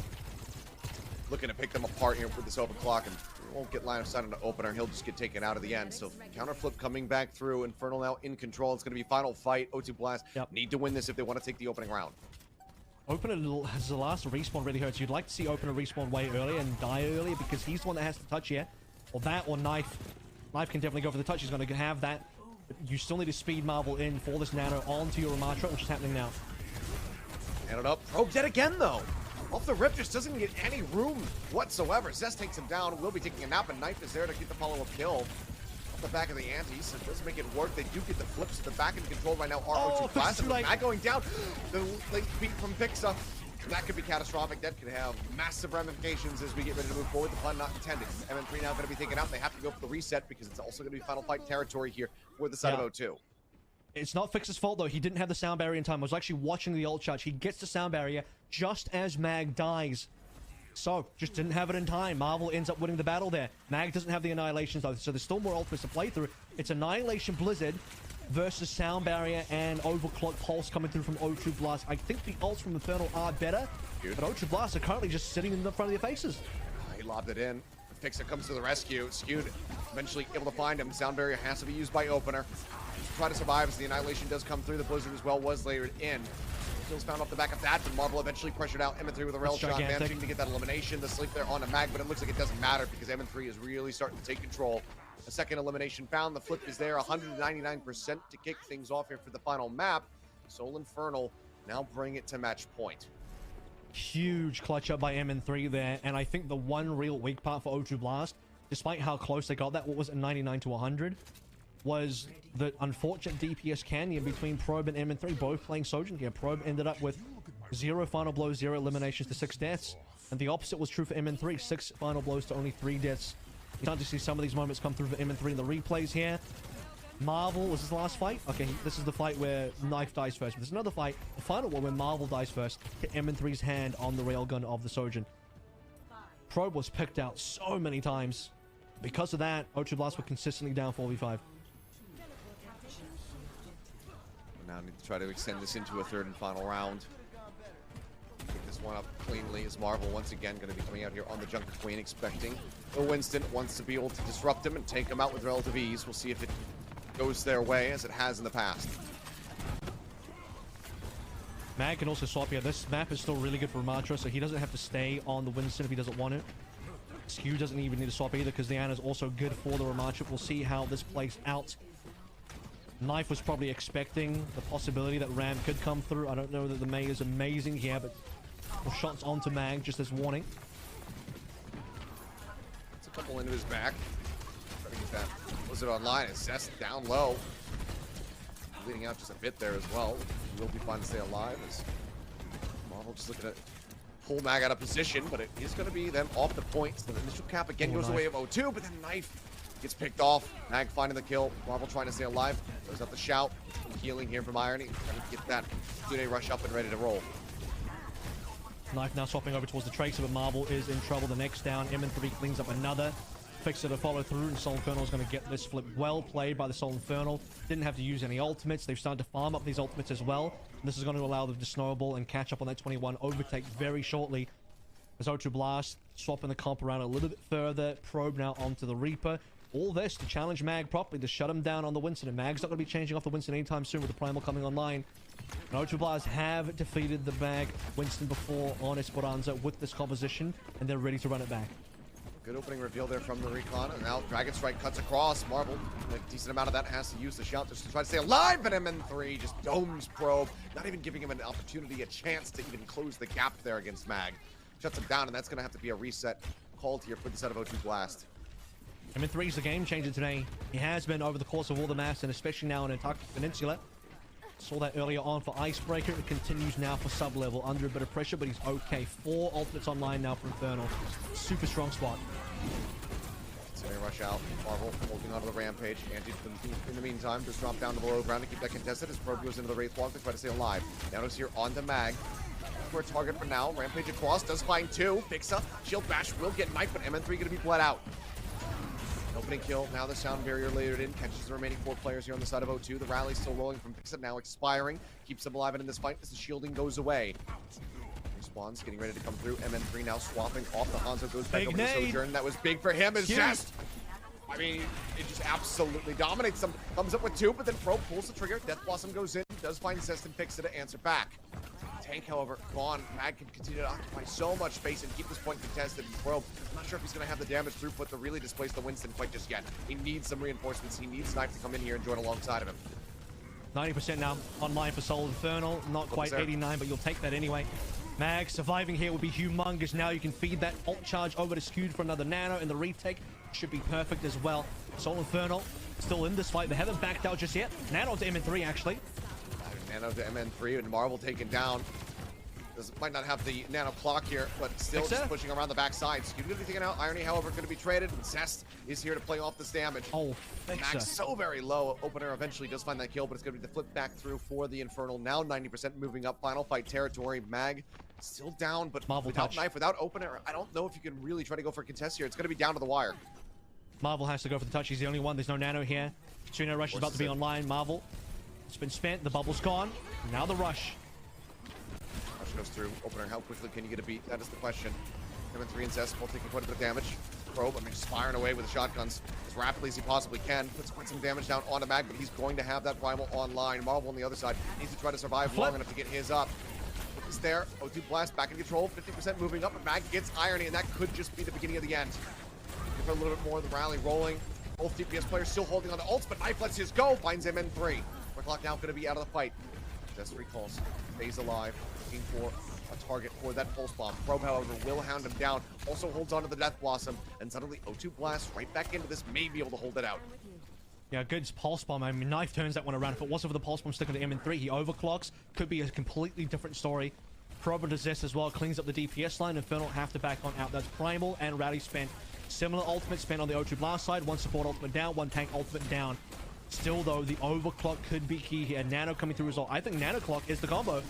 looking to pick them apart here with this overclock, and won't get line of sight on the Opener. He'll just get taken out of the end. So counter flip coming back through. Infernal now in control. It's going to be final fight. O2 Blast need to win this if they want to take the opening round. Opener has the last respawn really hurts. You'd like to see Opener respawn way earlier and die earlier because he's the one that has to touch here. Or that, or Knife. Knife can definitely go for the touch. He's going to have that. You still need to speed Marvel in for this nano onto your Ramatra, which is happening now. And it up. Probe dead again, though. Off the rip, just doesn't get any room whatsoever. Zest takes him down. Will be taking a nap, and Knife is there to get the follow-up kill. Off the back of the ante, so it does make it work. They do get the flips to the back in control right now. R02 Blast, and Mag going down. The late beat from Fixa. That could be catastrophic. That could have massive ramifications as we get ready to move forward. The pun not intended. MN3 now going to be taken out. They have to go for the reset because it's also going to be final fight territory here for the side of O2. It's not Fix's fault, though. He didn't have the sound barrier in time. I was actually watching the ult charge. He gets the sound barrier just as Mag dies. So, just didn't have it in time. Marvel ends up winning the battle there. Mag doesn't have the Annihilations, though, so there's still more ultimates to play through. It's Annihilation Blizzard versus sound barrier and overclock pulse coming through from O2 Blast. I think the ults from Infernal are better, but O2 Blast are currently just sitting in the front of their faces. He lobbed it in. Fixer comes to the rescue. Skewed eventually able to find him. Sound barrier has to be used by Opener. Try to survive as the Annihilation does come through. The Blizzard as well was layered in. Kills found off the back of that, but Marvel eventually pressured out MN3 with a rail shot, managing to get that elimination. The sleep there on a Mag, but it looks like it doesn't matter because MN3 is really starting to take control. A second elimination found. The flip is there, 199% to kick things off here for the final map. Seoul Infernal now bring it to match point. Huge clutch up by MN3 there, and I think the one real weak part for O2 Blast, despite how close they got that, what was it, 99 to 100, was the unfortunate DPS canyon between Probe and MN3, both playing Sojourn here. Probe ended up with 0 final blows, 0 eliminations to 6 deaths, and the opposite was true for MN3, 6 final blows to only 3 deaths. You start to see some of these moments come through for MN3 in the replays here. Marvel, was this the last fight? Okay, this is the fight where Knife dies first. But there's another fight, the final one, where Marvel dies first, hit MN3's hand on the railgun of the Sojourn. Probe was picked out so many times. Because of that, O2 Blast were consistently down 4v5. Now need to try to extend this into a third and final round. Pick this one up cleanly as Marvel once again going to be coming out here on the Junker Queen, expecting the Winston wants to be able to disrupt him and take him out with relative ease. We'll see if it goes their way as it has in the past. Mag can also swap here. This map is still really good for Ramatra, so he doesn't have to stay on the Winston if he doesn't want it. Skew doesn't even need to swap either because the Ana is also good for the Ramatra. We'll see how this plays out. Knife was probably expecting the possibility that Ram could come through. I don't know that the May is amazing here, but shots onto Mag just as warning. It's a couple into his back. Try to get that. Was it online? It's Zest down low. Bleeding out just a bit there as well. Will be fine to stay alive as Marvel just looking to pull Mag out of position, but it is going to be them off the points. The initial cap again goes the way of O2, but then Knife Gets picked off. Mag finding the kill. Marvel trying to stay alive. Goes up the shout. Healing here from Irony. Trying to get that Tsude rush up and ready to roll. Knife now swapping over towards the Tracer, but Marvel is in trouble. The next down. MN3 cleans up another. Fixer to follow through, and Seoul Infernal is going to get this flip. Well played by the Seoul Infernal. Didn't have to use any ultimates. They've started to farm up these ultimates as well. And this is going to allow them to snowball and catch up on that 21 overtake very shortly. As O2 Blast swapping the comp around a little bit further. Probe now onto the Reaper. All this to challenge Mag properly, to shut him down on the Winston. And Mag's not going to be changing off the Winston anytime soon with the Primal coming online. And O2 Blast have defeated the Mag Winston before on Esperanza with this composition, and they're ready to run it back. Good opening reveal there from the Recon, and now Dragon Strike cuts across. Marvel, a decent amount of that has to use the shout just to try to stay alive, but MN3 just domes Probe, not even giving him an opportunity, a chance to even close the gap there against Mag. Shuts him down, and that's going to have to be a reset called here for the set of O2 Blast. MN3 is the game changer today. He has been over the course of all the maps, and especially now in Antarctic Peninsula. Saw that earlier on for Icebreaker. It continues now for sub-level. Under a bit of pressure, but he's okay. 4 ultimates online now for Infernal. Super strong spot. So they rush out. Marvel holding onto the Rampage. Anti, in the meantime, just drop down to below ground to keep that contested as Probe goes into the Wraith Walk to try to stay alive. Nanos here on the Mag. For a target for now. Rampage across. Does find 2. Picks up. Shield Bash will get knifed, but MN3 going to be bled out. Opening kill, now the sound barrier layered in, catches the remaining 4 players here on the side of O2. The rally still rolling from Pixit, now expiring. Keeps them alive in this fight as the shielding goes away. Respawns, getting ready to come through. MN3 now swapping off the Hanzo, goes back over to Sojourn. That was big for him. It's just, I mean, it just absolutely dominates them. Comes up with 2, but then Probe pulls the trigger. Death Blossom goes in, does find Zest and Pixit to answer back. Tank, however, gone. Mag can continue to occupy so much space and keep this point contested. And Probe, I'm not sure if he's going to have the damage throughput to really displace the Winston quite just yet. He needs some reinforcements. He needs Knife to come in here and join alongside of him. 90% now online for Seoul Infernal. Not quite 89, but you'll take that anyway. Mag surviving here will be humongous. Now you can feed that ult charge over to Skewed for another nano, and the retake should be perfect as well. Seoul Infernal still in this fight. They haven't backed out just yet. Nano to MN3 actually. Nano to MN3 and Marvel taken down. Might not have the nano clock here, but still just pushing around the backside. Skewed going to be taken out. Irony, however, going to be traded. And Zest is here to play off this damage. Oh, Max so very low. Opener eventually does find that kill, but it's going to be the flip back through for the Infernal. Now 90% moving up final fight territory. Mag still down, but Marvel without touch. Knife, without Opener, I don't know if you can really try to go for a contest here. It's going to be down to the wire. Marvel has to go for the touch. He's the only one. There's no nano here. Tsuno rush is about to be online. Marvel, it's been spent. The bubble's gone. Now the rush. Rush goes through. Opener, how quickly can you get a beat? That is the question. MN3 and Zest both taking quite a bit of damage. Probe, I mean, just firing away with the shotguns as rapidly as he possibly can. Puts quite some damage down onto Mag, but he's going to have that Primal online. Marvel on the other side needs to try to survive long enough to get his up. It's there. O2 Blast back in control. 50% moving up, but Mag gets Irony, and that could just be the beginning of the end. For a little bit more, the rally rolling. Both DPS players still holding on to ults, but Knife lets his go. Finds MN3. Quick Lock now going to be out of the fight. Just recalls. Stays alive. Looking for a target for that pulse bomb. Probe, however, will hound him down. Also holds on to the Death Blossom. And suddenly O2 Blast right back into this. May be able to hold it out. Yeah, good pulse bomb. I mean, Knife turns that one around. If it wasn't for the pulse bomb sticking to MN3, he overclocks. Could be a completely different story. Probe does this as well. Cleans up the DPS line. Infernal have to back on out. That's Primal and Rally spent. Similar ultimate spent on the O2 Blast side. One support ultimate down, one tank ultimate down. Still, though, the overclock could be key here. Nano coming through as well. I think Nano Clock is the combo. It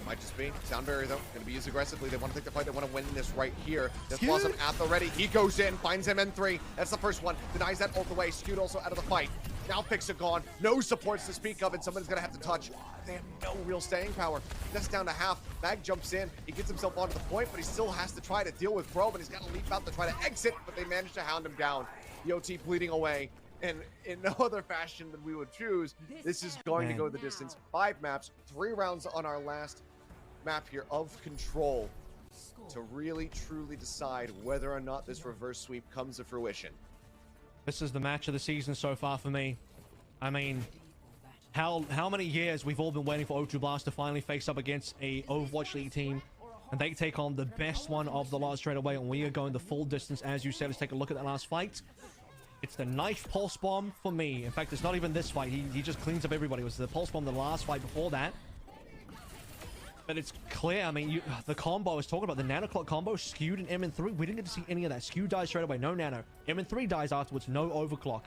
might just be. Sound barrier, though, going to be used aggressively. They want to take the fight. They want to win this right here. Death Blossom at the ready. He goes in, finds MN3. That's the first one. Denies that ult away. Skewed also out of the fight. Now Pixar gone. No supports to speak of, and someone's going to have to touch. They have no real staying power. That's down to half. Mag jumps in. He gets himself onto the point, but he still has to try to deal with Probe, and he's got to leap out to try to exit, but they manage to hound him down. The OT bleeding away. And in no other fashion than we would choose, this is going to go the distance. 5 maps, 3 rounds on our last map here of Control to really, truly decide whether or not this reverse sweep comes to fruition. This is the match of the season so far for me. I mean, how many years we've all been waiting for O2 Blast to finally face up against a Overwatch League team, and they take on the best one of the lot straight away, and we are going the full distance. As you said, let's take a look at that last fight. It's the Knife Pulse Bomb for me. In fact, it's not even this fight. He just cleans up everybody. It was the Pulse Bomb the last fight before that. But it's clear, I mean, the combo I was talking about, the nano clock combo, skewed in M3, we didn't get to see any of that. Skew dies straight away, no nano. M3 dies afterwards, no overclock.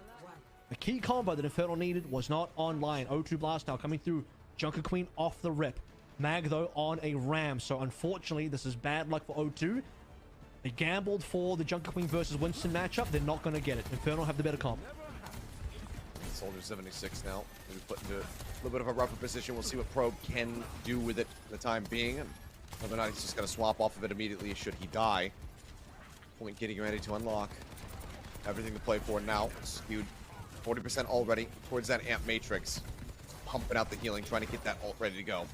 The key combo that Infernal needed was not online. O2 Blast now coming through. Junker Queen off the rip. Mag, though, on a ram. So, unfortunately, this is bad luck for O2. They gambled for the Junker Queen versus Winston matchup. They're not going to get it. Infernal have the better comp. Soldier 76 now. Maybe put into a little bit of a rougher position. We'll see what Probe can do with it for the time being. And whether or not he's just going to swap off of it immediately should he die. Point getting ready to unlock. Everything to play for now. Skewed 40% already towards that Amp Matrix. Pumping out the healing, trying to get that ult ready to go.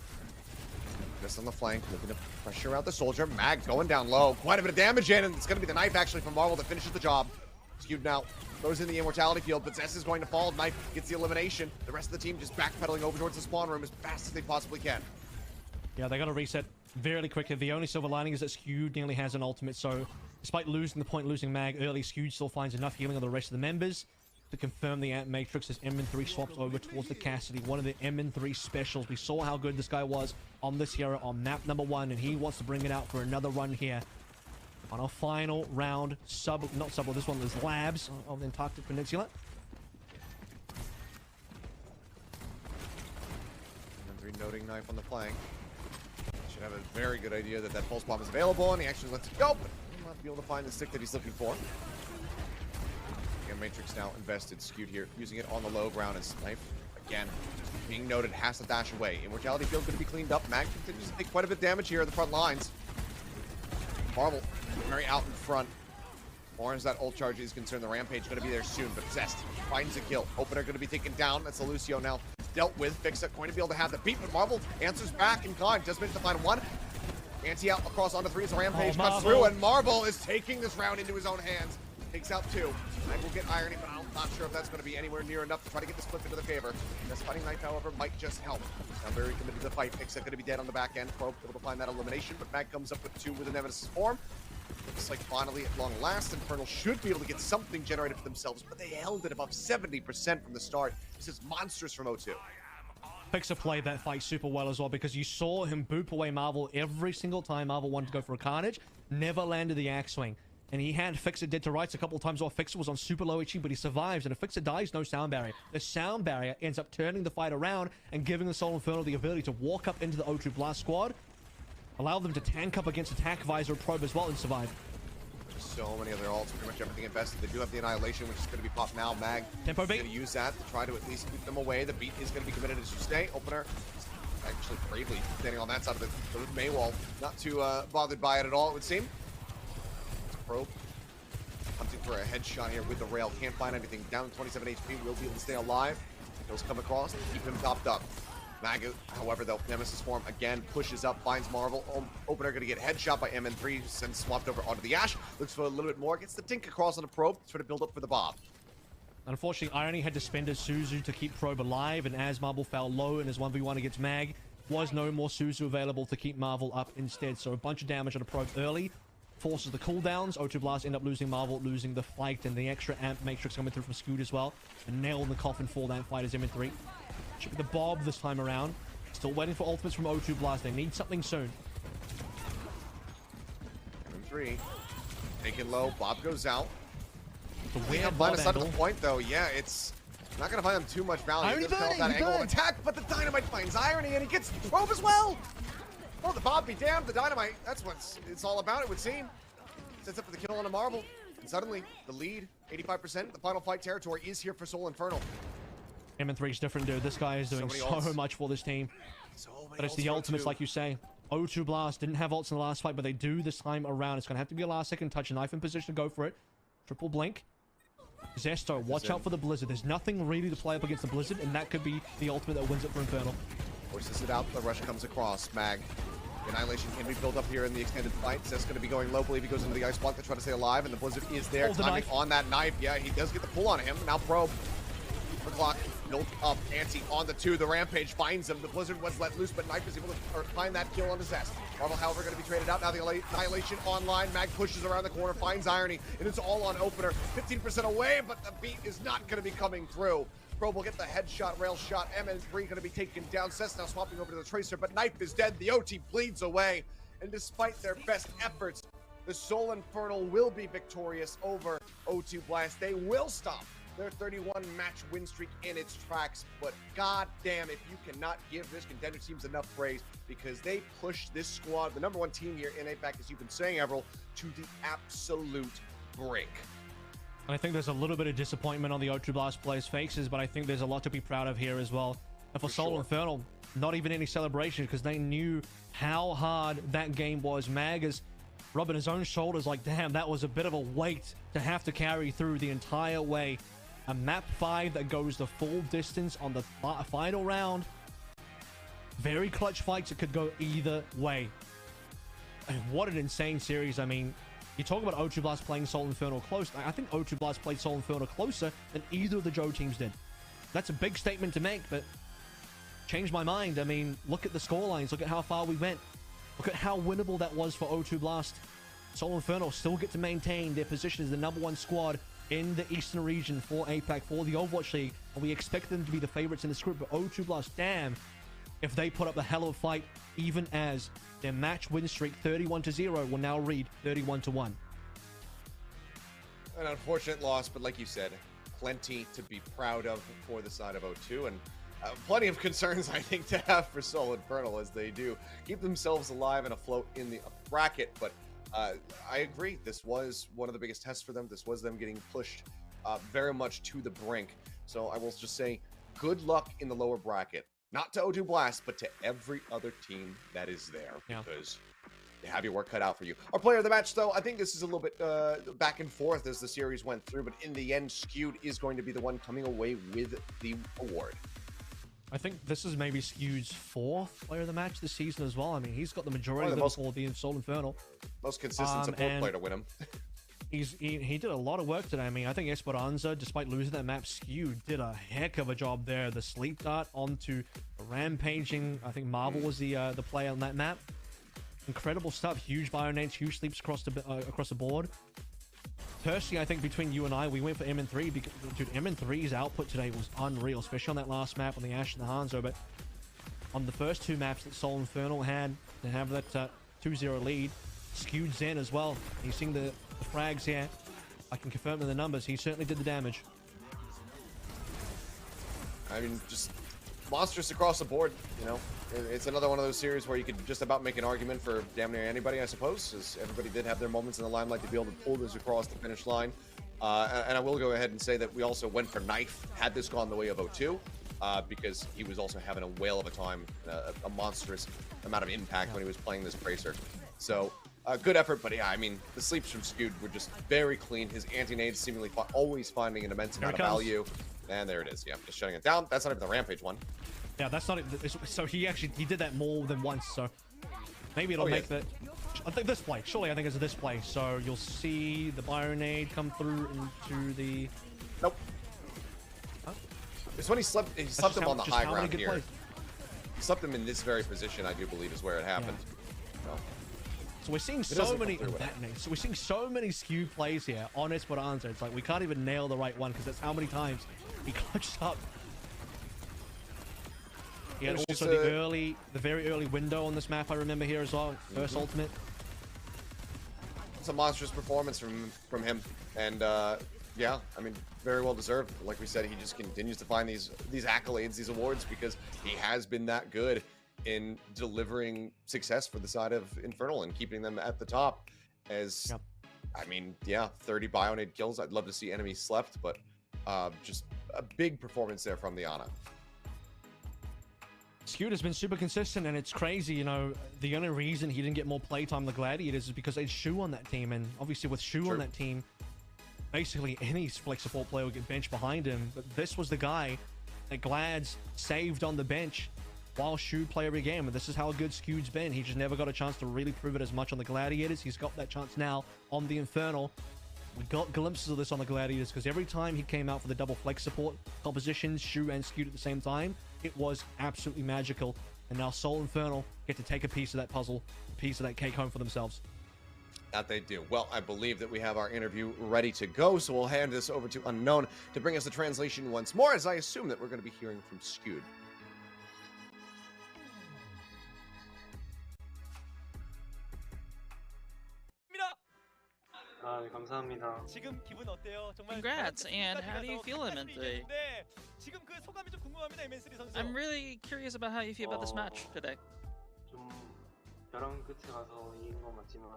Just on the flank, looking to pressure out the Soldier. Mag going down low. Quite a bit of damage in, and it's going to be the knife actually from Marvel that finishes the job. Skewed now. Throws in the immortality field, but Zess is going to fall. Knife gets the elimination. The rest of the team just backpedaling over towards the spawn room as fast as they possibly can. Yeah, they got to reset very quickly. The only silver lining is that Skewed nearly has an ultimate, so despite losing the point, losing Mag early, Skewed still finds enough healing on the rest of the members to confirm the Amp Matrix as MN3 swaps over towards the Cassidy, one of the MN3 specials. We saw how good this guy was on this hero on map number 1, and he wants to bring it out for another run here. On our final round, this one was Labs of the Antarctic Peninsula. MN3 noting knife on the flank. Should have a very good idea that that pulse bomb is available, and he actually lets it go, but will not be able to find the stick that he's looking for. Matrix now invested, Skewed here, using it on the low ground as knife again being noted, has to dash away. Immortality field going to be cleaned up. Mag continues to take quite a bit of damage here at the front lines. Marvel very out in front. As far as that ult charge is concerned, the Rampage going to be there soon, but Zest finds a kill. Opener going to be taken down. That's a Lucio now dealt with. Fix it, going to be able to have the beat, but Marvel answers back in kind. Just managed to find one. Anti out across onto 3 as the Rampage cuts through, and Marvel is taking this round into his own hands. Takes out 2. Mag will get Irony, but I'm not sure if that's going to be anywhere near enough to try to get this flip into the favor. This fighting knife, however, might just help. Now very committed to the fight. Pixel going to be dead on the back end. Probe able to find that elimination, but Mag comes up with 2 with a Nemesis form. Looks like finally, at long last, Infernal should be able to get something generated for themselves, but they held it above 70% from the start. This is monstrous from O2. Pixel played that fight super well as well, because you saw him boop away Marvel every single time Marvel wanted to go for a Carnage. Never landed the axe swing. And he had Fixer dead to rights a couple of times while Fixer was on super low HP, but he survives. And if Fixer dies, no sound barrier. The sound barrier ends up turning the fight around and giving the Seoul Infernal the ability to walk up into the O2 Blast squad, allow them to tank up against Attack Visor Probe as well, and survive. There's so many other ults, pretty much everything invested. They do have the Annihilation, which is going to be popped now. Mag Tempo beat. Going to use that to try to at least keep them away. The beat is going to be committed as you stay. Opener actually bravely standing on that side of the May wall. Not too bothered by it at all, it would seem. Probe hunting for a headshot here with the rail. Can't find anything. Down 27 HP. Will be able to stay alive. Kills come across. Keep him topped up. Mag, however, though, Nemesis form again pushes up, finds Marvel. Opener going to get headshot by MN3, sends swapped over onto the Ash. Looks for a little bit more. Gets the Tink across on the Probe. Trying to build up for the Bob. Unfortunately, Irony had to spend his Suzu to keep Probe alive, and as Marvel fell low in his 1v1 against Mag, was no more Suzu available to keep Marvel up instead. So a bunch of damage on a Probe early. Forces the cooldowns. O2 Blast end up losing Marvel, losing the fight, and the extra Amp Matrix coming through from Scoot as well. A nail in the coffin for that fight is MN3. Should be the Bob this time around. Still waiting for ultimates from O2 Blast. They need something soon. MN3 taken low. Bob goes out. The weird Bob side of the point though. Yeah, it's not gonna find him too much value. Irony He does that angle of attack, but the Dynamite finds Irony and he gets the Probe as well. Oh, the Bob be damned, the Dynamite. That's what it's all about, it would seem. Sets up for the kill on a Marvel. And suddenly, the lead, 85%, the final fight territory is here for Seoul Infernal. MN3 is different, dude. This guy is doing so much for this team. But it's the ultimates, like you say. O2 Blast didn't have ults in the last fight, but they do this time around. It's going to have to be a last second touch. Knife in position to go for it. Triple blink. Zesto, watch out for the Blizzard. There's nothing really to play up against the Blizzard, and that could be the ultimate that wins it for Infernal. Forces it out. The rush comes across. Mag. Annihilation can be built up here in the extended fight. Zest going to be going low. Believe he goes into the ice block to try to stay alive, and the Blizzard is there. Oh, timing on that knife. Yeah, he does get the pull on him. Now Probe. The clock built up. Anti on the 2. The Rampage finds him. The Blizzard was let loose, but Knife is able to find that kill on the Zest. Marvel, however, going to be traded out. Now the Annihilation online. Mag pushes around the corner, finds Irony, and it's all on Opener. 15% away, but the beat is not going to be coming through. Bro will get the headshot, rail shot. MN3 going to be taken down. Seth's now swapping over to the Tracer, but Knife is dead. The OT bleeds away. And despite their best efforts, the Seoul Infernal will be victorious over O2 Blast. They will stop their 31-match win streak in its tracks. But goddamn, if you cannot give this contender teams enough praise, because they pushed this squad, the number one team here in APAC, as you've been saying, Everal, to the absolute brink. And I think there's a little bit of disappointment on the O2 Blast players' faces, but I think there's a lot to be proud of here as well. And for Seoul Infernal, not even any celebration, because they knew how hard that game was. Mag is rubbing his own shoulders like, damn, that was a bit of a weight to have to carry through the entire way. A map 5 that goes the full distance on the final round. Very clutch fights. It could go either way. And what an insane series. I mean, you talk about O2 Blast playing Seoul Infernal close. I think O2 Blast played Seoul Infernal closer than either of the Joe teams did. That's a big statement to make, but changed my mind. I mean, look at the scorelines. Look at how far we went. Look at how winnable that was for O2 Blast. Seoul Infernal still get to maintain their position as the number one squad in the Eastern region for APAC, for the Overwatch League. And we expect them to be the favorites in this group. But O2 Blast, damn, if they put up the hell of a fight, even as their match win streak 31-0 will now read 31-1. An unfortunate loss, but like you said, plenty to be proud of for the side of O2, and plenty of concerns, I think, to have for Seoul Infernal, as they do keep themselves alive and afloat in the bracket. But I agree, this was one of the biggest tests for them. This was them getting pushed very much to the brink. So I will just say, good luck in the lower bracket. Not to O2 Blast, but to every other team that is there, because they have your work cut out for you. Our player of the match, though, I think this is a little bit back and forth as the series went through, but in the end, Skewed is going to be the one coming away with the award. I think this is maybe Skewed's 4th player of the match this season as well. I mean, he's got the majority of them for the Seoul Infernal. Most consistent support player to win him. He did a lot of work today. I mean, I think Esperanza, despite losing that map, Skewed did a heck of a job there. The sleep dart onto rampaging, I think Marvel was the play on that map. Incredible stuff. Huge bionades, huge sleeps across the board. Personally, I think between you and I, we went for MN3 because, dude, MN3's output today was unreal, especially on that last map on the Ash and the Hanzo. But on the first 2 maps that Seoul Infernal had to have that 2-0 lead, Skewed Zen as well. You're seeing the frags here. I can confirm in the numbers. He certainly did the damage. I mean, just monstrous across the board, you know. It's another one of those series where you could just about make an argument for damn near anybody, I suppose, as everybody did have their moments in the limelight to be able to pull this across the finish line. And I will go ahead and say that we also went for Knife, had this gone the way of O2, because he was also having a whale of a time, a monstrous amount of impact when he was playing this Bracer. So, good effort, but yeah, I mean, the sleeps from Skewed were just very clean. His anti-nades seemingly always finding an immense amount of value. And there it is, yeah, just shutting it down. That's not even the Rampage one. Yeah, that's not it. So he did that more than once, so maybe it'll make that. I think this play, surely I think it's a display. So you'll see the Bionade come through into the... Nope. Huh? It's when he slept him on the high ground here. Plays. He slept him in this very position, I do believe, is where it happened. Yeah. So we're seeing so many so we're seeing so many Skewed plays here on Esperanza. It's like we can't even nail the right one because that's how many times he clutches up. He had also the very early window on this map, I remember here as well. First ultimate. It's a monstrous performance from him, and yeah, I mean, very well deserved. Like we said, he just continues to find these accolades, these awards, because he has been that good in delivering success for the side of Infernal and keeping them at the top. As I mean, yeah, 30 Bionade kills. I'd love to see enemies slept, but just a big performance there from the Ana. Skewed has been super consistent, and it's crazy, you know. The only reason he didn't get more playtime on the Gladiators is because they had Shu on that team, and obviously with Shu on that team, basically any flex support player would get benched behind him. But this was the guy that Glads saved on the bench while Shu played every game, and this is how good Skewed's been. He just never got a chance to really prove it as much on the Gladiators. He's got that chance now on the Infernal. We got glimpses of this on the Gladiators because every time he came out for the double flex support compositions, Shu and Skewed at the same time, it was absolutely magical. And now Seoul Infernal get to take a piece of that puzzle, a piece of that cake home for themselves. That they do. Well, I believe that we have our interview ready to go, so we'll hand this over to Unknown to bring us the translation once more, as I assume that we're going to be hearing from Skewed. 감사합니다. 지금 기분 어때요? 정말 Congrats, and how do you feel, M3? 지금 그 소감이 좀 궁금합니다, M3 선수. I'm really curious about how you feel about this match today. 좀 벼랑 끝에 가서 이긴 건 맞지만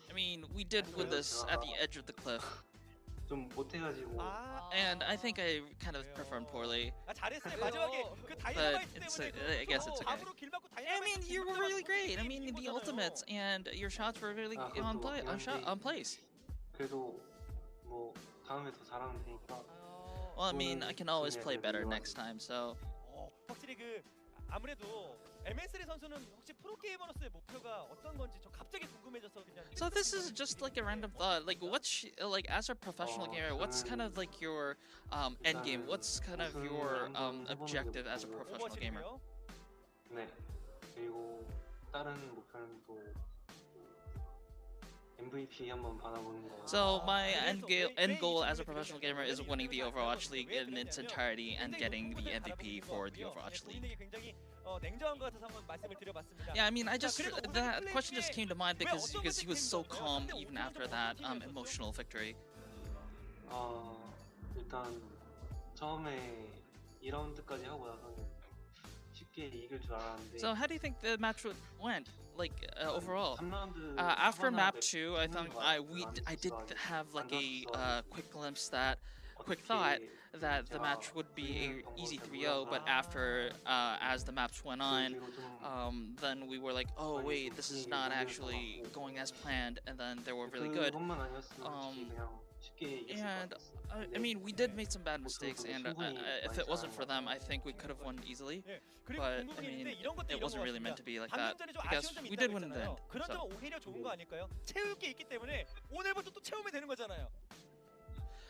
I mean, we did win this at the edge of the cliff, 좀 못해가지고 and I think I kind of performed poorly. 잘했어요. 마지막에 그 But 다이너마이트 it's, 때문에 I guess it's okay. 앞으로 길 막고 I mean, you were really great. I mean, the ultimates and your shots were really on place. 그래도 뭐 다음에 더 잘하면 되니까. Well, I mean, I can always play better next time, so. 확실히 그 아무래도 MS3 선수는 혹시 프로게이머로서의 목표가 어떤 건지 저 갑자기 궁금해져서 그냥. So this is just like a random thought. Like, like as a professional gamer, what's kind of like your end game? What's kind of your objective as a professional gamer? 네. 그리고 다른 목표는 또 MVP 한번 받아보는 거. So my end goal as a professional gamer is winning the Overwatch League in its entirety and getting the MVP for the Overwatch League. Yeah, I mean, that question just came to mind because he was so calm even after that emotional victory. 일단 처음에 2라운드까지 하고 나서는 쉽게 이길 줄 알았는데. So how do you think the match went? Like overall, after map 2, I thought I did have like a quick thought that the match would be a easy 3-0, but after as the maps went on, then we were like, oh wait, this is not actually going as planned, and then they were really good. And I mean, we did make some bad mistakes, and if it wasn't for them, I think we could have won easily. But I mean, it wasn't really meant to be like that because we did win in the end. 그런 점은 오히려 좋은 거 아닐까요? 채울 게 있기 때문에 오늘부터 또 채우면 되는 거잖아요.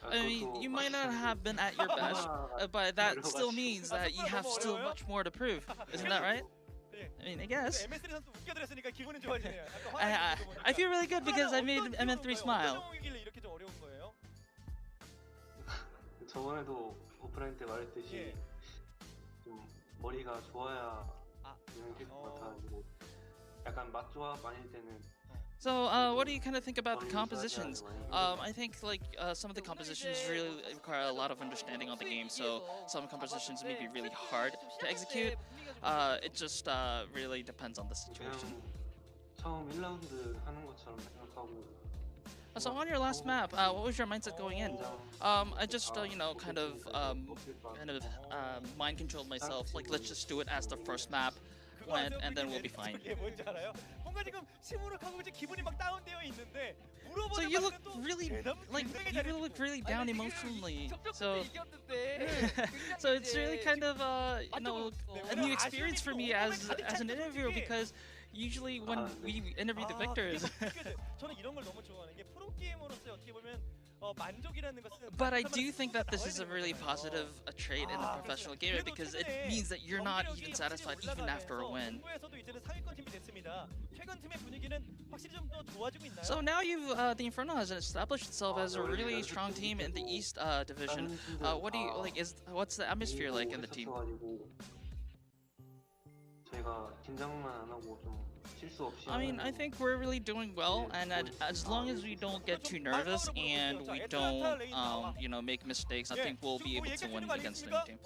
I mean, you might not have been at your best, but that still means that you have still much more to prove. Isn't that right? I mean, I guess. I feel really good because I made MN3 smile. 저번에도 오프라인 때 말했듯이 좀 머리가 좋아야 되는 것 같아가지고 약간 맛 조합 아닐 때는. So, what do you kind of think about the compositions? I think like some of the compositions really require a lot of understanding on the game. So some compositions may be really hard to execute. It just really depends on the situation. 처음 1라운드 하는 것처럼 생각하고. So on your last map, what was your mindset going in? I just you know kind of mind controlled myself. Like let's just do it as the first map went, and then we'll be fine. So you look really really down emotionally. So so it's really kind of you know a new experience for me as an interviewer because usually when we interview the victors. But I do think that this is a really positive trait in a professional gamer because it means that you're not even satisfied even after a win. So now the Infernal has established itself as a really strong team in the East division. What do you like? What's the atmosphere like in the team? I mean, I think we're really doing well, and as long as we don't get too nervous and we don't, you know, make mistakes, I think we'll be able to win against the team.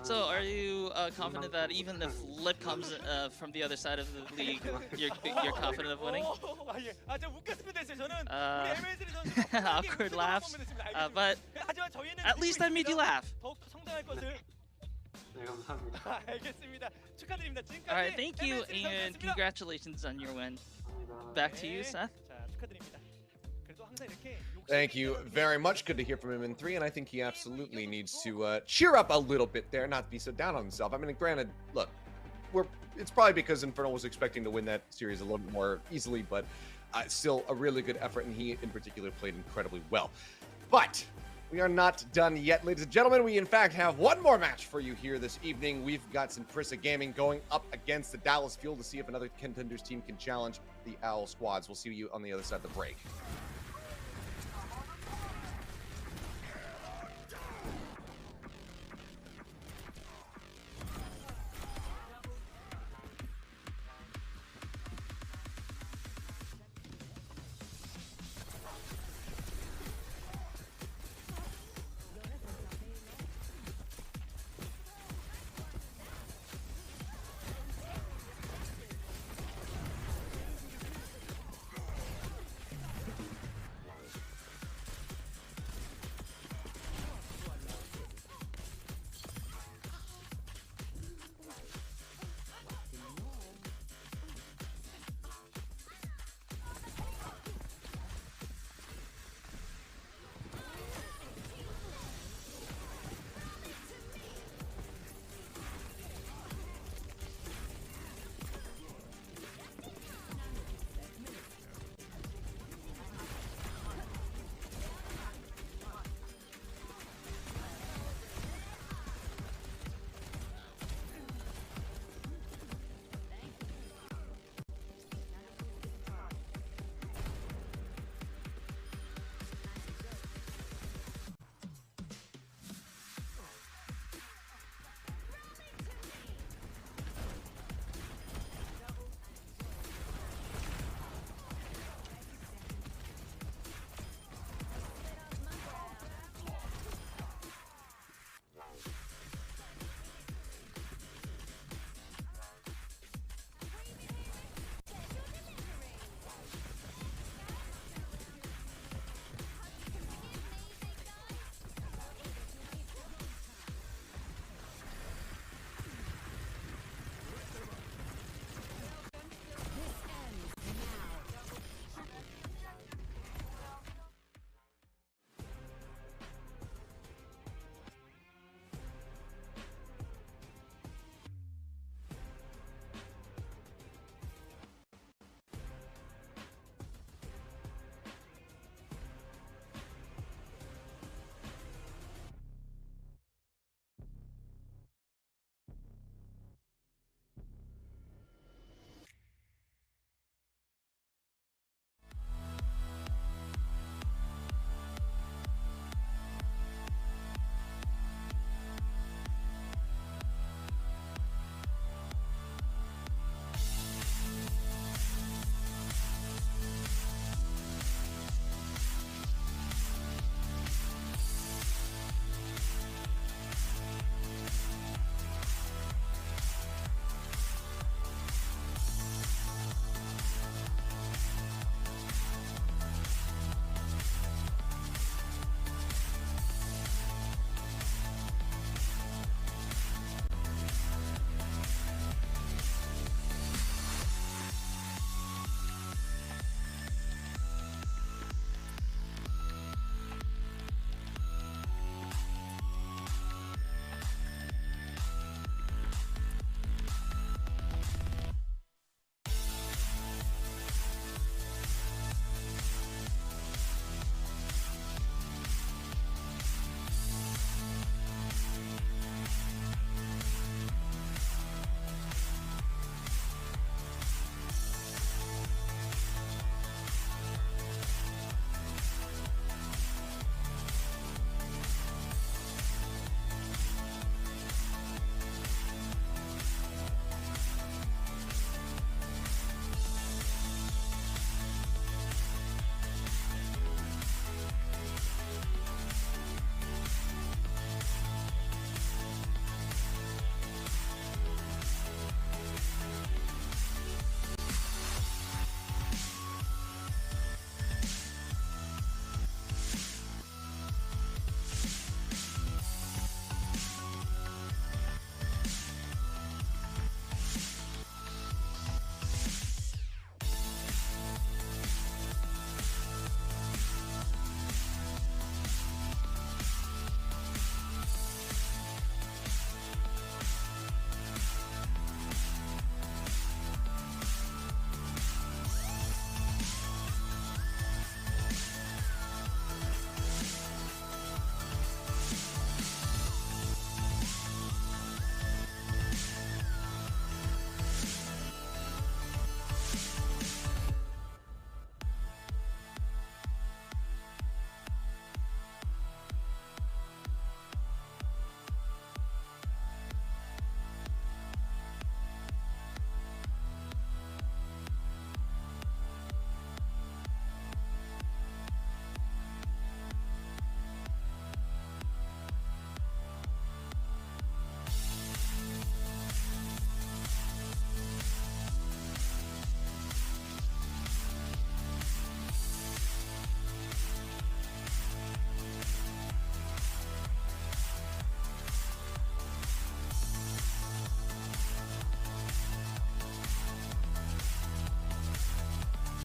So, are you confident that even if Lip comes from the other side of the league, you're confident of winning? Awkward laughs, but at least I made you laugh. Alright, thank you, and congratulations on your win. Back to you, Seth. Thank you very much. Good to hear from him in 3, and I think he absolutely needs to cheer up a little bit there, not be so down on himself. I mean, granted, look, it's probably because Infernal was expecting to win that series a little bit more easily, but still a really good effort, and he in particular played incredibly well. But We are not done yet, ladies and gentlemen. We, in fact, have one more match for you here this evening. We've got Simprissa Gaming going up against the Dallas Fuel to see if another contenders team can challenge the Owl squads. We'll see you on the other side of the break.